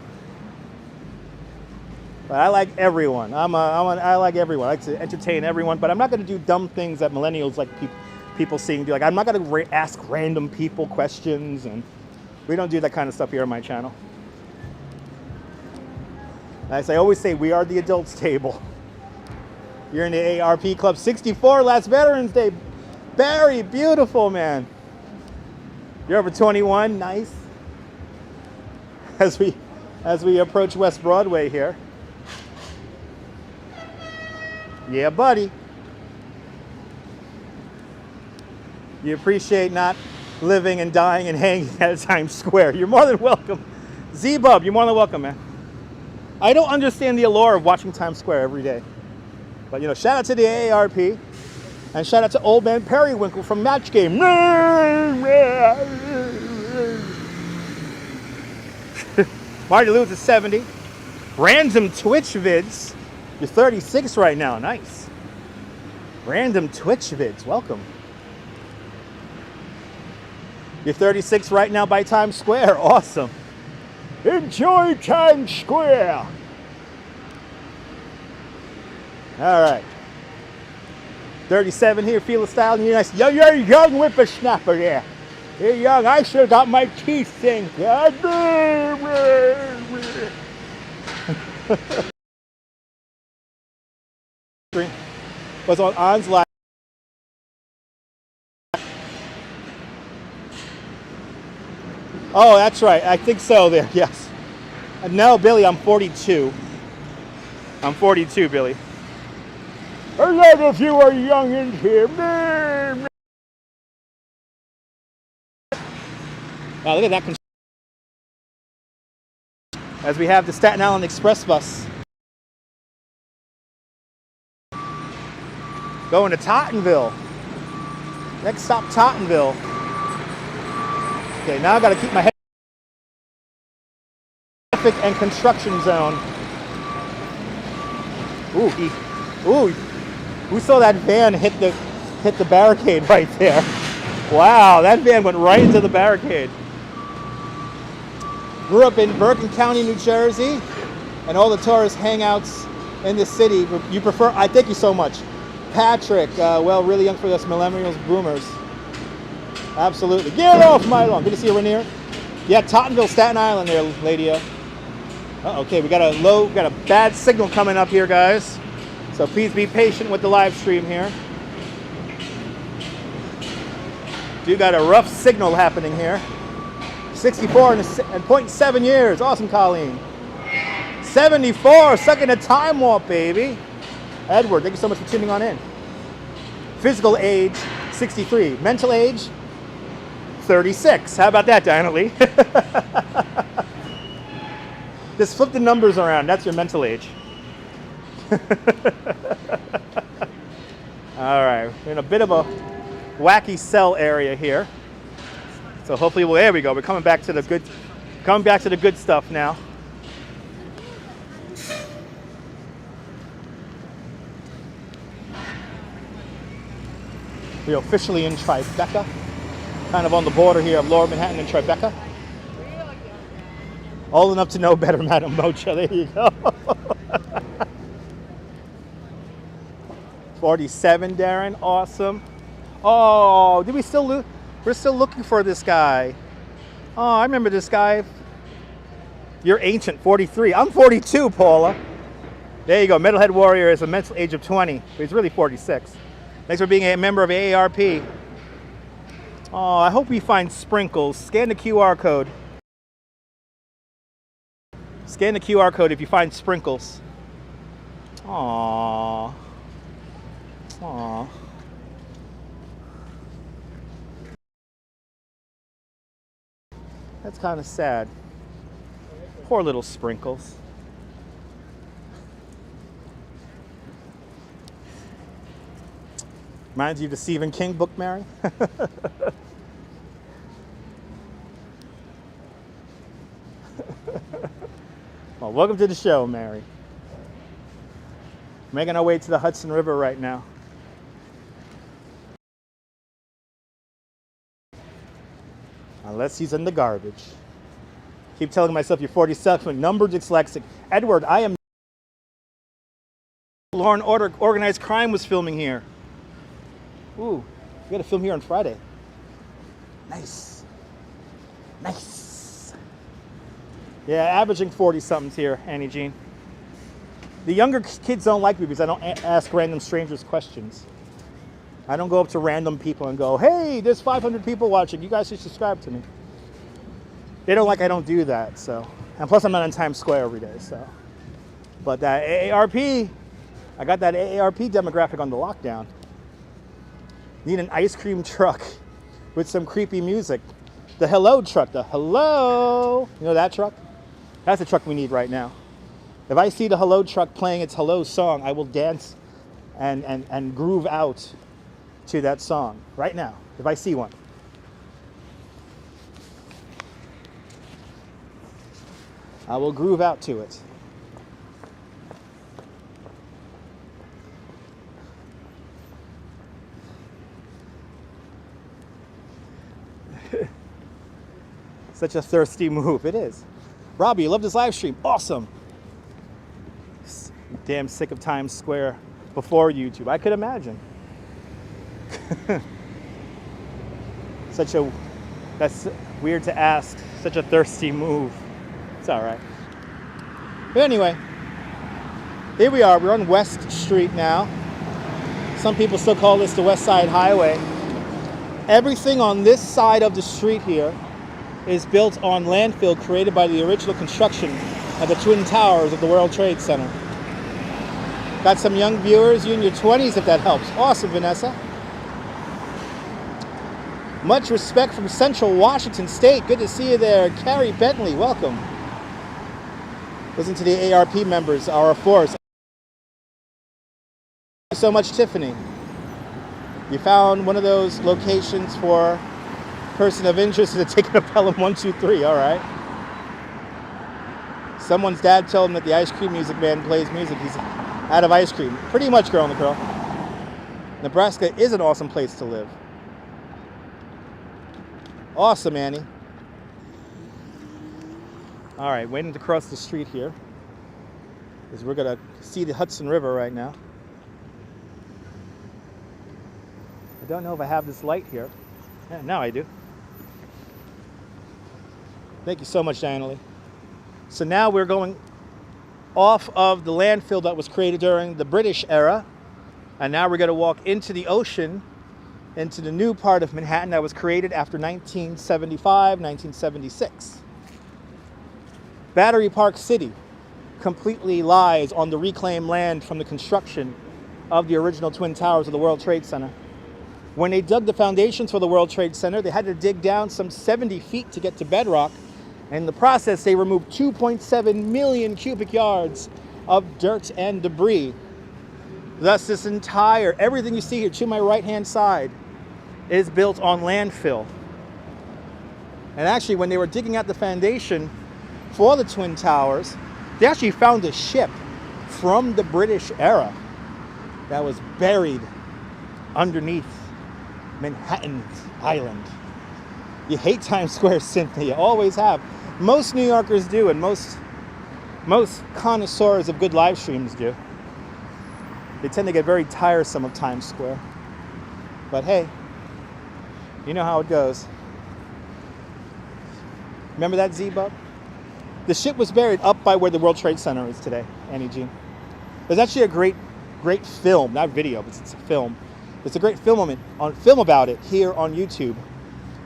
But I like everyone. I like everyone. I like to entertain everyone, but I'm not going to do dumb things that millennials like people seeing do. Like, I'm not going to ask random people questions, and we don't do that kind of stuff here on my channel. As I always say, we are the adults table. You're in the ARP Club 64, last Veterans Day. Barry, beautiful, man. You're over 21, nice. As we approach West Broadway here. Yeah, buddy. You appreciate not living and dying and hanging at Times Square. You're more than welcome. Z-Bub, you're more than welcome, man. I don't understand the allure of watching Times Square every day. But, you know, shout out to the AARP. And shout out to Old Man Periwinkle from Match Game. Marty Lou's at 70. Random Twitch vids. You're 36 right now. Nice. Random Twitch vids. Welcome. You're 36 right now by Times Square. Awesome. Enjoy Times Square. All right. 37 here, feel the style, and you're nice. You're a young whippersnapper there. You're young. I should have got my teeth thing. Was on On's live. Oh, that's right. I think so there. Yes. No, Billy, I'm 42. I'm 42, Billy. I love if you were young in here. Wow, look at that. As we have the Staten Island Express bus. Going to Tottenville. Next stop, Tottenville. Okay, now I got to keep my head. Traffic and construction zone. Ooh, we saw that van hit the barricade right there. Wow, that van went right into the barricade. Grew up in Bergen County, New Jersey, and all the tourist hangouts in the city. You prefer? I thank you so much, Patrick. Well, really young for us millennials, boomers. Absolutely. Get off my lawn. Good to see you, Rainier. Yeah, Tottenville, Staten Island, there, lady. Okay, we got a bad signal coming up here, guys. So please be patient with the live stream here. Do got a rough signal happening here. 64 and 0.7 years. Awesome, Colleen. 74, stuck in a time warp, baby. Edward, thank you so much for tuning on in. Physical age, 63. Mental age, 36. How about that, Diana Lee? Just flip the numbers around. That's your mental age. All right, we're in a bit of a wacky cell area here. So hopefully, well, there we go. We're coming back to the good stuff now. We're officially in Tribeca, kind of on the border here of Lower Manhattan and Tribeca. Old enough to know better, Madam Mocha. There you go. 47, Darren. Awesome. Oh, did we still look? We're still looking for this guy. Oh, I remember this guy. You're ancient, 43. I'm 42, Paula. There you go. Metalhead Warrior is a mental age of 20, but he's really 46. Thanks for being a member of AARP. Oh, I hope we find sprinkles. Scan the QR code. Scan the QR code if you find sprinkles. Aww. Aww. That's kind of sad. Poor little sprinkles. Reminds you of the Stephen King book, Mary? Well, welcome to the show, Mary. Making our way to the Hudson River right now. Unless he's in the garbage. Keep telling myself you're 47, number dyslexic. Edward, I am. Law and Order Organized Crime was filming here. Ooh, we got to film here on Friday. Nice. Nice. Yeah, averaging 40-somethings here, Annie Jean. The younger kids don't like me because I don't ask random strangers questions. I don't go up to random people and go, hey, there's 500 people watching. You guys should subscribe to me. They don't like I don't do that, so. And plus I'm not in Times Square every day, so. But that AARP, I got that AARP demographic on the lockdown. Need an ice cream truck with some creepy music. The hello truck, the hello. You know that truck? That's the truck we need right now. If I see the hello truck playing its hello song, I will dance and groove out to that song right now, if I see one. I will groove out to it. Such a thirsty move. It is. Robbie, you love this live stream. Awesome. Damn sick of Times Square before YouTube. I could imagine. That's weird to ask. Such a thirsty move. It's all right. But anyway, here we are. We're on West Street now. Some people still call this the West Side Highway. Everything on this side of the street here is built on landfill created by the original construction of the Twin Towers of the World Trade Center. Got some young viewers, you in your 20s if that helps. Awesome, Vanessa. Much respect from Central Washington State. Good to see you there. Carrie Bentley, welcome. Listen to the ARP members, our force. Thank you so much, Tiffany. You found one of those locations for person of interest in taking a Pelham 123, all right. Someone's dad told him that the ice cream music man plays music. He's out of ice cream. Pretty much, girl on the curl. Nebraska is an awesome place to live. Awesome, Annie. All right, waiting to cross the street here, because we're gonna see the Hudson River right now. I don't know if I have this light here. Yeah, now I do. Thank you so much, Diana Lee. So now we're going off of the landfill that was created during the British era, and now we're going to walk into the ocean, into the new part of Manhattan that was created after 1975, 1976. Battery Park City completely lies on the reclaimed land from the construction of the original Twin Towers of the World Trade Center. When they dug the foundations for the World Trade Center, they had to dig down some 70 feet to get to bedrock. And in the process, they removed 2.7 million cubic yards of dirt and debris. Thus, everything you see here to my right-hand side is built on landfill. And actually, when they were digging out the foundation for the Twin Towers, they actually found a ship from the British era that was buried underneath Manhattan Island. You hate Times Square, Cynthia. You always have. Most New Yorkers do, and most connoisseurs of good live streams do. They tend to get very tiresome of Times Square. But hey, you know how it goes. Remember that Z-Bug? The ship was buried up by where the World Trade Center is today, Annie Jean. There's actually a great film, not video, but it's a film. It's a great film about it here on YouTube,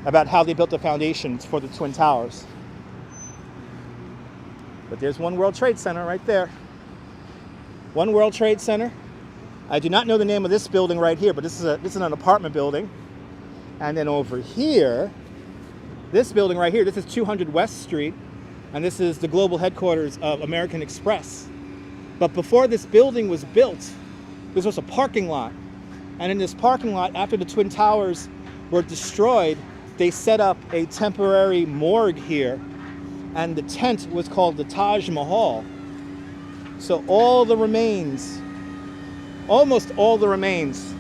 about how they built the foundations for the Twin Towers. But there's One World Trade Center right there. One World Trade Center. I do not know the name of this building right here, but this is an apartment building. And then over here, this building right here, this is 200 West Street, and this is the global headquarters of American Express. But before this building was built, this was a parking lot. And in this parking lot, after the Twin Towers were destroyed, they set up a temporary morgue here, and the tent was called the Taj Mahal. So all the remains, almost all the remains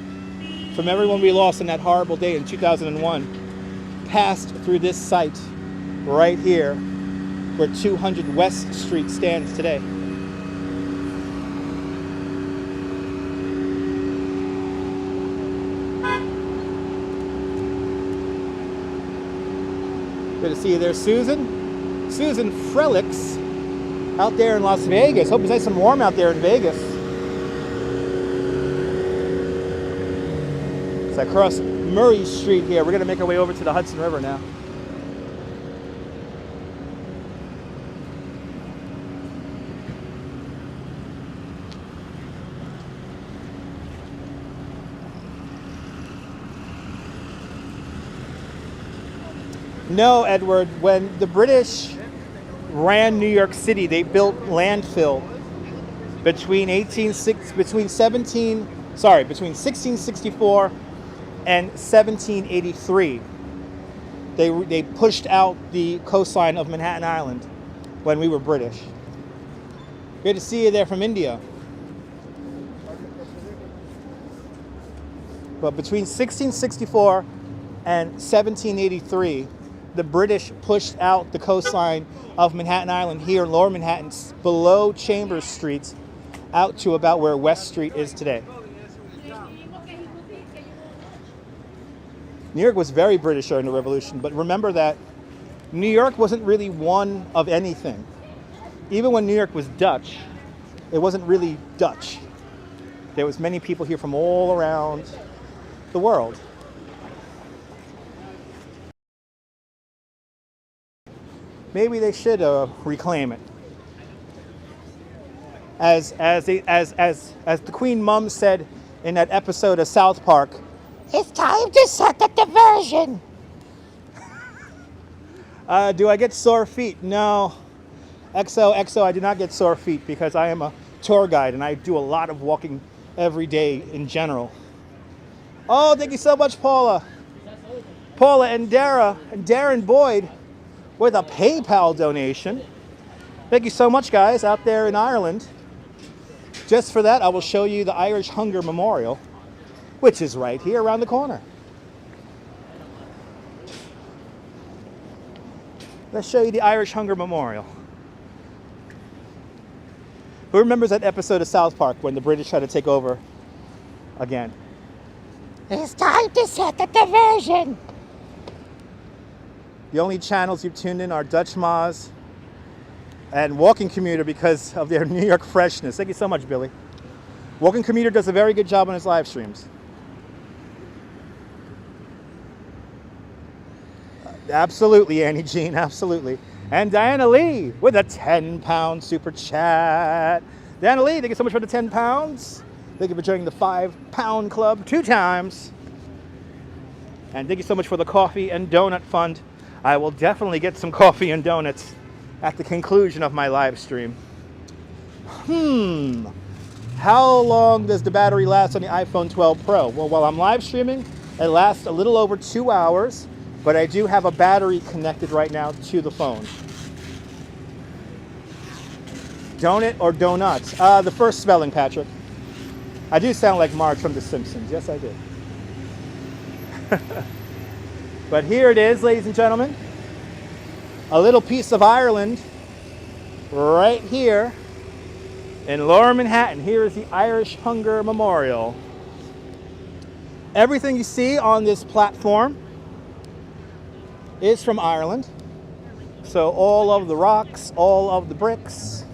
from everyone we lost in that horrible day in 2001 passed through this site right here where 200 West Street stands today. Good to see you there, Susan. Susan Frelix out there in Las Vegas. Hope it's nice and warm out there in Vegas. As I cross Murray Street here, we're going to make our way over to the Hudson River now. No, Edward, when the British ran New York City, they built landfill between 1664 and 1783. They pushed out the coastline of Manhattan Island. when we were British. Good to see you there from India. But between 1664 and 1783, the British pushed out the coastline of Manhattan Island here in Lower Manhattan, below Chambers Street, out to about where West Street is today. New York was very British during the Revolution, but remember that New York wasn't really one of anything. Even when New York was Dutch, it wasn't really Dutch. There was many people here from all around the world. Maybe they should reclaim it. As the Queen Mum said in that episode of South Park, it's time to set the diversion. Do I get sore feet? No. XO, I do not get sore feet because I am a tour guide and I do a lot of walking every day in general. Oh, thank you so much, Paula. Paula and Darren Boyd with a PayPal donation. Thank you so much, guys, out there in Ireland. Just for that, I will show you the Irish Hunger Memorial, which is right here around the corner. Let's show you the Irish Hunger Memorial. Who remembers that episode of South Park when the British tried to take over again? It's time to set the diversion. The only channels you've tuned in are Dutch Moz and Walking Commuter because of their New York freshness. Thank you so much, Billy. Walking Commuter does a very good job on his live streams. Absolutely, Annie Jean, absolutely. And Diana Lee with a 10-pound super chat. Diana Lee, thank you so much for the 10 pounds. Thank you for joining the 5-pound club 2 times. And thank you so much for the coffee and donut fund. I will definitely get some coffee and donuts at the conclusion of my live stream. How long does the battery last on the iPhone 12 Pro? Well, while I'm live streaming, it lasts a little over 2 hours. But I do have a battery connected right now to the phone. Donut or donuts? The first spelling, Patrick. I do sound like Marge from The Simpsons. Yes, I do. But here it is, ladies and gentlemen. A little piece of Ireland right here in Lower Manhattan. Here is the Irish Hunger Memorial. Everything you see on this platform is from Ireland. So all of the rocks, all of the bricks.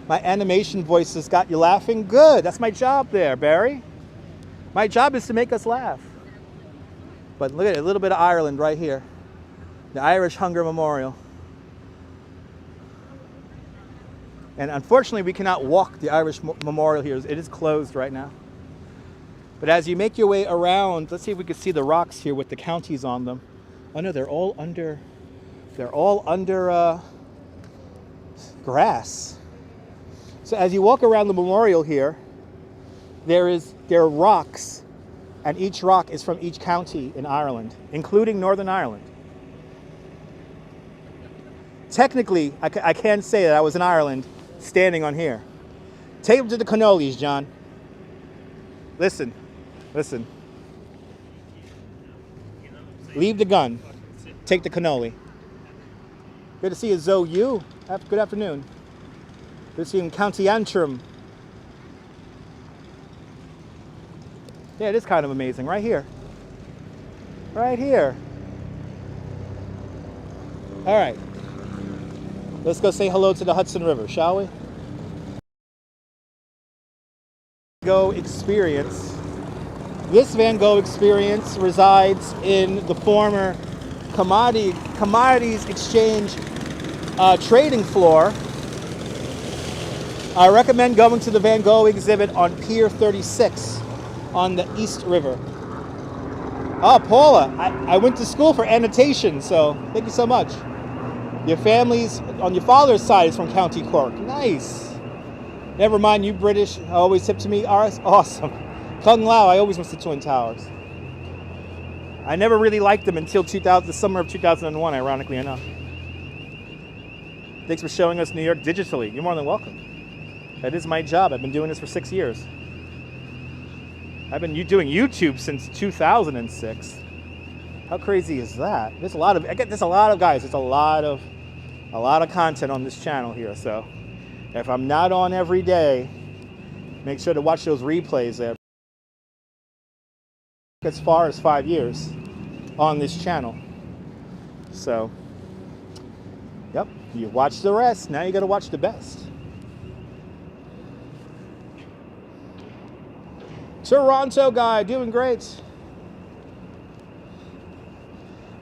My animation voice has got you laughing. Good, that's my job there, Barry. My job is to make us laugh. But look at it, a little bit of Ireland right here. The Irish Hunger Memorial. And unfortunately, we cannot walk the Irish Memorial here. It is closed right now. But as you make your way around, let's see if we can see the rocks here with the counties on them. Oh no, they're all under grass. So as you walk around the memorial here, there are rocks, and each rock is from each county in Ireland, including Northern Ireland. Technically, I can say that I was in Ireland standing on here. Take them to the cannolis, John. Listen. Leave the gun. Take the cannoli. Good to see you, Zoe Yu. Good afternoon. Good to see you in County Antrim. Yeah, it is kind of amazing. Right here. Right here. All right. Let's go say hello to the Hudson River, shall we? Go experience. This Van Gogh experience resides in the former commodities exchange trading floor. I recommend going to the Van Gogh exhibit on Pier 36 on the East River. Oh, Paula, I went to school for annotation, so thank you so much. Your family's, on your father's side, is from County Cork. Nice. Never mind, you British always tip to me. Awesome. Kung Lao, I always went to Twin Towers. I never really liked them until the summer of 2001, ironically enough. Thanks for showing us New York digitally. You're more than welcome. That is my job. I've been doing this for 6 years. I've been doing YouTube since 2006. How crazy is that? There's a lot of guys. There's a lot of content on this channel here. So if I'm not on every day, make sure to watch those replays there. As far as 5 years on this channel. So, yep, you watch the rest. Now you got to watch the best. Toronto guy, doing great.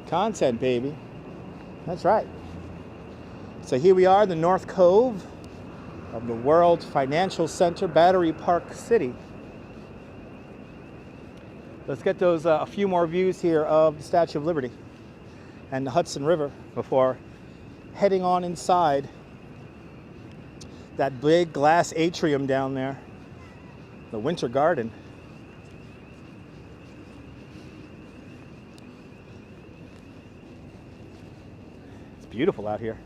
Content, baby. That's right. So here we are, the North Cove of the World Financial Center, Battery Park City. Let's get those a few more views here of the Statue of Liberty and the Hudson River before heading on inside that big glass atrium down there, the Winter Garden. It's beautiful out here.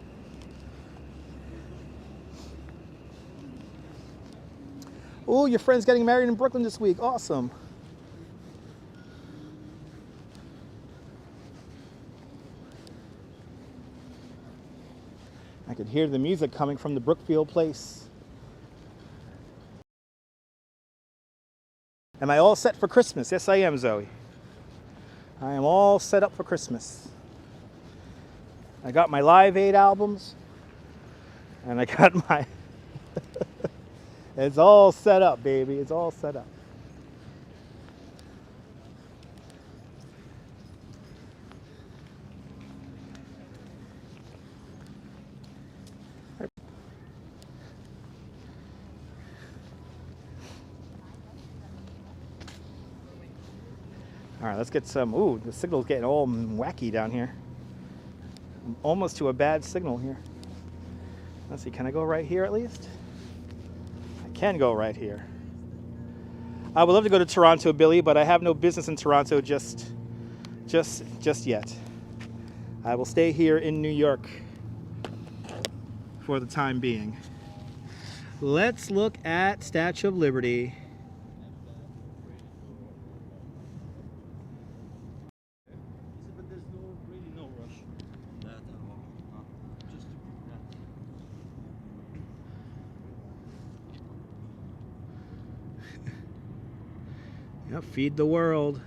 Oh, your friend's getting married in Brooklyn this week. Awesome. I could hear the music coming from the Brookfield Place. Am I all set for Christmas? Yes, I am, Zoe. I am all set up for Christmas. I got my Live Aid albums, and I got my... It's all set up, baby. It's all set up. All right, let's get some. Ooh, the signal's getting all wacky down here. I'm almost to a bad signal here. Let's see, can I go right here at least? I can go right here. I would love to go to Toronto, Billy, but I have no business in Toronto just yet. I will stay here in New York for the time being. Let's look at Statue of Liberty. Yep, feed the world.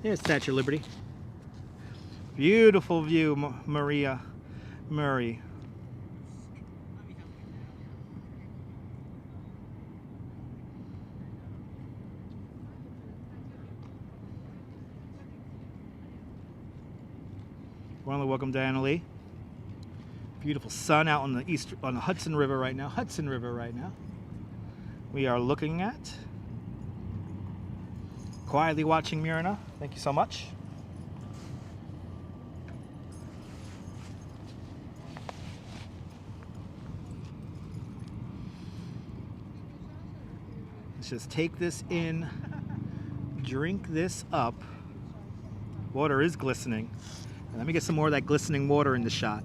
Here's Statue of Liberty. Beautiful view, Maria Murray. Want to welcome Diana Lee. Beautiful sun out on the Hudson River right now. Hudson River right now. We are looking at. Quietly watching Myrna. Thank you so much. Let's just take this in, drink this up. Water is glistening. And let me get some more of that glistening water in the shot.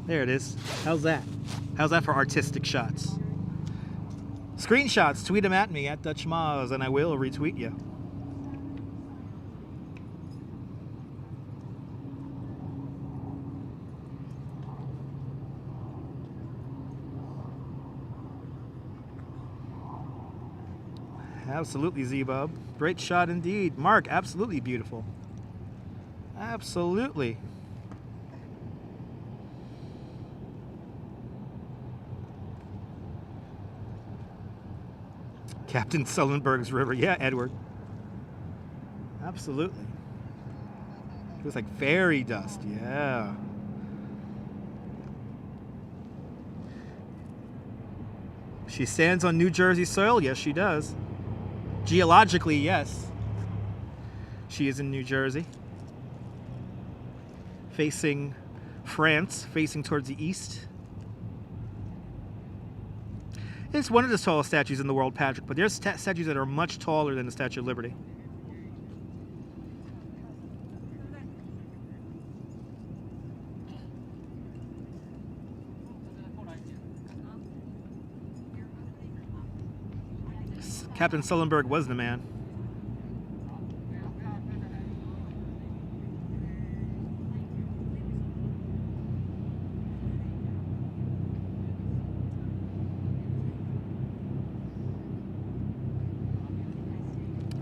There it is. How's that? How's that for artistic shots? Screenshots, tweet them at me, at Dutch Maz, and I will retweet you. Absolutely, Z-Bub. Great shot indeed. Mark, absolutely beautiful. Absolutely. Captain Sullenberg's River. Yeah, Edward. Absolutely. It was like fairy dust. Yeah. She stands on New Jersey soil. Yes, she does. Geologically, yes. She is in New Jersey. Facing France, facing towards the east. It's one of the tallest statues in the world, Patrick, but there's statues that are much taller than the Statue of Liberty. Captain Sullenberg was the man.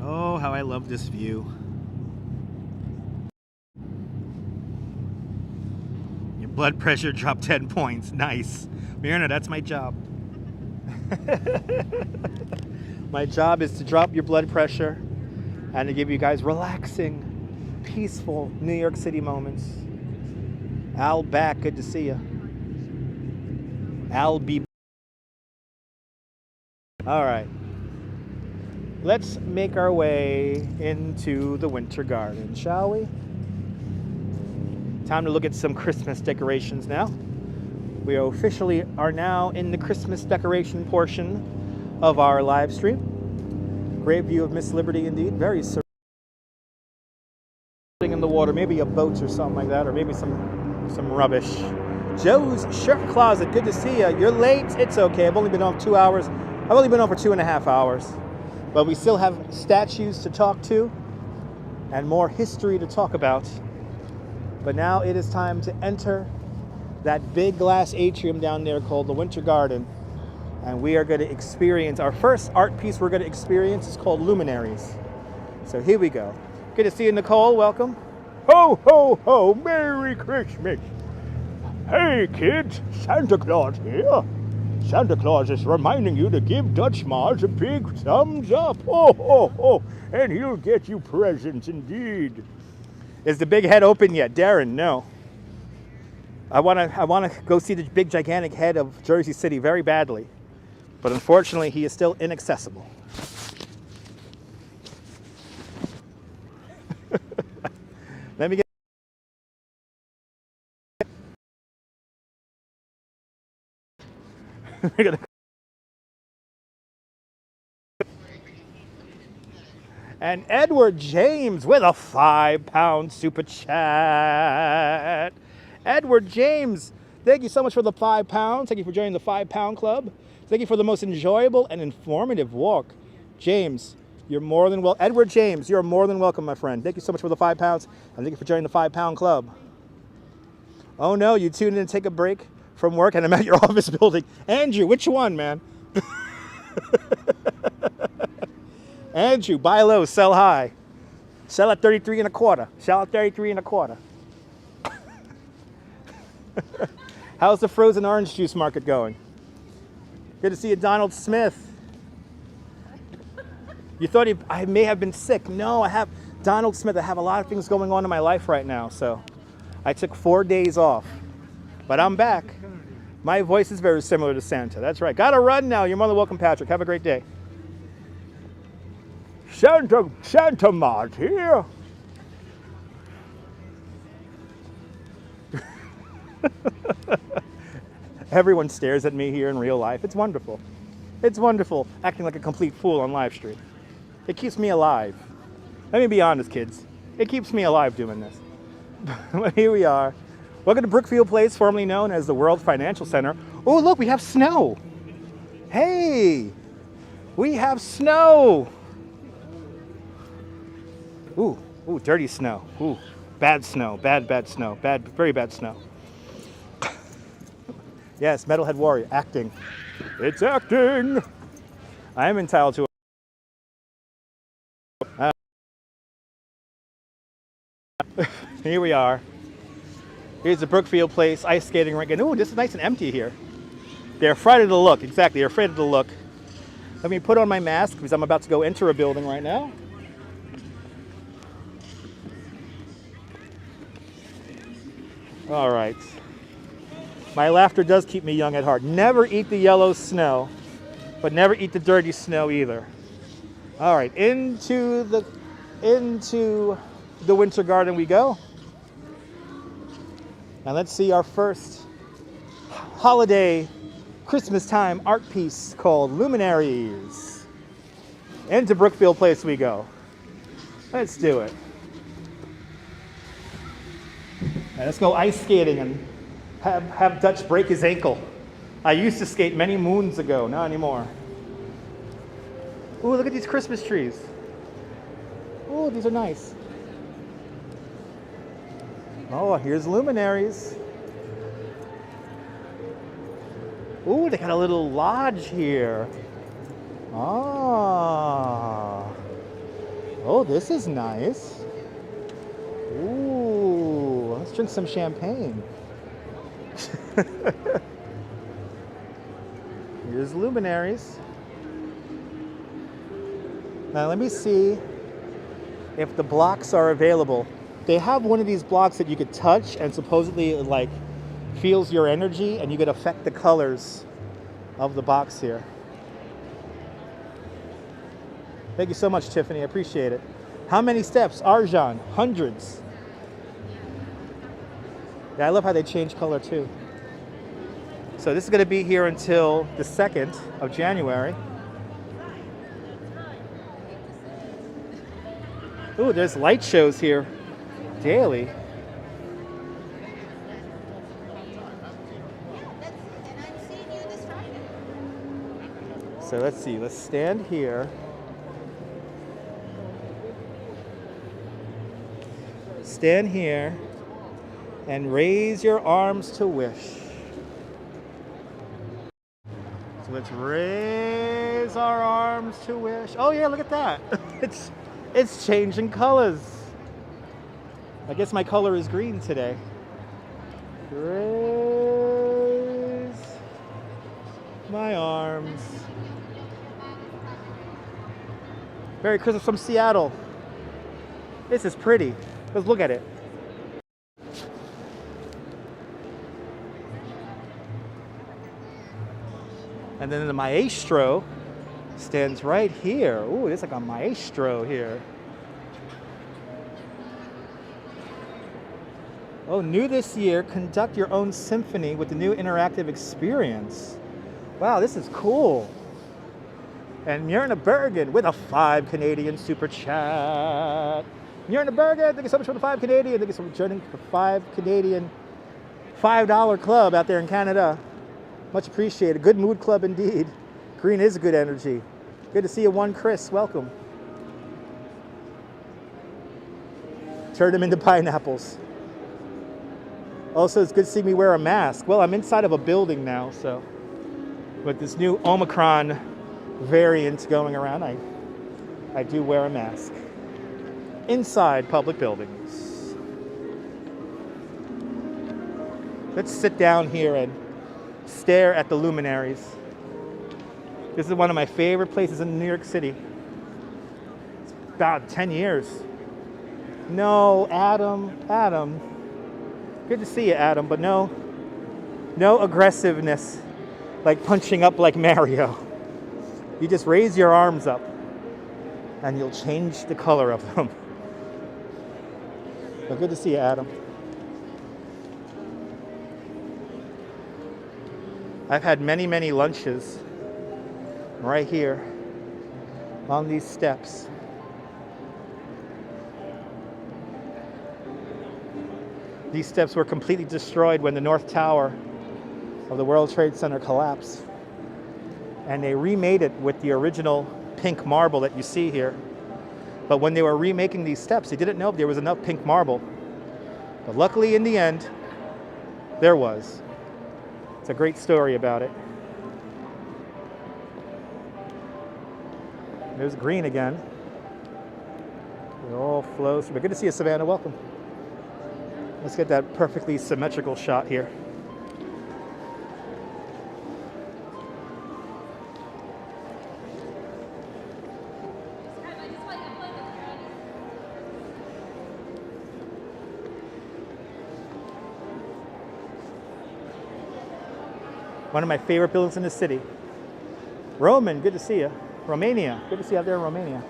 Oh, how I love this view. Your blood pressure dropped 10 points. Nice. Mirna, that's my job. My job is to drop your blood pressure and to give you guys relaxing, peaceful New York City moments. Al back, good to see you. Al be. All right. Let's make our way into the Winter Garden, shall we? Time to look at some Christmas decorations now. We officially are now in the Christmas decoration portion of our live stream. Great view of Miss Liberty indeed. Very serene in the water, maybe a boat or something like that, or maybe some rubbish. Joe's Shirt Closet, good to see you. You're late, it's okay. I've only been on 2 hours. I've only been on for 2.5 hours. But we still have statues to talk to and more history to talk about. But now it is time to enter that big glass atrium down there called the Winter Garden. And we are going to experience, our first art piece we're going to experience is called Luminaries. So here we go. Good to see you, Nicole. Welcome. Ho, ho, ho. Merry Christmas. Hey, kids. Santa Claus here. Santa Claus is reminding you to give Dutch Mars a big thumbs up. Oh, oh, oh. And he'll get you presents indeed. Is the big head open yet? Darren, no. I want to go see the big gigantic head of Jersey City very badly. But unfortunately, he is still inaccessible. Let me get And Edward James with a £5 super chat. Edward James, thank you so much for the £5. Thank you for joining the £5 club. Thank you for the most enjoyable and informative walk. James, you're more than welcome. Edward James, you're more than welcome, my friend. Thank you so much for the £5, and thank you for joining the £5 club. Oh no, you tuned in to take a break from work and I'm at your office building. Andrew, which one, man? Andrew, buy low, sell high. Sell at 33 1/4. Sell at 33 1/4. How's the frozen orange juice market going? Good to see you, Donald Smith. You thought I may have been sick. No, I have Donald Smith. I have a lot of things going on in my life right now, so I took 4 days off. But I'm back. My voice is very similar to Santa. That's right. Gotta run now. You're more than welcome, Patrick. Have a great day. Santa Mart here. Everyone stares at me here in real life. It's wonderful. It's wonderful acting like a complete fool on live stream. It keeps me alive. Let me be honest, kids. It keeps me alive doing this. But here we are. Welcome to Brookfield Place, formerly known as the World Financial Center. Oh, look, we have snow. Hey, we have snow. Ooh, dirty snow. Ooh, bad snow, bad snow, very bad snow. Yes, Metalhead Warrior, acting. It's acting. I am entitled to it. Here we are. Here's the Brookfield Place ice skating rink. And ooh, this is nice and empty here. They're afraid of the look, exactly, they're afraid of the look. Let me put on my mask because I'm about to go enter a building right now. All right. My laughter does keep me young at heart. Never eat the yellow snow, but never eat the dirty snow either. All right, into the Winter Garden we go. Now let's see our first holiday Christmas time art piece called Luminaries. Into Brookfield Place we go. Let's do it. Now let's go ice skating and have Dutch break his ankle. I used to skate many moons ago, not anymore. Ooh, look at these Christmas trees. Ooh, these are nice. Oh, here's Luminaries. Ooh, they got a little lodge here. Ah. Oh, this is nice. Ooh, let's drink some champagne. Here's Luminaries. Now let me see if the blocks are available. They have one of these blocks that you could touch and supposedly it like feels your energy and you could affect the colors of the box here. Thank you so much, Tiffany. I appreciate it. How many steps? Arjan, hundreds. Yeah, I love how they change color too. So this is going to be here until the 2nd of January. Ooh, there's light shows here daily. So let's see, let's stand here. Stand here and raise your arms to wish. So let's raise our arms to wish. Oh yeah, look at that. It's changing colors. I guess my color is green today. Raise my arms. Merry Christmas from Seattle. This is pretty. Let's look at it. And then the maestro stands right here. Ooh, there's like a maestro here. Oh, new this year, conduct your own symphony with the new interactive experience. Wow, this is cool. And Myrna Bergen with a 5 Canadian super chat. Myrna Bergen, thank you so much for the 5 Canadian. Thank you so much for joining the 5 Canadian $5 club out there in Canada. Much appreciated. Good mood club indeed. Green is a good energy. Good to see you, one Chris. Welcome. Turn them into pineapples. Also, it's good to see me wear a mask. Well, I'm inside of a building now, so with this new Omicron variant going around, I do wear a mask inside public buildings. Let's sit down here and stare at the Luminaries. This is one of my favorite places in New York City. It's about 10 years. No, Adam. Good to see you, Adam, but no aggressiveness, like punching up like Mario. You just raise your arms up and you'll change the color of them. But good to see you, Adam. I've had many, many lunches right here on these steps. These steps were completely destroyed when the North Tower of the World Trade Center collapsed. And they remade it with the original pink marble that you see here. But when they were remaking these steps, they didn't know if there was enough pink marble. But luckily, in the end, there was. It's a great story about it. There's green again. It all flows through. But good to see you, Savannah. Welcome. Let's get that perfectly symmetrical shot here. One of my favorite buildings in the city. Roman, good to see you. Romania, good to see you out there in Romania.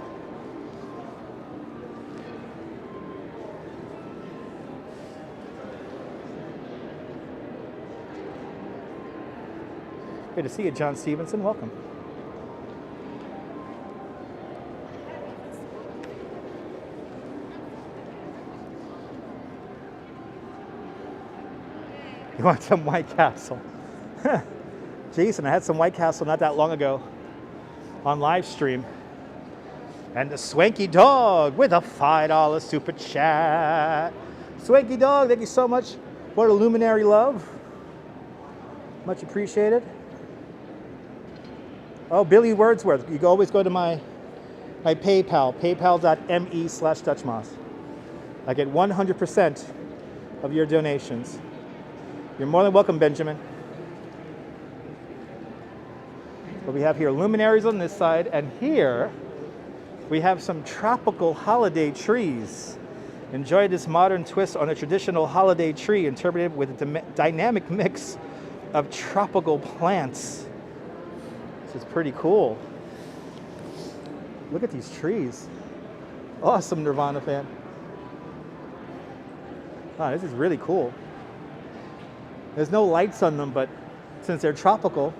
Good to see you, John Stevenson. Welcome. You want some White Castle? Jason, I had some White Castle not that long ago on live stream. And the Swanky Dog with a $5 super chat. Swanky Dog, thank you so much for the Luminary love. Much appreciated. Oh, Billy Wordsworth. You can always go to my PayPal, paypal.me/DutchMoss. I get 100% of your donations. You're more than welcome, Benjamin. What we have here, Luminaries on this side, and here we have some tropical holiday trees. Enjoy this modern twist on a traditional holiday tree interpreted with a dynamic mix of tropical plants. This is pretty cool. Look at these trees. Awesome Nirvana fan. Wow, this is really cool. There's no lights on them, but since they're tropical,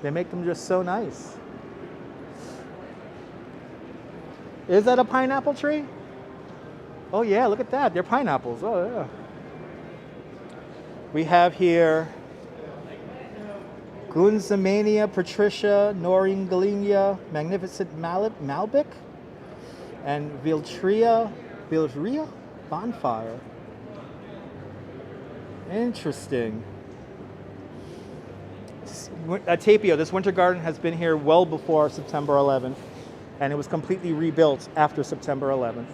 they make them just so nice. Is that a pineapple tree? Oh yeah, look at that. They're pineapples. Oh yeah. We have here Gunzamania, Patricia, Noringalinia, Magnificent Malbec, and Viltria Bonfire. Interesting. Tapio, this winter garden has been here well before September 11th, and it was completely rebuilt after September 11th.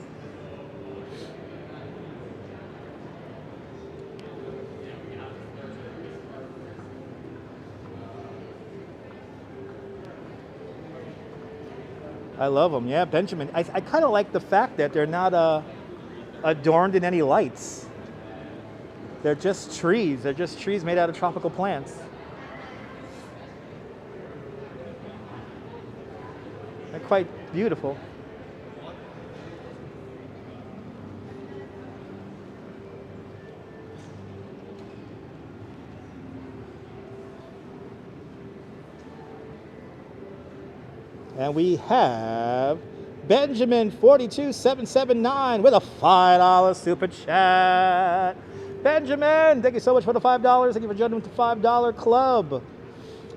I love them. Yeah, Benjamin. I kind of like the fact that they're not adorned in any lights. They're just trees. They're just trees made out of tropical plants. They're quite beautiful. And we have Benjamin 42779 with a $5 super chat. Benjamin, thank you so much for the $5. Thank you for joining the $5 club.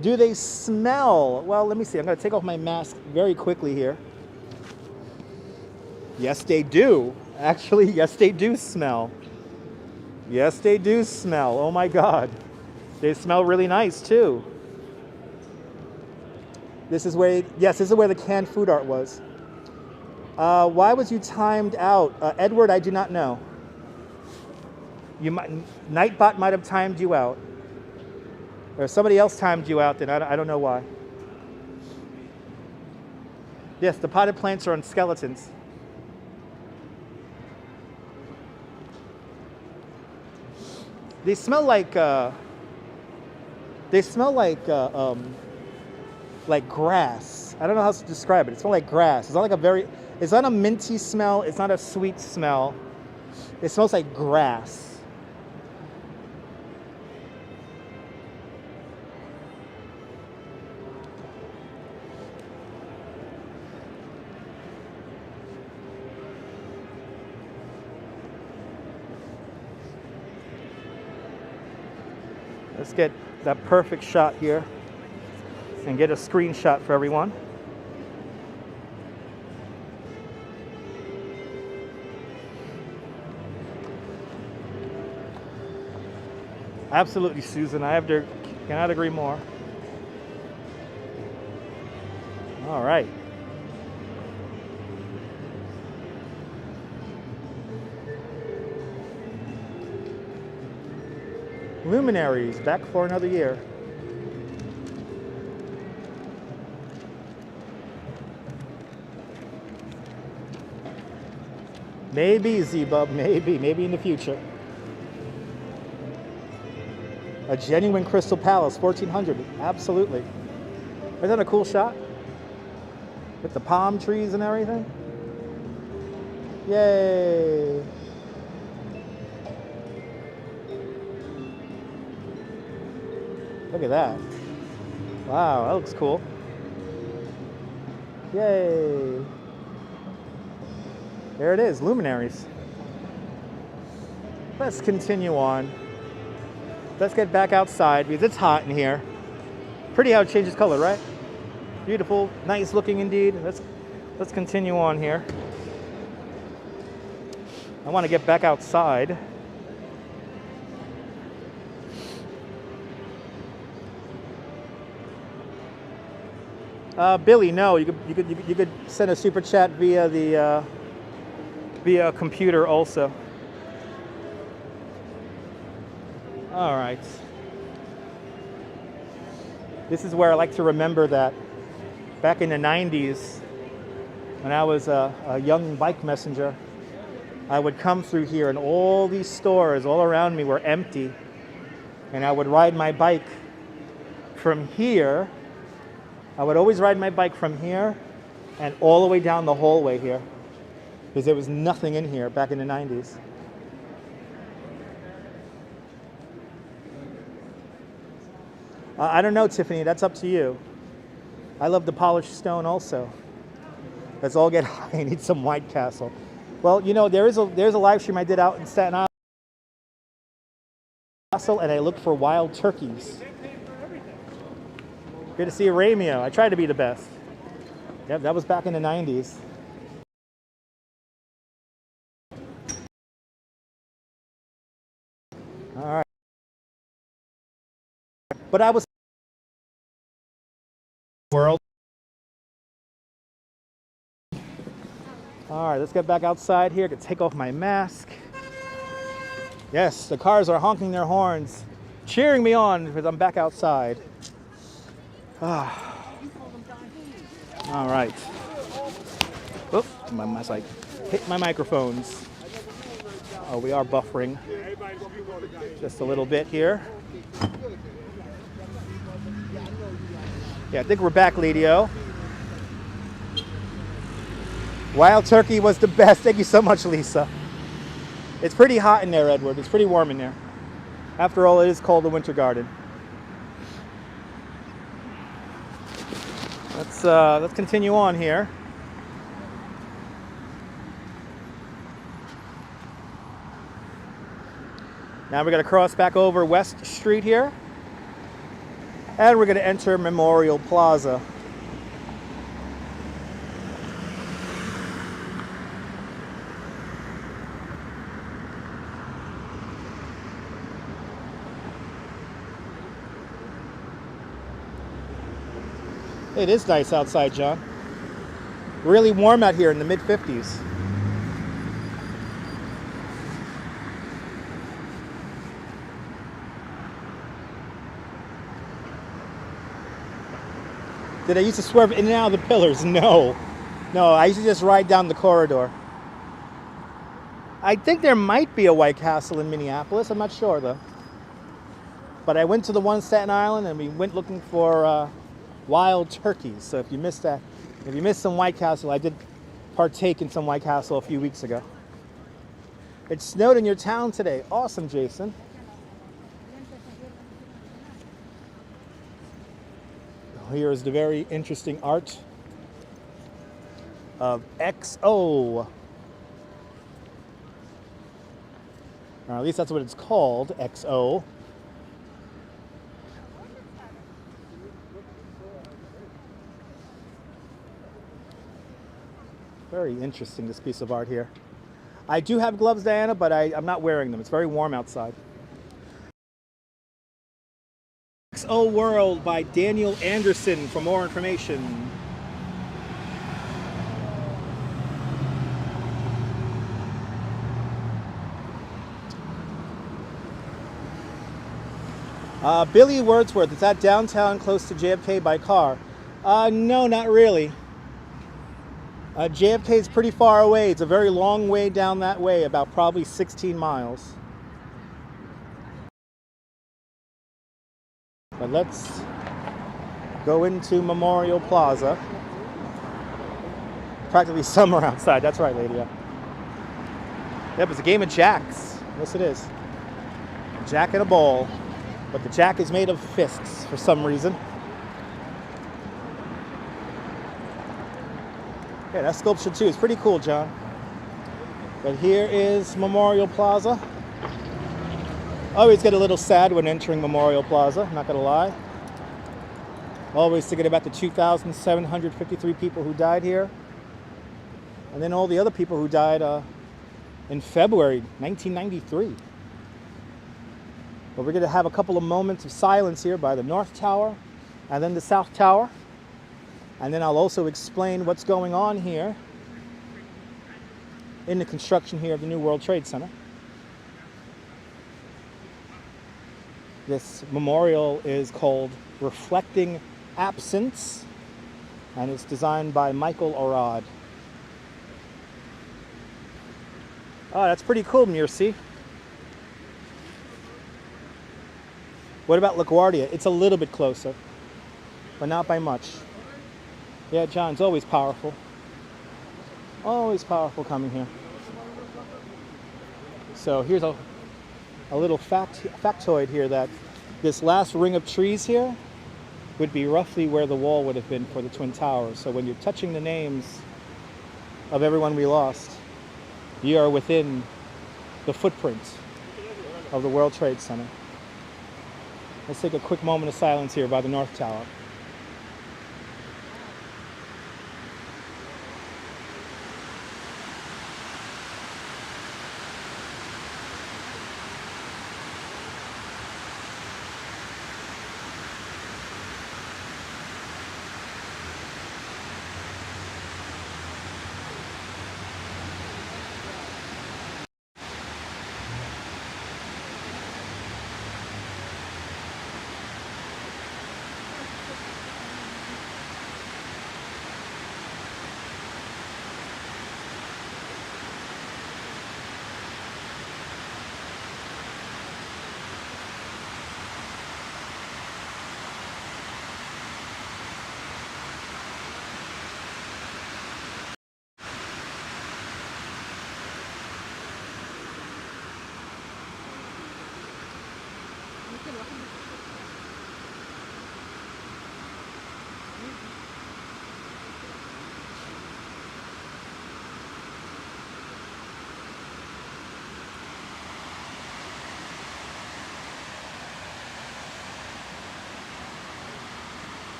Do they smell? Well, let me see. I'm going to take off my mask very quickly here. Yes, they do. Actually, yes, they do smell. Yes, they do smell. Oh my God. They smell really nice too. This is where, yes, this is where the canned food art was. Why was you timed out? Edward, I do not know. Nightbot might have timed you out. Or somebody else timed you out, then I don't know why. Yes, the potted plants are on skeletons. They smell like grass. I don't know how to describe it. It smells like grass. It's not like it's not a minty smell. It's not a sweet smell. It smells like grass. Let's get that perfect shot here and get a screenshot for everyone. Absolutely, Susan. Cannot agree more. All right. Luminaries, back for another year. Maybe, Z-Bub, maybe in the future. A genuine Crystal Palace, 1400, absolutely. Isn't that a cool shot? With the palm trees and everything? Yay! Look at that. Wow, that looks cool. Yay! There it is, Luminaries. Let's continue on. Let's get back outside because it's hot in here. Pretty how it changes color, right? Beautiful, nice looking indeed. Let's continue on here. I want to get back outside. Billy, no, you could send a super chat via the via computer also. All right. This is where I like to remember that back in the 90s, when I was a young bike messenger, I would come through here and all these stores all around me were empty. And I would ride my bike from here. I would always ride my bike from here and all the way down the hallway here, because there was nothing in here back in the 90s. I don't know, Tiffany, that's up to you. I love the polished stone also. Let's all get high and eat some White Castle. Well, you know, there's a live stream I did out in Staten Island, and I looked for wild turkeys. Good to see you, Ramio. I tried to be the best. Yep, that was back in the 90s. All right. But I was world. All right, let's get back outside here. I can take off my mask. Yes, the cars are honking their horns, cheering me on because I'm back outside. Ah. All right. Oops, my mic hit my microphones. Oh, we are buffering just a little bit here. Yeah, I think we're back, Lidio. Wild turkey was the best. Thank you so much, Lisa. It's pretty hot in there, Edward. It's pretty warm in there. After all, it is called the Winter Garden. Let's continue on here. Now we're going to cross back over West Street here. And we're going to enter Memorial Plaza. It is nice outside, John. Really warm out here in the mid-50s. Did I used to swerve in and out of the pillars? No. No, I used to just ride down the corridor. I think there might be a White Castle in Minneapolis. I'm not sure, though. But I went to the one in Staten Island, and we went looking for wild turkeys. So if you missed that, if you missed some White Castle, I did partake in some White Castle a few weeks ago. It snowed in your town today. Awesome, Jason. Here is the very interesting art of XO. Or at least that's what it's called, XO. Very interesting, this piece of art here. I do have gloves, Diana, but I'm not wearing them. It's very warm outside. XO World by Daniel Anderson for more information. Billy Wordsworth, is that downtown close to JFK by car? No, not really. JFK is pretty far away. It's a very long way down that way, about probably 16 miles. But let's go into Memorial Plaza. Practically summer outside. That's right, lady. Yep, it's a game of jacks. Yes, it is. A jack and a ball. But the jack is made of fists for some reason. Yeah, that sculpture too is pretty cool, John. But here is Memorial Plaza. Always get a little sad when entering Memorial Plaza, not gonna lie. Always thinking about the 2,753 people who died here And then all the other people who died in February 1993. But we're going to have a couple of moments of silence here by the North Tower and then the South Tower. And then I'll also explain what's going on here in the construction here of the new World Trade Center. This memorial is called Reflecting Absence, and it's designed by Michael Arad. Oh, that's pretty cool, Mirsi. What about LaGuardia? It's a little bit closer, but not by much. Yeah, John's always powerful. Always powerful coming here. So here's a little factoid here that this last ring of trees here would be roughly where the wall would have been for the Twin Towers. So when you're touching the names of everyone we lost, you are within the footprint of the World Trade Center. Let's take a quick moment of silence here by the North Tower.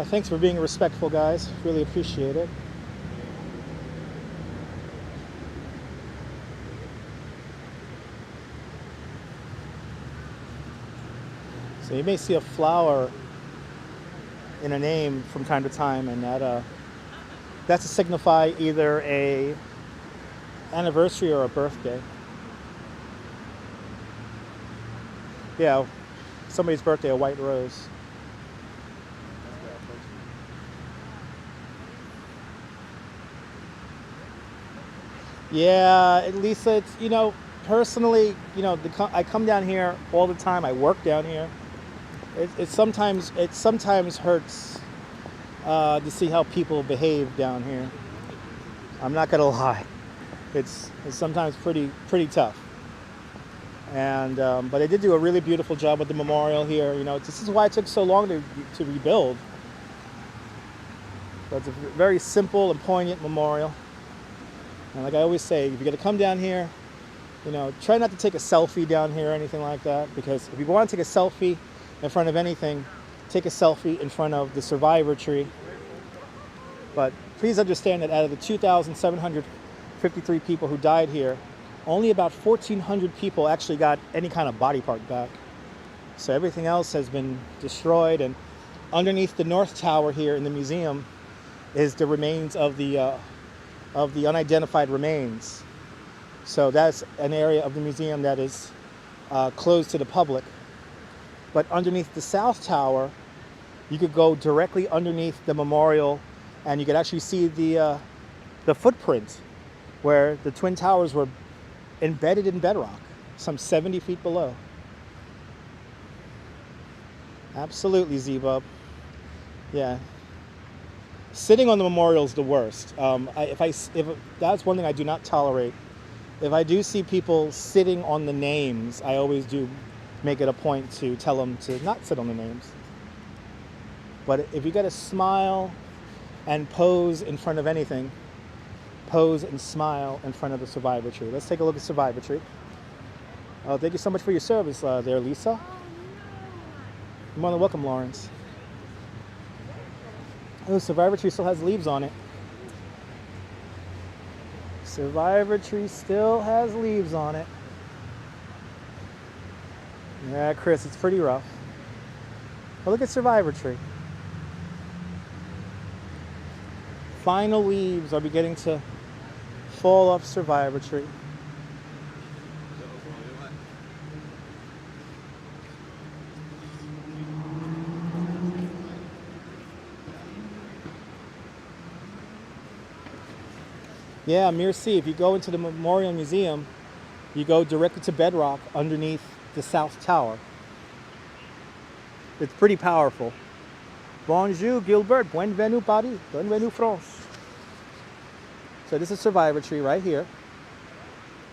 Thanks for being respectful, guys. Really appreciate it. So you may see a flower in a name from time to time, and that's to signify either a anniversary or a birthday. Yeah, somebody's birthday, a white rose. Yeah, at least it's, you know, personally, you know, I come down here all the time. I work down here. It sometimes hurts to see how people behave down here. I'm not gonna lie. It's sometimes pretty tough. And but they did do a really beautiful job with the memorial here. You know, this is why it took so long to rebuild. But it's a very simple and poignant memorial. And like I always say, if you're going to come down here, you know, try not to take a selfie down here or anything like that, because if you want to take a selfie in front of anything, take a selfie in front of the survivor tree. But please understand that out of the 2,753 people who died here, only about 1,400 people actually got any kind of body part back. So everything else has been destroyed, and underneath the North Tower here in the museum is the remains of the unidentified remains. So that's an area of the museum that is closed to the public. But underneath the South Tower, you could go directly underneath the memorial, and you could actually see the footprint where the Twin Towers were embedded in bedrock. some 70 feet below. Absolutely, Z-Bub. Yeah. Sitting on the memorial is the worst. If that's one thing I do not tolerate. If I do see people sitting on the names, I always do make it a point to tell them to not sit on the names. But if you got to smile and pose in front of anything, pose and smile in front of the survivor tree. Let's take a look at survivor tree. Thank you so much for your service there, Lisa. You're more than welcome, Lawrence. Oh, survivor tree still has leaves on it. Survivor tree still has leaves on it. Yeah, Chris, it's pretty rough. But look at survivor tree. Final leaves are beginning to fall off survivor tree. Yeah, Mirci, if you go into the Memorial Museum, you go directly to bedrock underneath the South Tower. It's pretty powerful. Bonjour, Gilbert. Bienvenue, Paris. Bienvenue, France. So this is survivor tree right here.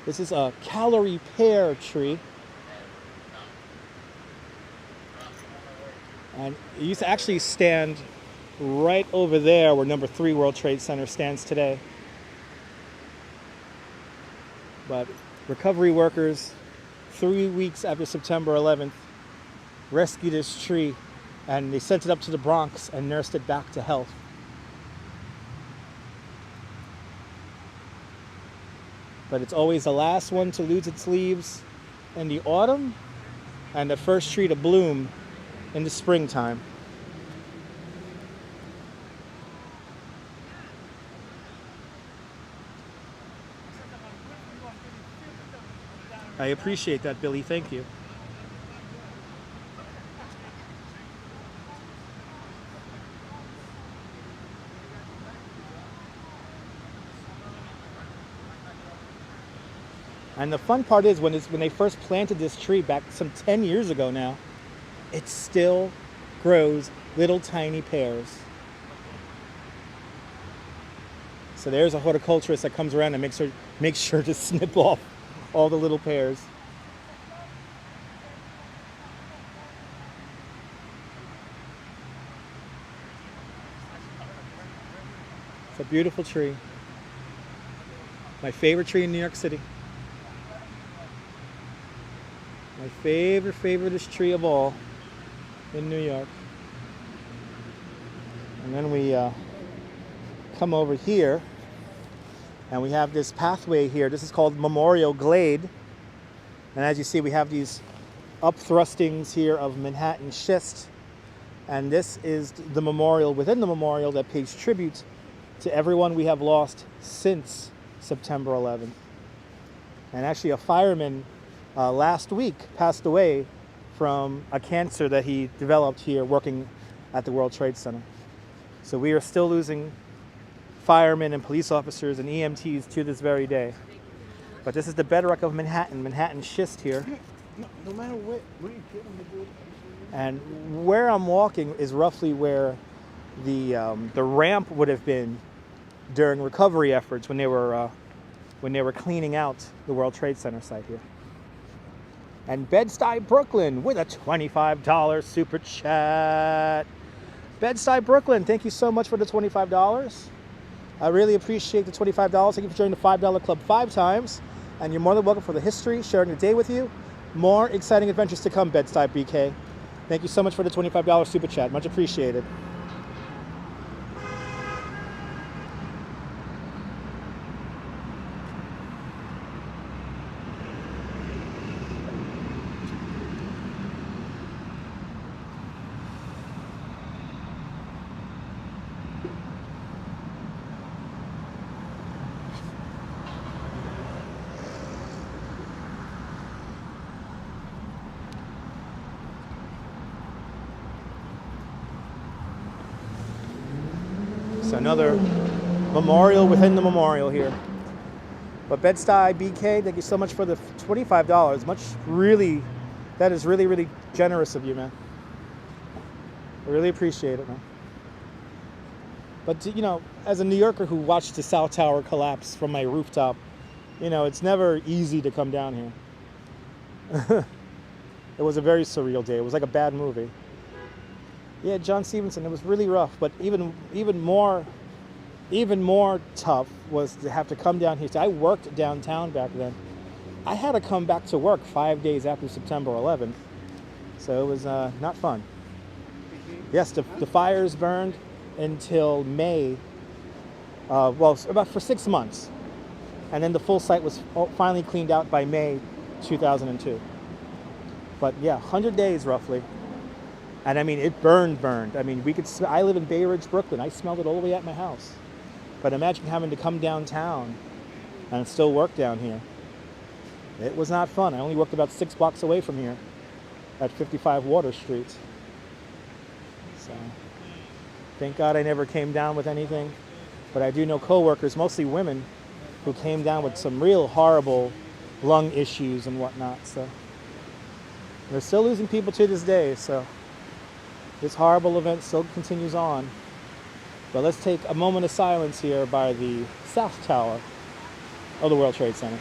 This is a calorie pear tree. And it used to actually stand right over there where number 3 World Trade Center stands today. But recovery workers, 3 weeks after September 11th, rescued this tree and they sent it up to the Bronx and nursed it back to health. But it's always the last one to lose its leaves in the autumn and the first tree to bloom in the springtime. I appreciate that, Billy. Thank you. And the fun part is when they first planted this tree back some 10 years ago now, it still grows little tiny pears. So there's a horticulturist that comes around and makes sure to snip off all the little pears. It's a beautiful tree. My favorite tree in New York City. My favoriteest tree of all in New York. And then we come over here and we have this pathway here. This is called Memorial Glade. And as you see, we have these upthrustings here of Manhattan schist. And this is the memorial within the memorial that pays tribute to everyone we have lost since September 11th. And actually a fireman last week passed away from a cancer that he developed here working at the World Trade Center. So we are still losing firemen and police officers and EMTs to this very day. But this is the bedrock of Manhattan schist here. No matter what you get on the board. And where I'm walking is roughly where the ramp would have been during recovery efforts when they were cleaning out the World Trade Center site here. And Bed-Stuy Brooklyn with a $25 super chat. Bed-Stuy Brooklyn, thank you so much for the $25. I really appreciate the $25. Thank you for joining the $5 Club 5 times. And you're more than welcome for the history, sharing the day with you. More exciting adventures to come, Bed-Stuy BK. Thank you so much for the $25 super chat. Much appreciated. So another memorial within the memorial here. But Bed-Stuy BK, thank you so much for the $25. That is really, really generous of you, man. I really appreciate it, man. But, you know, as a New Yorker who watched the South Tower collapse from my rooftop, you know, it's never easy to come down here. It was a very surreal day. It was like a bad movie. Yeah, John Stevenson, it was really rough, but even more tough was to have to come down here. So I worked downtown back then. I had to come back to work 5 days after September 11th, so it was not fun. Yes, the fires burned until May, about for 6 months, and then the full site was finally cleaned out by May 2002. But yeah, 100 days roughly. And I mean, it burned. I mean, I live in Bay Ridge, Brooklyn. I smelled it all the way at my house. But imagine having to come downtown and still work down here. It was not fun. I only worked about 6 blocks away from here at 55 Water Street. So, thank God I never came down with anything. But I do know coworkers, mostly women, who came down with some real horrible lung issues and whatnot. So, they're still losing people to this day. So, this horrible event still continues on. But let's take a moment of silence here by the South Tower of the World Trade Center.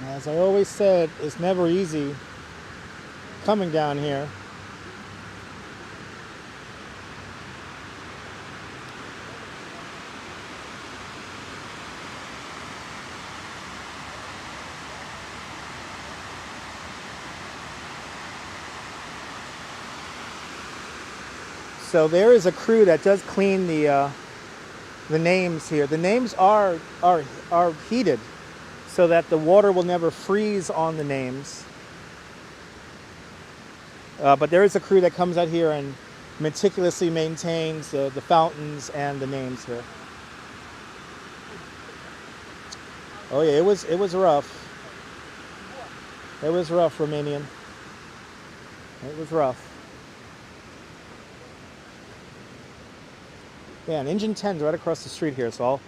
As I always said, it's never easy coming down here. So there is a crew that does clean the names here. The names are heated so that the water will never freeze on the names. But there is a crew that comes out here and meticulously maintains the fountains and the names here. Oh yeah, it was rough. It was rough, Romanian. It was rough. Yeah, and Engine 10's right across the street here, so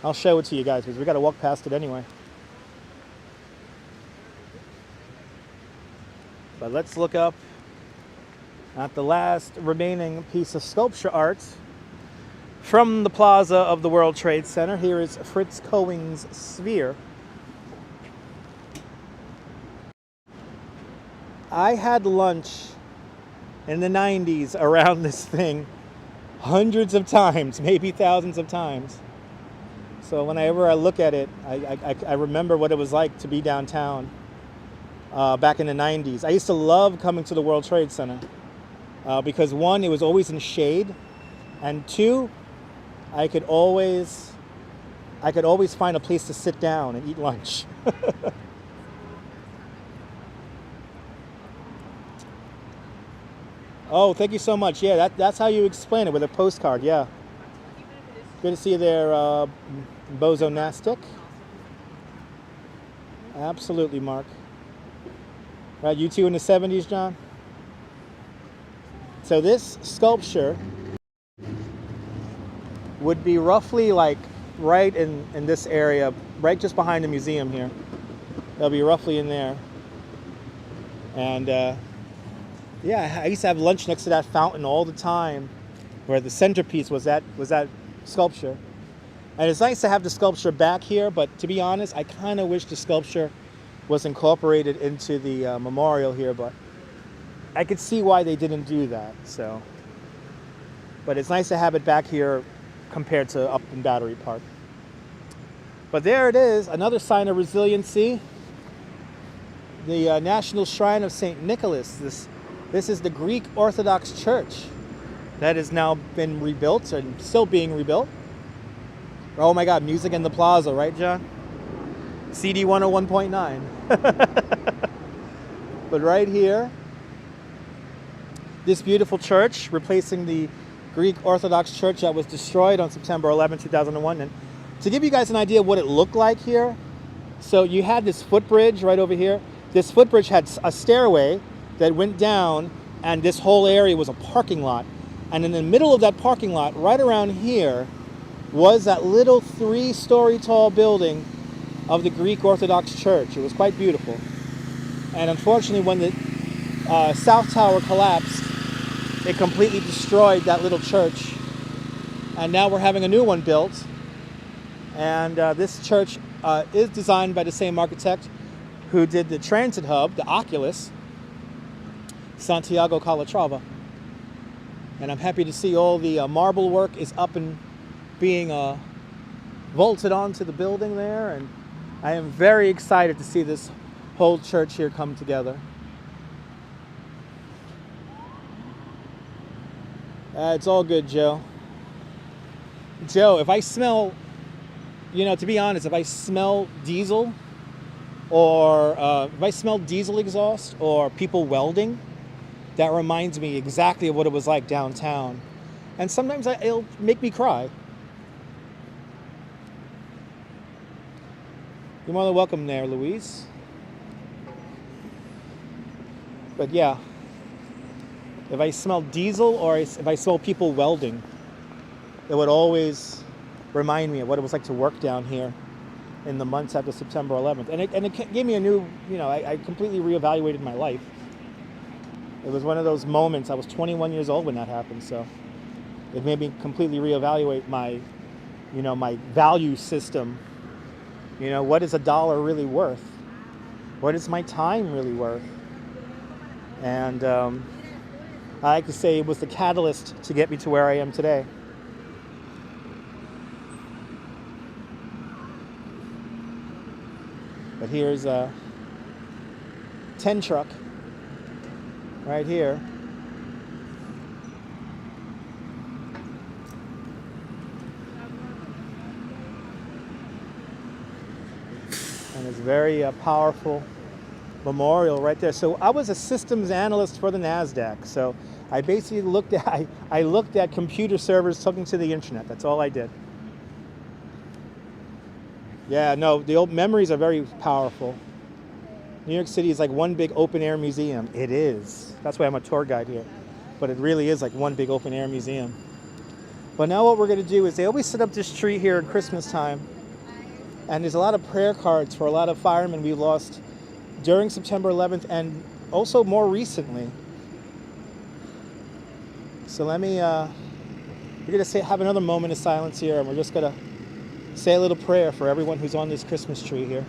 I'll show it to you guys because we got to walk past it anyway. But let's look up at the last remaining piece of sculpture art from the Plaza of the World Trade Center. Here is Fritz Cohen's Sphere. I had lunch in the 90s around this thing hundreds of times, maybe thousands of times. So whenever I look at it, I remember what it was like to be downtown back in the 90s. I used to love coming to the World Trade Center because one, it was always in shade, and two, I could always find a place to sit down and eat lunch. Oh, thank you so much. Yeah, that's how you explain it with a postcard. Yeah. Good to see you there, Bozo Nastic. Absolutely, Mark. Right, you two in the 70s, John? So this sculpture would be roughly like right in this area, right just behind the museum here. They'll be roughly in there. And yeah, I used to have lunch next to that fountain all the time, where the centerpiece was that sculpture. And it's nice to have the sculpture back here, but to be honest, I kind of wish the sculpture was incorporated into the memorial here, but I could see why they didn't do that. So, but it's nice to have it back here compared to up in Battery Park. But there it is, another sign of resiliency. The National Shrine of St. Nicholas. This is the Greek Orthodox Church that has now been rebuilt and still being rebuilt. Oh my God, music in the Plaza, right, John? CD 101.9. But right here, this beautiful church replacing the Greek Orthodox Church that was destroyed on September 11, 2001. And to give you guys an idea of what it looked like here, so you had this footbridge right over here. This footbridge had a stairway that went down, and this whole area was a parking lot. And in the middle of that parking lot, right around here, was that little 3-story tall building of the Greek Orthodox Church. It was quite beautiful. And unfortunately, when the South Tower collapsed, it completely destroyed that little church. And now we're having a new one built. And this church is designed by the same architect who did the transit hub, the Oculus, Santiago Calatrava. And I'm happy to see all the marble work is up and being vaulted onto the building there. And I am very excited to see this whole church here come together. It's all good, Joe. Joe, if I smell, you know, to be honest, if I smell diesel or if I smell diesel exhaust or people welding, that reminds me exactly of what it was like downtown. And sometimes it'll make me cry. You're more than welcome there, Louise. But yeah, if I smell diesel or if I smell people welding, it would always remind me of what it was like to work down here in the months after September 11th. And it gave me a new, you know, I completely reevaluated my life. It was one of those moments. I was 21 years old when that happened, so it made me completely reevaluate my, you know, my value system. You know, what is $1 really worth? What is my time really worth? And I like to say it was the catalyst to get me to where I am today. But here's a 10 truck right here. And it's very powerful memorial right there. So I was a systems analyst for the NASDAQ. So I basically looked at, I looked at computer servers talking to the internet. That's all I did. Yeah, no, the old memories are very powerful. New York City is like one big open air museum. It is. That's why I'm a tour guide here. But it really is like one big open air museum. But now what we're going to do is they always set up this tree here at Christmas time. And there's a lot of prayer cards for a lot of firemen we lost during September 11th and also more recently. So let me, we're going to have another moment of silence here, and we're just going to say a little prayer for everyone who's on this Christmas tree here.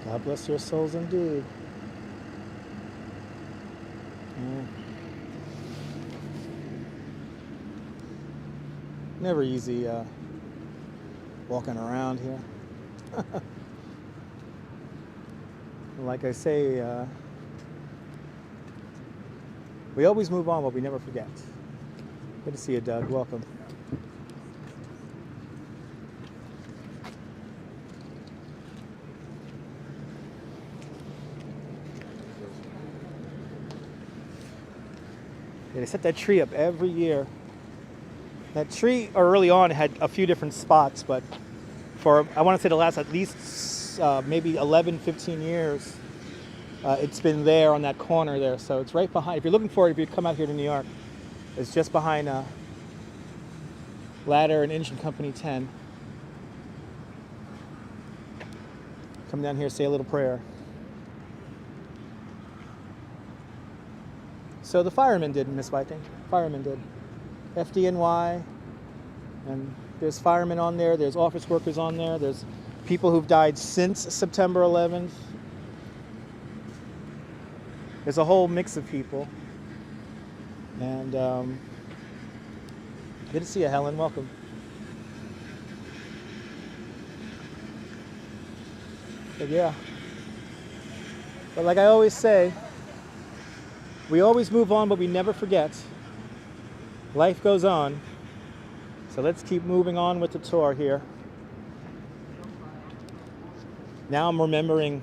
God bless your souls indeed. Yeah. Never easy walking around here. Like I say, we always move on, but we never forget. Good to see you, Doug. Welcome. Yeah, they set that tree up every year. That tree early on had a few different spots, but for, I want to say the last at least maybe 11, 15 years, it's been there on that corner there. So it's right behind, if you're looking for it, if you come out here to New York, it's just behind Ladder and Engine Company 10. Come down here, say a little prayer. So the firemen did, Miss Viking. Firemen did. FDNY, and there's firemen on there, there's office workers on there, there's people who've died since September 11th. There's a whole mix of people. And good to see you, Helen. Welcome. But yeah. But like I always say, we always move on, but we never forget. Life goes on. So let's keep moving on with the tour here. Now I'm remembering,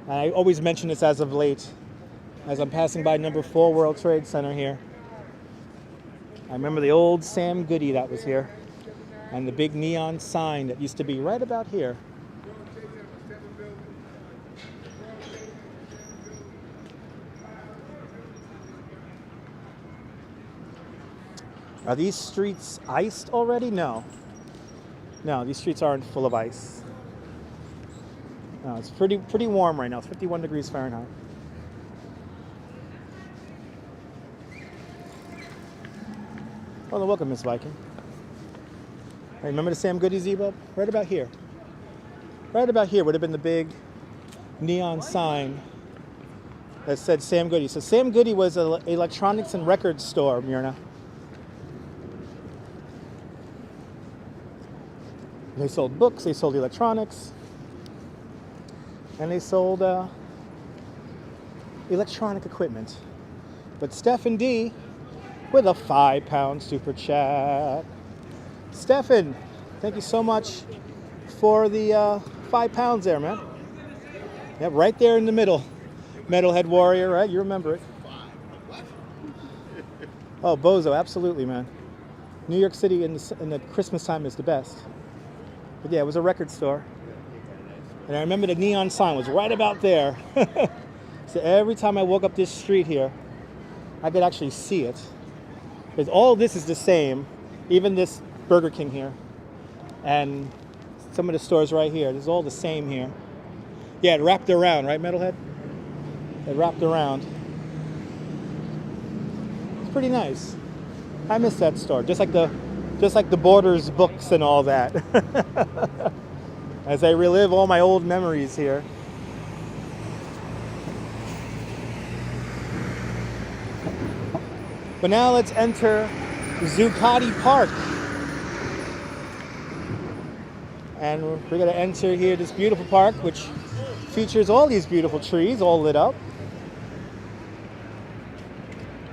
I always mention this as of late, as I'm passing by number 4 World Trade Center here. I remember the old Sam Goody that was here, and the big neon sign that used to be right about here. Are these streets iced already? No. No, these streets aren't full of ice. No, it's pretty warm right now. It's 51 degrees Fahrenheit. Oh, welcome, Miss Viking. Hey, remember the Sam Goody Zebub? Right about here. Right about here would have been the big neon sign that said Sam Goody. So Sam Goody was an electronics and records store, Myrna. They sold books, they sold electronics, and they sold electronic equipment. But Stephen D with a £5 super chat. Stephen, thank you so much for the £5 there, man. Yep, right there in the middle. Metalhead Warrior, right? You remember it. Oh, Bozo, absolutely, man. New York City in the Christmas time is the best. But yeah, it was a record store. And I remember the neon sign was right about there. So every time I walk up this street here, I could actually see it. Because all this is the same, even this Burger King here. And some of the stores right here, this is all the same here. Yeah, it wrapped around, right, Metalhead? It wrapped around. It's pretty nice. I miss that store, just like the Borders books and all that. As I relive all my old memories here. But now let's enter Zuccotti Park. And we're going to enter here this beautiful park, which features all these beautiful trees all lit up.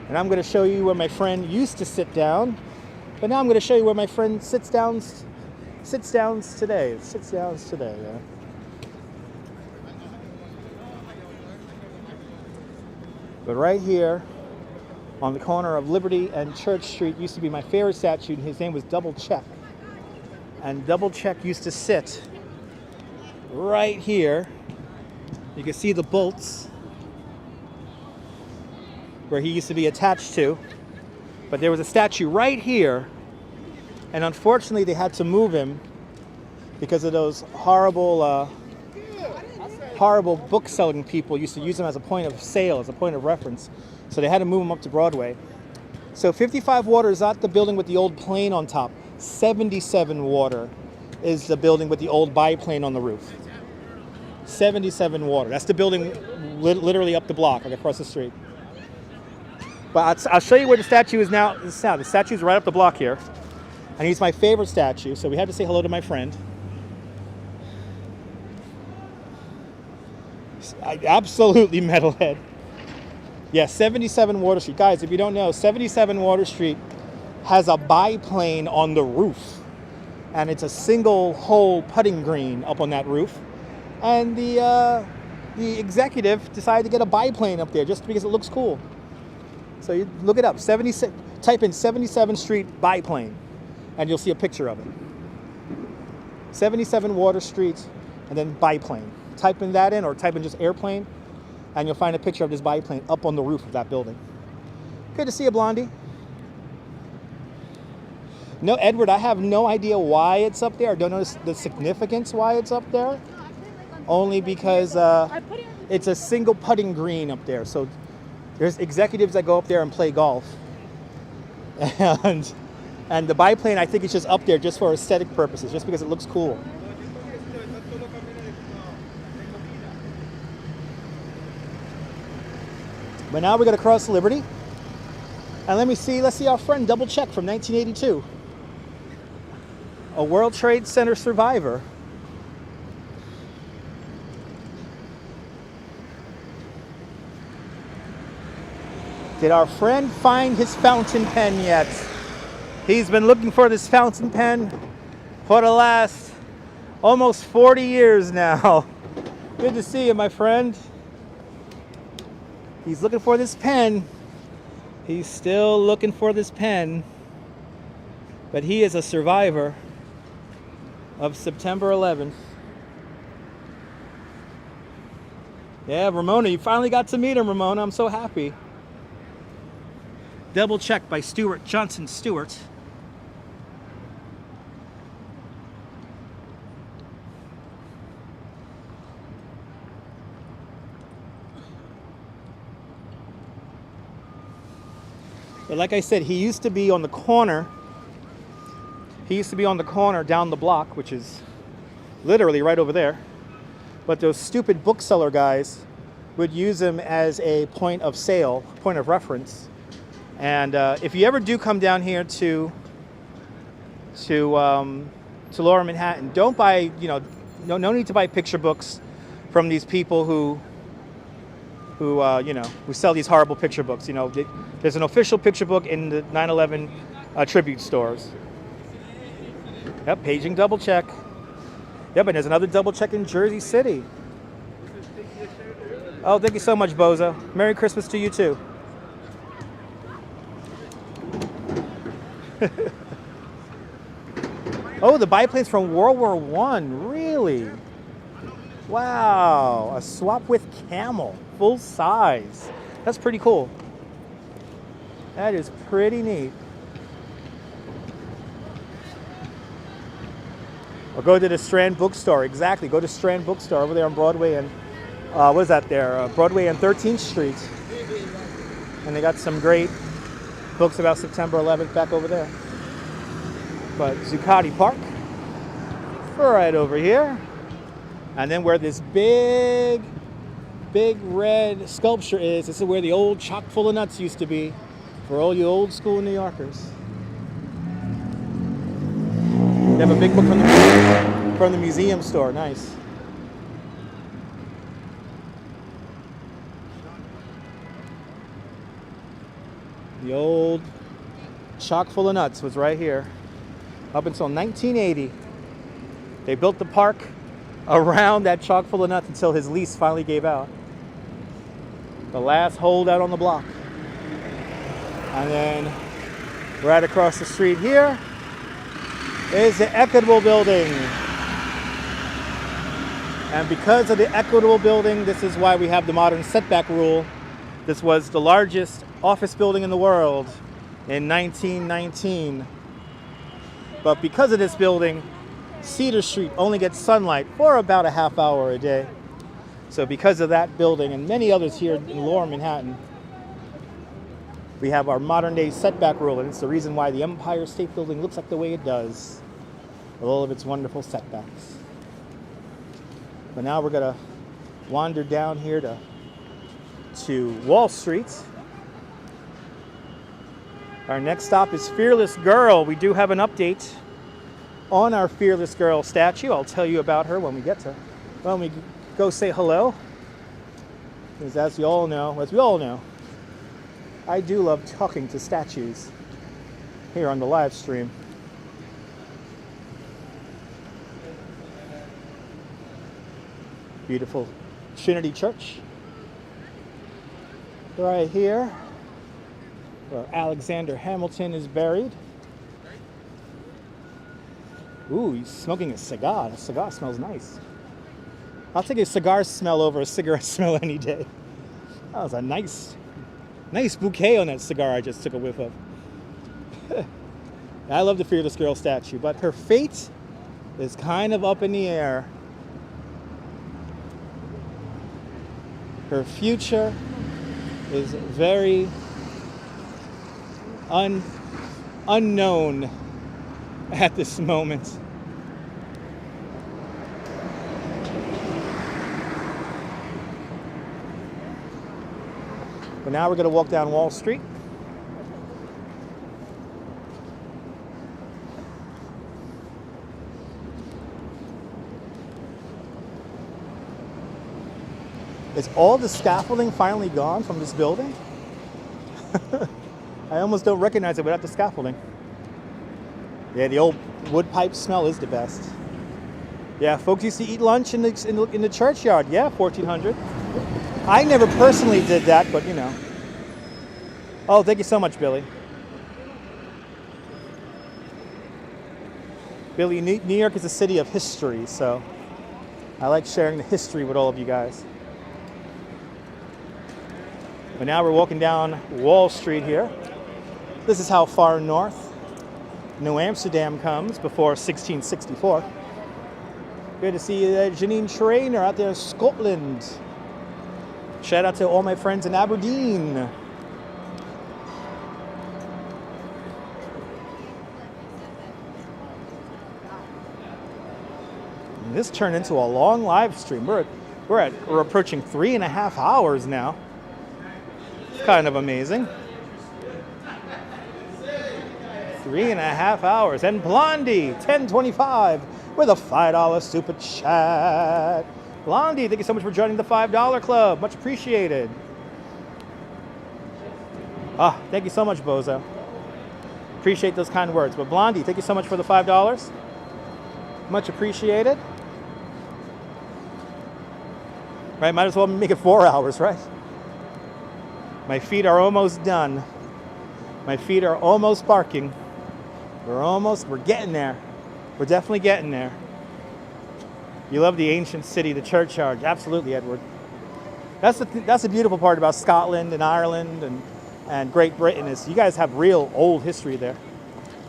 And I'm going to show you where my friend used to sit down. But now I'm going to show you where my friend sits down today. Yeah. But right here, on the corner of Liberty and Church Street, used to be my favorite statue, and his name was Double Check. And Double Check used to sit right here. You can see the bolts where he used to be attached to. But there was a statue right here, and unfortunately they had to move him because of those horrible book selling people used to use him as a point of sale, as a point of reference. So they had to move him up to Broadway. So 55 Water is not the building with the old plane on top. 77 Water is the building with the old biplane on the roof. 77 Water. That's the building literally up the block, like across the street. But I'll show you where the statue is now. The statue is right up the block here. And he's my favorite statue, so we had to say hello to my friend. Absolutely Metalhead. Yeah, 77 Water Street. Guys, if you don't know, 77 Water Street has a biplane on the roof. And it's a single hole putting green up on that roof. And the executive decided to get a biplane up there just because it looks cool. So you look it up, type in 77th Street biplane, and you'll see a picture of it. 77 Water Street, and then biplane. Type in that in, or type in just airplane, and you'll find a picture of this biplane up on the roof of that building. Good to see you, Blondie. No, Edward, I have no idea why it's up there. I don't know the significance why it's up there. Only because it's a single putting green up there. So there's executives that go up there and play golf. And the biplane, I think it's just up there just for aesthetic purposes, just because it looks cool. But now we're going to cross Liberty. And let's see our friend Double Check from 1982. A World Trade Center survivor. Did our friend find his fountain pen yet? He's been looking for this fountain pen for the last almost 40 years now. Good to see you, my friend. He's looking for this pen. He's still looking for this pen. But he is a survivor of September 11th. Yeah, Ramona, you finally got to meet him, Ramona. I'm so happy. Double Check by Stuart Johnson Stewart. But like I said, he used to be on the corner. He used to be on the corner down the block, which is literally right over there. But those stupid bookseller guys would use them as a point of sale, point of reference. And if you ever do come down here to Lower Manhattan, don't buy, no need to buy picture books from these people who sell these horrible picture books. There's an official picture book in the 9/11 tribute stores. Yep, paging double check. Yep, and there's another double check in Jersey City. Oh, thank you so much, Bozo. Merry Christmas to you too. Oh, the biplane's from World War I, really? Wow, a swap with camel, full size. That's pretty cool. That is pretty neat. Or go to the Strand bookstore, exactly. Go to Strand bookstore over there on Broadway and, what is that there? Broadway and 13th Street. And they got some great books about September 11th back over there. But Zuccotti Park, right over here. And then where this big red sculpture is, this is where the old chock full of nuts used to be for all you old school New Yorkers. They have a big book from the museum store, nice. The old chock full of nuts was right here. Up until 1980. They built the park around that chock full of nuts until his lease finally gave out. The last holdout on the block. And then right across the street here is the Equitable Building. And because of the Equitable Building, this is why we have the modern setback rule. This was the largest office building in the world in 1919. But because of this building, Cedar Street only gets sunlight for about a half hour a day. So because of that building and many others here in Lower Manhattan, we have our modern day setback rule, and it's the reason why the Empire State Building looks like the way it does, with all of its wonderful setbacks. But now we're gonna wander down here to Wall Street. Our next stop is Fearless Girl. We do have an update on our Fearless Girl statue. I'll tell you about her when we go say hello. Because as we all know, I do love talking to statues here on the live stream. Beautiful Trinity Church. Right here, where Alexander Hamilton is buried. Ooh, he's smoking a cigar. The cigar smells nice. I'll take a cigar smell over a cigarette smell any day. That was a nice bouquet on that cigar I just took a whiff of. I love the Fearless Girl statue, but her fate is kind of up in the air. Her future is very unknown at this moment. But now we're going to walk down Wall Street. Is all the scaffolding finally gone from this building? I almost don't recognize it without the scaffolding. Yeah, the old wood pipe smell is the best. Yeah, folks used to eat lunch in the churchyard. Yeah, 1400. I never personally did that, but you know. Oh, thank you so much, Billy. Billy, New York is a city of history, so I like sharing the history with all of you guys. But now we're walking down Wall Street here. This is how far north New Amsterdam comes before 1664. Good to see Janine Trainer out there in Scotland. Shout out to all my friends in Aberdeen. And this turned into a long live stream. We're We're approaching 3.5 hours now. It's kind of amazing. 3.5 hours. And Blondie, 1025 with a $5 super chat. Blondie, thank you so much for joining the $5 club. Much appreciated. Ah, thank you so much, Bozo. Appreciate those kind words. But Blondie, thank you so much for the $5. Much appreciated. Right, might as well make it 4 hours, right? My feet are almost done. My feet are almost barking. We're getting there. We're definitely getting there. You love the ancient city, the churchyard. Absolutely, Edward. That's the beautiful part about Scotland and Ireland and Great Britain is you guys have real old history there.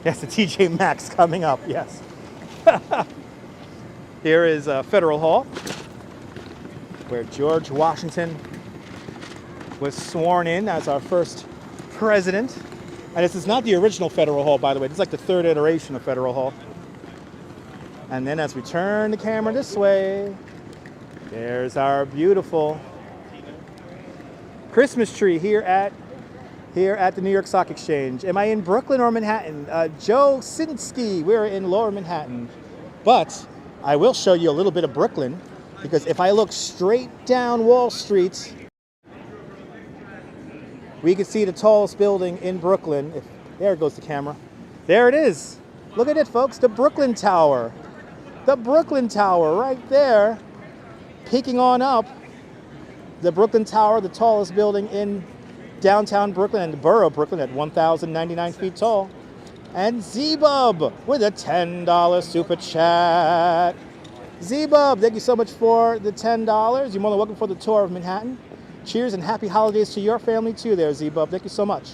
Yes, the TJ Maxx coming up, yes. Here is Federal Hall, where George Washington was sworn in as our first president. And this is not the original Federal Hall, by the way. This is like the third iteration of Federal Hall. And then as we turn the camera this way, there's our beautiful Christmas tree here at the New York Stock Exchange. Am I in Brooklyn or Manhattan? Joe Sinsky, we're in Lower Manhattan. But I will show you a little bit of Brooklyn, because if I look straight down Wall Street, we can see the tallest building in Brooklyn. There goes the camera. There it is. Look at it, folks, the Brooklyn Tower. The Brooklyn Tower right there, peeking on up. The Brooklyn Tower, the tallest building in downtown Brooklyn and the borough of Brooklyn at 1,099 feet tall. And Z-Bub with a $10 super chat. Z-Bub, thank you so much for the $10. You're more than welcome for the tour of Manhattan. Cheers and happy holidays to your family too there, Z-Bub. Thank you so much.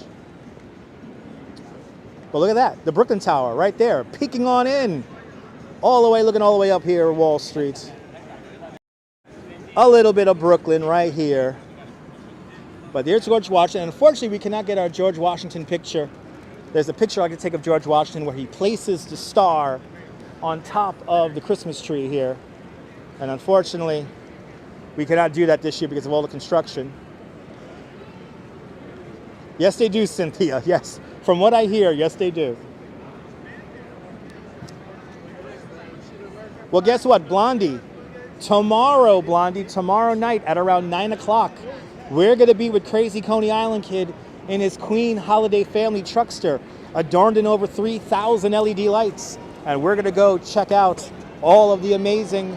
But look at that, the Brooklyn Tower right there, peeking on in. Looking all the way up here, Wall Street. A little bit of Brooklyn right here. But there's George Washington. Unfortunately, we cannot get our George Washington picture. There's a picture I can take of George Washington where he places the star on top of the Christmas tree here. And unfortunately, we cannot do that this year because of all the construction. Yes, they do, Cynthia. Yes. From what I hear, yes, they do. Well, guess what, Blondie? Tomorrow night at around 9 o'clock, we're going to be with Crazy Coney Island Kid in his Queen Holiday Family Truckster, adorned in over 3,000 LED lights. And we're going to go check out all of the amazing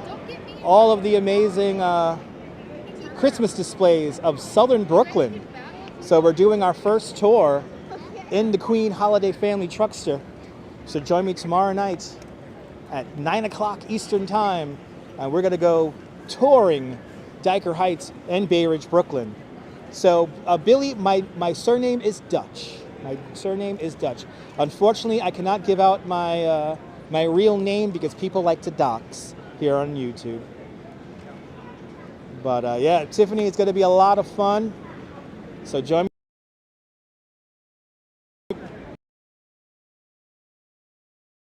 Christmas displays of Southern Brooklyn. So we're doing our first tour in the Queen Holiday Family Truckster. So join me tomorrow night at 9 o'clock Eastern Time, and we're going to go touring Dyker Heights and Bay Ridge, Brooklyn. So Billy, my surname is Dutch. My surname is Dutch. Unfortunately, I cannot give out my my real name because people like to dox here on YouTube. But yeah, Tiffany, it's going to be a lot of fun. So join me.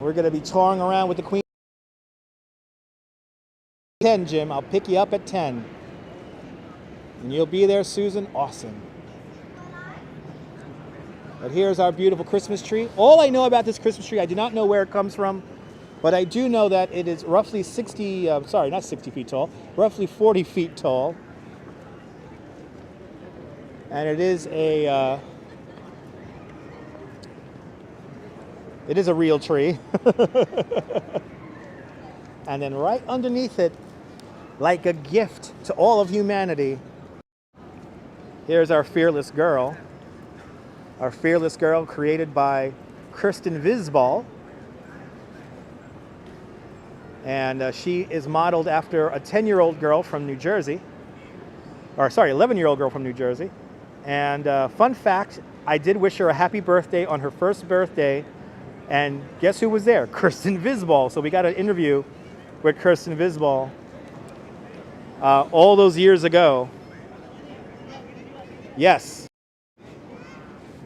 We're going to be touring around with the Queen. 10, Jim. I'll pick you up at 10. And you'll be there, Susan. Awesome. But here's our beautiful Christmas tree. All I know about this Christmas tree, I do not know where it comes from, but I do know that it is roughly 60 feet tall, roughly 40 feet tall. And it is a real tree. And then right underneath it, like a gift to all of humanity, here's our fearless girl. Our fearless girl created by Kirsten Visbal. And she is modeled after a 10-year-old girl from New Jersey. Or sorry, 11-year-old girl from New Jersey. And fun fact, I did wish her a happy birthday on her first birthday. And guess who was there? Kirsten Visbal. So we got an interview with Kirsten Visbal all those years ago. Yes.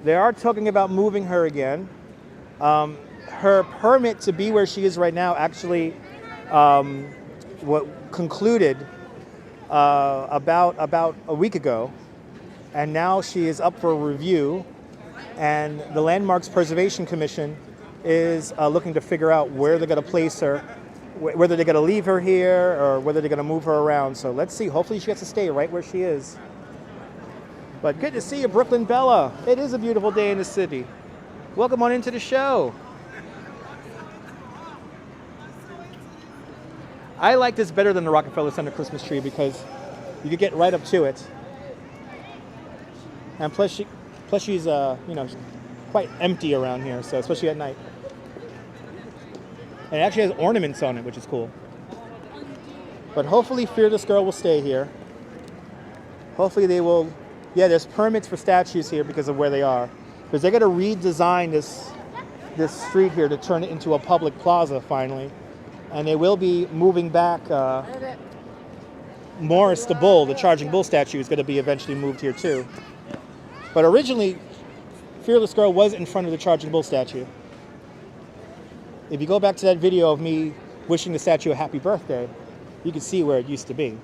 They are talking about moving her again. Her permit to be where she is right now actually concluded about a week ago, and now she is up for review, and the Landmarks Preservation Commission is looking to figure out where they're going to place her, whether they're going to leave her here or whether they're going to move her around. So let's see. Hopefully she gets to stay right where she is. But good to see you, Brooklyn Bella. It is a beautiful day in the city. Welcome on into the show. I like this better than the Rockefeller Center Christmas tree because you could get right up to it. And plus she's quite empty around here, so especially at night. And it actually has ornaments on it, which is cool. But hopefully Fearless Girl will stay here. Hopefully they will. Yeah, there's permits for statues here because of where they are. Because they're going to redesign this street here to turn it into a public plaza finally. And they will be moving back Morris the Bull, the Charging Bull statue, is going to be eventually moved here too. But originally, Fearless Girl was in front of the Charging Bull statue. If you go back to that video of me wishing the statue a happy birthday, you can see where it used to be.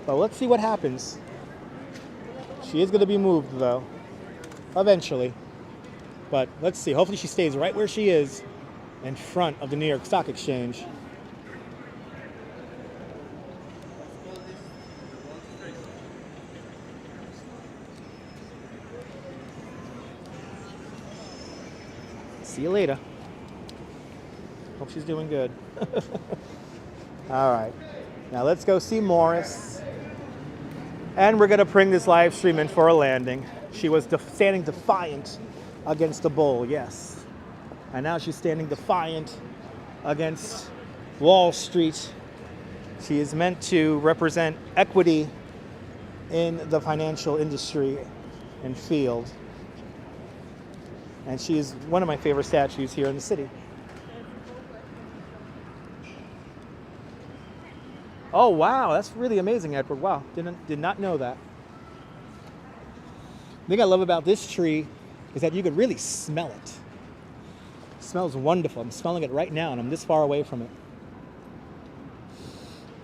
But let's see what happens. She is going to be moved though, eventually. But let's see, hopefully she stays right where she is in front of the New York Stock Exchange. See you later. Hope she's doing good. All right, now let's go see Morris. And we're gonna bring this live stream in for a landing. She was standing defiant against the bull, yes. And now she's standing defiant against Wall Street. She is meant to represent equity in the financial industry and field. And she is one of my favorite statues here in the city. Oh, wow, that's really amazing, Edward. Wow, did not know that. The thing I love about this tree is that you could really smell it. It smells wonderful. I'm smelling it right now, and I'm this far away from it.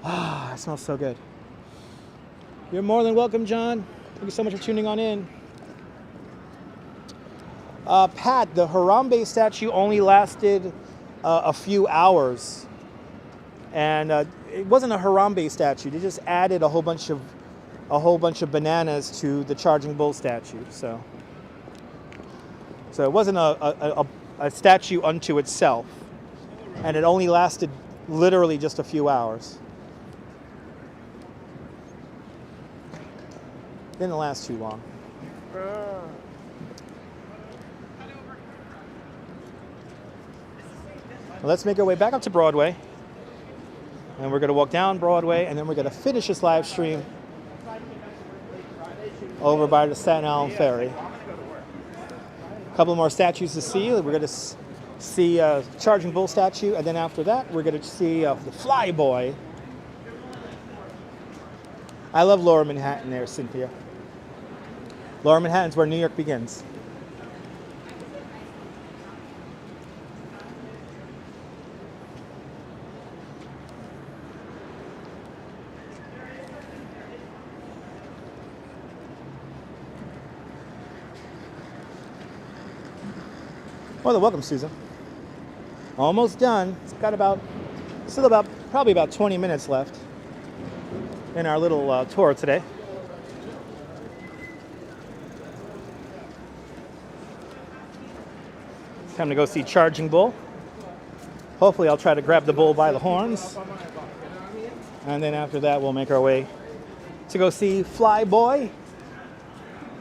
Ah, it smells so good. You're more than welcome, John. Thank you so much for tuning on in. Pat, the Harambe statue only lasted a few hours. And it wasn't a Harambe statue. They just added a whole bunch of bananas to the Charging Bull statue. So it wasn't a statue unto itself. And it only lasted literally just a few hours. Didn't last too long. Let's make our way back up to Broadway. And we're going to walk down Broadway, and then we're going to finish this live stream over by the Staten Island Ferry. A couple more statues to see. We're going to see a Charging Bull statue, and then after that, we're going to see the Flyboy. I love Lower Manhattan there, Cynthia. Lower Manhattan's where New York begins. Well, welcome, Susan. Almost done. It's got probably about 20 minutes left in our little tour today. Time to go see Charging Bull. Hopefully I'll try to grab the bull by the horns. And then after that, we'll make our way to go see Flyboy.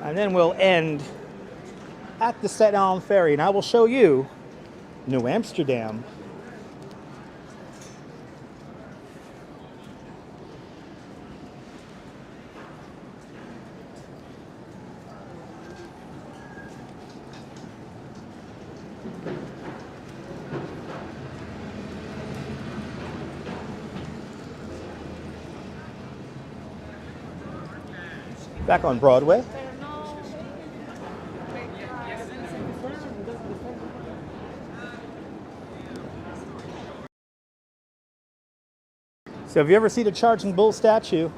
And then we'll end at the Staten Island Ferry, and I will show you New Amsterdam. Back on Broadway. So if you ever see the charging bull statue,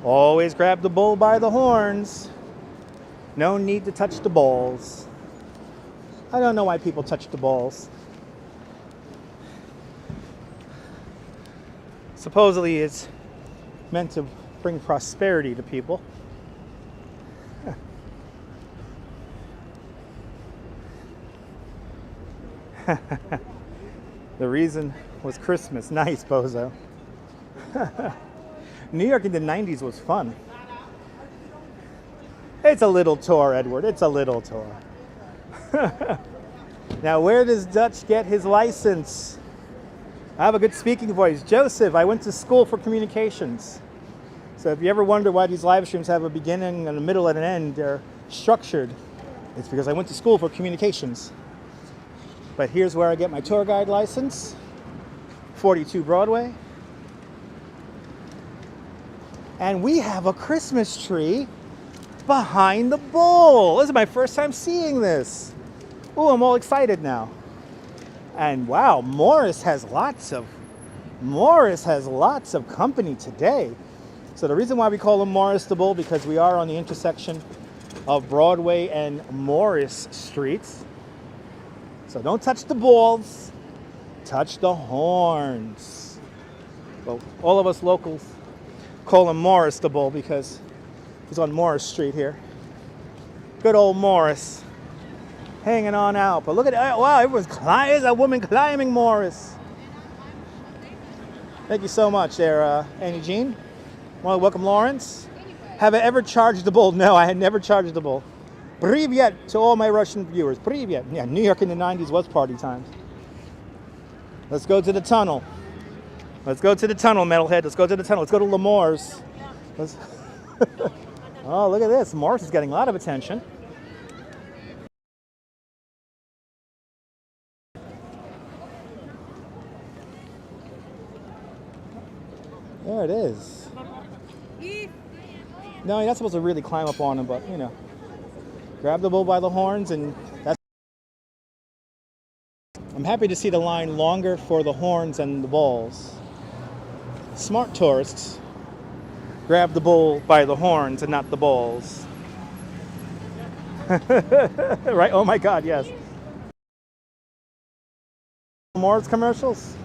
always grab the bull by the horns. No need to touch the balls. I don't know why people touch the balls. Supposedly it's meant to bring prosperity to people. The reason was Christmas. Nice, bozo. New York in the 90s was fun. It's a little tour, Edward. It's a little tour. Now, where does Dutch get his license? I have a good speaking voice. Joseph, I went to school for communications. So if you ever wonder why these live streams have a beginning and a middle and an end, they're structured. It's because I went to school for communications. But here's where I get my tour guide license. 42 Broadway. And we have a Christmas tree behind the bull. This is my first time seeing this. Oh, I'm all excited now. And wow, Morris has lots of company today. So the reason why we call him Morris the Bull, because we are on the intersection of Broadway and Morris Streets. So don't touch the balls, touch the horns. Well, all of us locals call him Morris the Bull because he's on Morris Street here. Good old Morris, hanging on out. But look at, wow, everyone's climbing. There's a woman climbing Morris. Thank you so much there, Annie Jean. Well, welcome, Lawrence. Have I ever charged the bull? No, I had never charged the bull. Privyet to all my Russian viewers. Privyet. Yeah, New York in the 90s was party times. Let's go to the tunnel. Let's go to the tunnel, metalhead. Let's go to the tunnel. Let's go to Lemore's. Oh, look at this. Morris is getting a lot of attention. There it is. No, you're not supposed to really climb up on him, but you know. Grab the bull by the horns, and that's... I'm happy to see the line longer for the horns and the balls. Smart tourists grab the bull by the horns and not the balls. Right? Oh my God, yes. More commercials.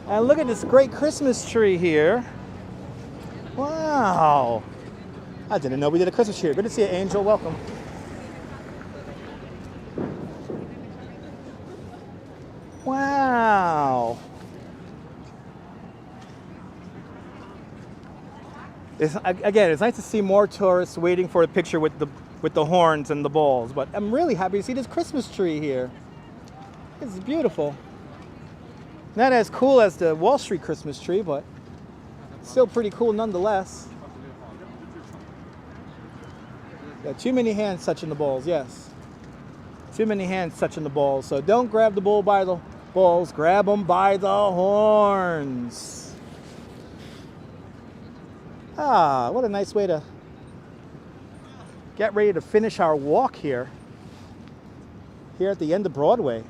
And look at this great Christmas tree here. Wow. I didn't know we did a Christmas tree. Good to see you, Angel. Welcome. Wow. Again, it's nice to see more tourists waiting for a picture with the horns and the balls. But I'm really happy to see this Christmas tree here. It's beautiful. Not as cool as the Wall Street Christmas tree, but still pretty cool nonetheless. Got too many hands touching the balls, yes. Too many hands touching the balls. So don't grab the bull by the balls, grab them by the horns. Ah, what a nice way to get ready to finish our walk here at the end of Broadway.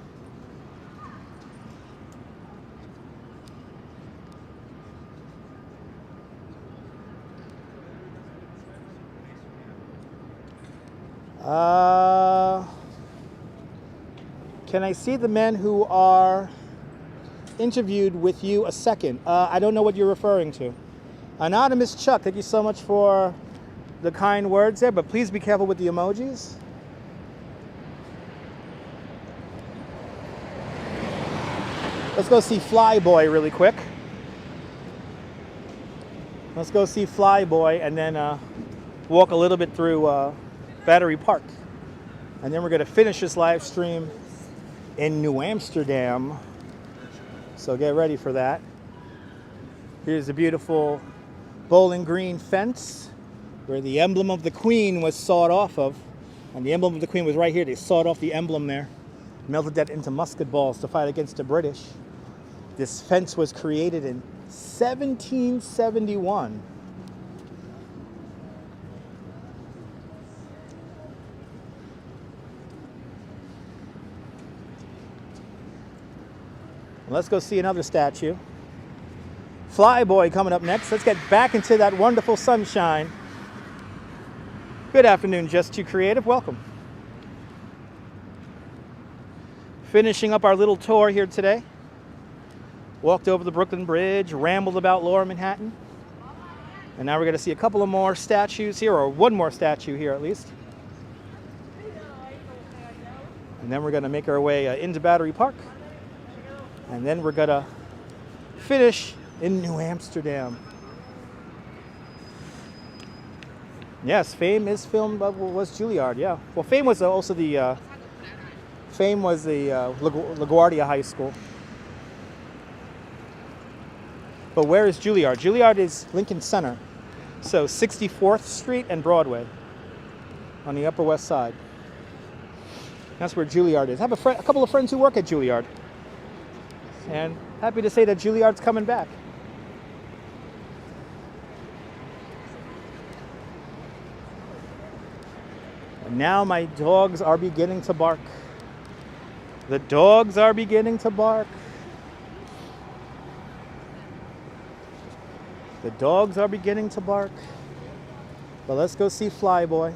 Can I see the men who are interviewed with you a second? I don't know what you're referring to. Anonymous Chuck, thank you so much for the kind words there, but please be careful with the emojis. Let's go see Flyboy really quick. Let's go see Flyboy and then walk a little bit through Battery Park. And then we're going to finish this live stream in New Amsterdam. So get ready for that. Here's a beautiful Bowling Green fence where the emblem of the Queen was sawed off of. And the emblem of the Queen was right here. They sawed off the emblem there, melted that into musket balls to fight against the British. This fence was created in 1771. Let's go see another statue. Flyboy coming up next. Let's get back into that wonderful sunshine. Good afternoon, Just Too Creative. Welcome. Finishing up our little tour here today. Walked over the Brooklyn Bridge, rambled about Lower Manhattan. And now we're going to see a couple of more statues here, or one more statue here at least. And then we're going to make our way into Battery Park. And then we're going to finish in New Amsterdam. Yes, Fame is filmed, was Juilliard, yeah. Well, Fame was also the, LaGuardia High School. But where is Juilliard? Juilliard is Lincoln Center. So 64th Street and Broadway on the Upper West Side. That's where Juilliard is. I have a couple of friends who work at Juilliard. And happy to say that Juilliard's coming back. And now my dogs are beginning to bark. The dogs are beginning to bark. The dogs are beginning to bark. But let's go see Flyboy.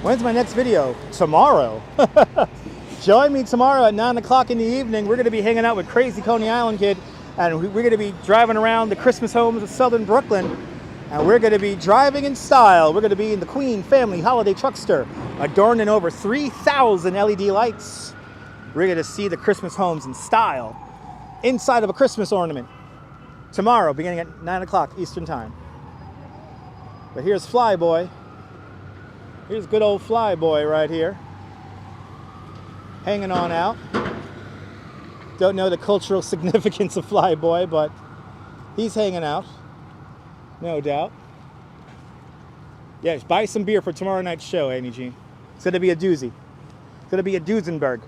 When's my next video? Tomorrow. Join me tomorrow at 9 o'clock in the evening. We're going to be hanging out with Crazy Coney Island Kid, and we're going to be driving around the Christmas homes of Southern Brooklyn, and we're going to be driving in style. We're going to be in the Queen Family Holiday Truckster, adorned in over 3,000 LED lights. We're going to see the Christmas homes in style, inside of a Christmas ornament, tomorrow, beginning at 9 o'clock Eastern Time. But here's Flyboy. Here's good old Flyboy right here, hanging on out. Don't know the cultural significance of Flyboy, but he's hanging out, no doubt. Yeah, buy some beer for tomorrow night's show, Annie Jean. It's going to be a doozy. It's going to be a Duesenberg.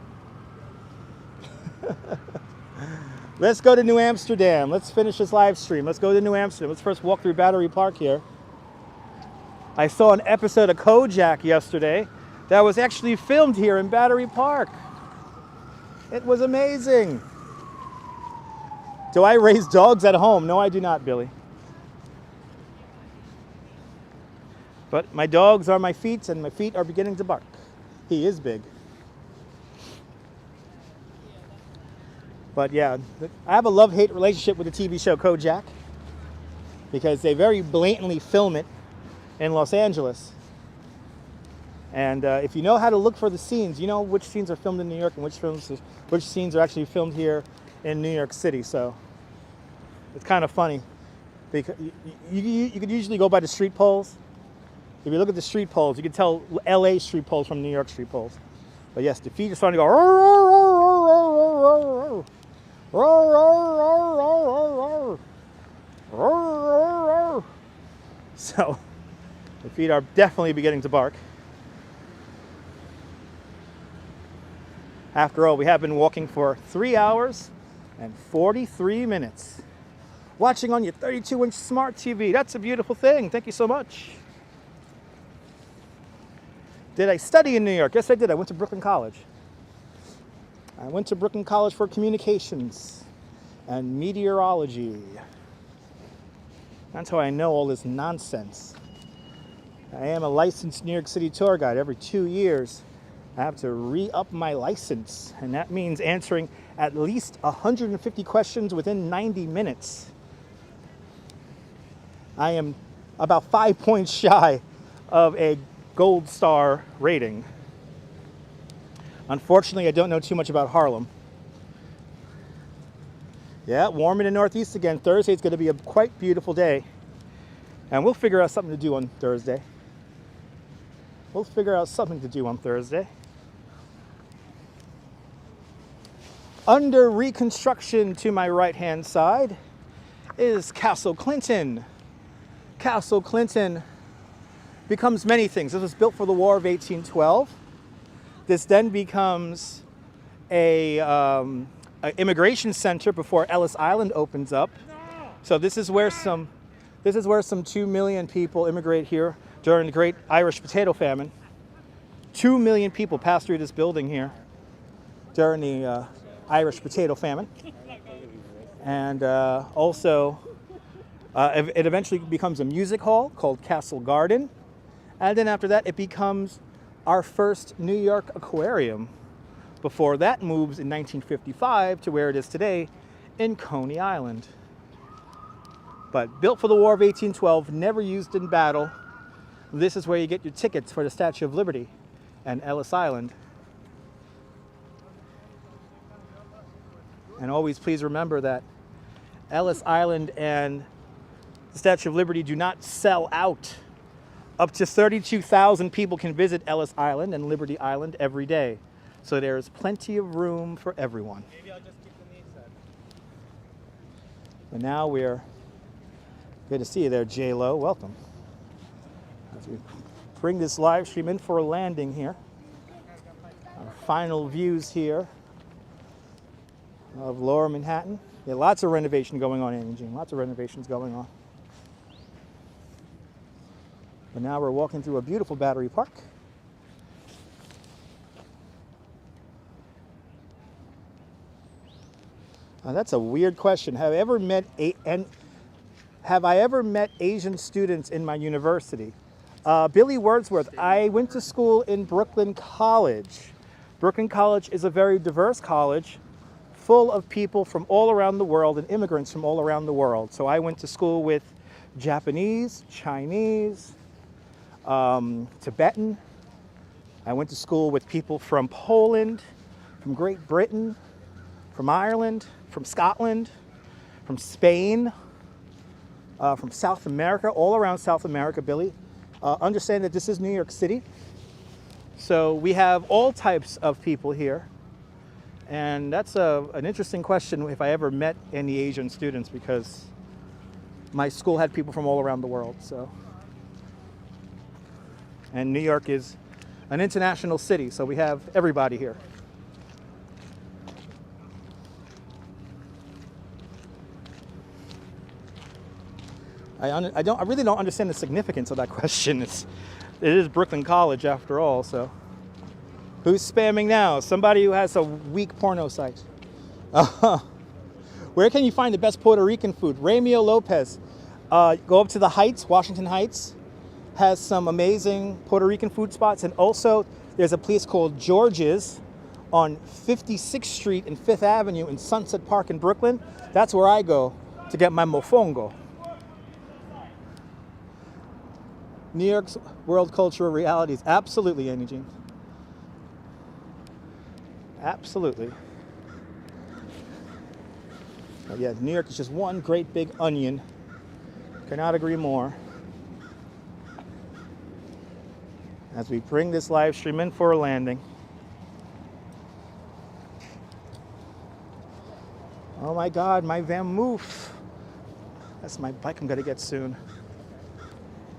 Let's go to New Amsterdam. Let's finish this live stream. Let's go to New Amsterdam. Let's first walk through Battery Park here. I saw an episode of Kojak yesterday that was actually filmed here in Battery Park. It was amazing. Do I raise dogs at home? No, I do not, Billy. But my dogs are my feet, and my feet are beginning to bark. He is big. But yeah, I have a love-hate relationship with the TV show Kojak because they very blatantly film it in Los Angeles. And if you know how to look for the scenes, you know which scenes are filmed in New York and which scenes are actually filmed here in New York City. So it's kind of funny because you could usually go by the street poles. If you look at the street poles, you can tell LA street poles from New York street poles. But yes, the feet are starting to go. So the feet are definitely beginning to bark. After all, we have been walking for 3 hours and 43 minutes. Watching on your 32-inch smart TV. That's a beautiful thing. Thank you so much. Did I study in New York? Yes, I did. I went to Brooklyn College. I went to Brooklyn College for communications and meteorology. That's how I know all this nonsense. I am a licensed New York City tour guide. Every 2 years, I have to re-up my license, and that means answering at least 150 questions within 90 minutes. I am about 5 points shy of a gold star rating. Unfortunately, I don't know too much about Harlem. Yeah, warm in the Northeast again. Thursday is going to be a quite beautiful day, and we'll figure out something to do on Thursday. We'll figure out something to do on Thursday. Under reconstruction to my right-hand side is Castle Clinton. Castle Clinton becomes many things. This was built for the War of 1812. This then becomes an immigration center before Ellis Island opens up. So this is where some 2 million people immigrate here during the Great Irish Potato Famine. 2 million people passed through this building here during the Irish Potato Famine. And also, it eventually becomes a music hall called Castle Garden. And then after that, it becomes our first New York aquarium. Before that moves in 1955 to where it is today in Coney Island. But built for the War of 1812, never used in battle. This is where you get your tickets for the Statue of Liberty and Ellis Island. And always please remember that Ellis Island and the Statue of Liberty do not sell out. Up to 32,000 people can visit Ellis Island and Liberty Island every day. So there is plenty of room for everyone. Maybe I'll just keep the inside. And now we're good to see you there, J-Lo. Welcome. As we bring this live stream in for a landing here. Our final views here of Lower Manhattan. Yeah, lots of renovation going on, Annie Jean. Lots of renovations going on. But now we're walking through a beautiful Battery Park. That's a weird question. Have I ever met Asian students in my university? Billy Wordsworth. I went to school in Brooklyn College. Brooklyn College is a very diverse college, full of people from all around the world and immigrants from all around the world. So I went to school with Japanese, Chinese, Tibetan. I went to school with people from Poland, from Great Britain, from Ireland, from Scotland, from Spain, from South America, all around South America, Billy. Understand that this is New York City. So we have all types of people here. And that's an interesting question if I ever met any Asian students, because my school had people from all around the world. So, and New York is an international city, so we have everybody here. I really don't understand the significance of that question. It is Brooklyn College after all, so. Who's spamming now? Somebody who has a weak porno site. Where can you find the best Puerto Rican food? Ramio Lopez. Go up to the Heights, Washington Heights. Has some amazing Puerto Rican food spots. And also, there's a place called George's on 56th Street and 5th Avenue in Sunset Park in Brooklyn. That's where I go to get my mofongo. New York's world cultural realities. Absolutely, Annie Jean. Absolutely. But yeah, New York is just one great big onion. Cannot agree more. As we bring this live stream in for a landing. Oh my God, my Van Moof. That's my bike I'm gonna get soon.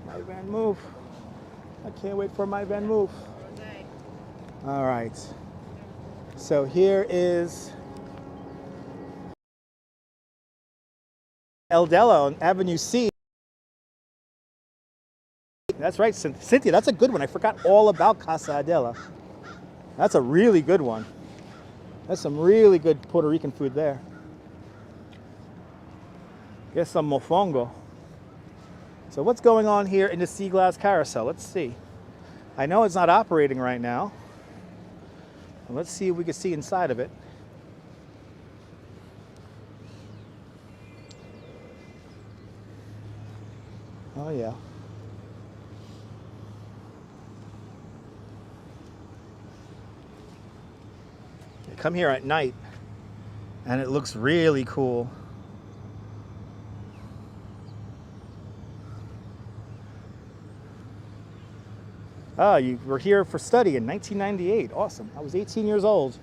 My Van Moof. I can't wait for my Van Moof. All right. So here is El Della on Avenue C. That's right, Cynthia, that's a good one. I forgot all about Casa Adela. That's a really good one. That's some really good Puerto Rican food there. Get some mofongo. So what's going on here in the Sea Glass Carousel? Let's see. I know it's not operating right now. Let's see if we can see inside of it. Oh yeah. You come here at night and it looks really cool. Oh, you were here for study in 1998. Awesome. I was 18 years old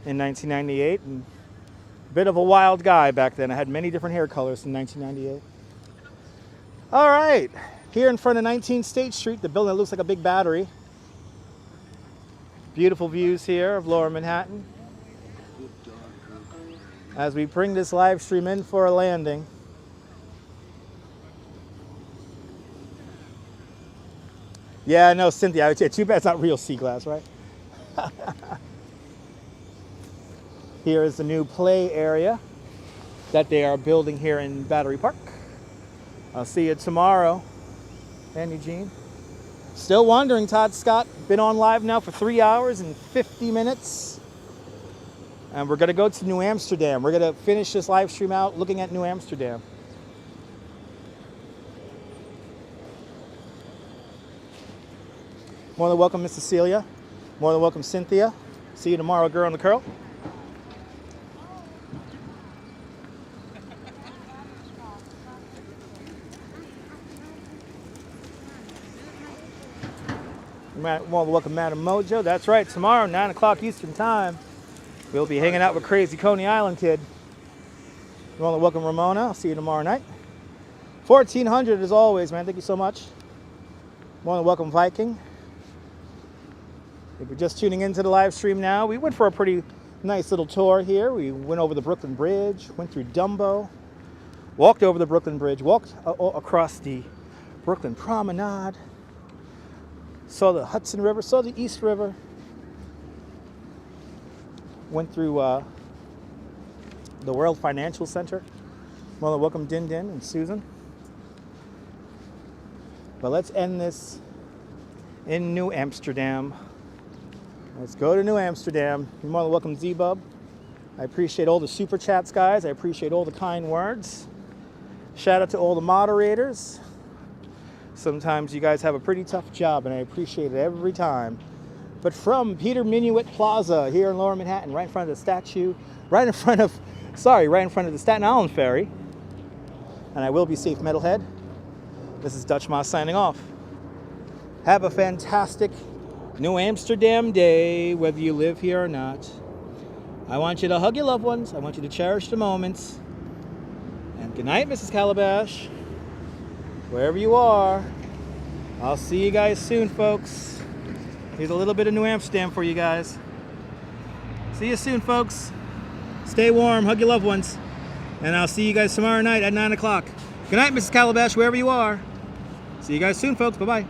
in 1998 and a bit of a wild guy back then. I had many different hair colors in 1998. All right, here in front of 19 State Street, the building that looks like a big battery. Beautiful views here of Lower Manhattan. As we bring this live stream in for a landing. Yeah, no, Cynthia. Too bad it's not real sea glass, right? Here is the new play area that they are building here in Battery Park. I'll see you tomorrow. And Eugene. Still wondering, Todd Scott. Been on live now for 3 hours and 50 minutes. And we're going to go to New Amsterdam. We're going to finish this live stream out looking at New Amsterdam. More than welcome, Miss Cecilia. More than welcome, Cynthia. See you tomorrow, girl on the curl. More than welcome, Madam Mojo. That's right, tomorrow, 9 o'clock Eastern Time, we'll be hanging out with Crazy Coney Island Kid. More than welcome, Ramona. I'll see you tomorrow night. 1400 as always, man. Thank you so much. More than welcome, Viking. If you're just tuning into the live stream now, we went for a pretty nice little tour here. We went over the Brooklyn Bridge, went through Dumbo, walked over the Brooklyn Bridge, walked across the Brooklyn Promenade, saw the Hudson River, saw the East River, went through the World Financial Center. Well, welcome Din Din and Susan. But let's end this in New Amsterdam. Let's go to New Amsterdam. You're more than welcome, Z-Bub. I appreciate all the super chats, guys. I appreciate all the kind words. Shout out to all the moderators. Sometimes you guys have a pretty tough job, and I appreciate it every time. But from Peter Minuit Plaza here in Lower Manhattan, right in front of the statue, right in front of the Staten Island ferry. And I will be safe, Metalhead. This is Dutch Moss signing off. Have a fantastic New Amsterdam day, whether you live here or not. I want you to hug your loved ones. I want you to cherish the moments. And good night, Mrs. Calabash. Wherever you are. I'll see you guys soon, folks. Here's a little bit of New Amsterdam for you guys. See you soon, folks. Stay warm, hug your loved ones. And I'll see you guys tomorrow night at 9 o'clock. Good night, Mrs. Calabash, wherever you are. See you guys soon, folks. Bye-bye.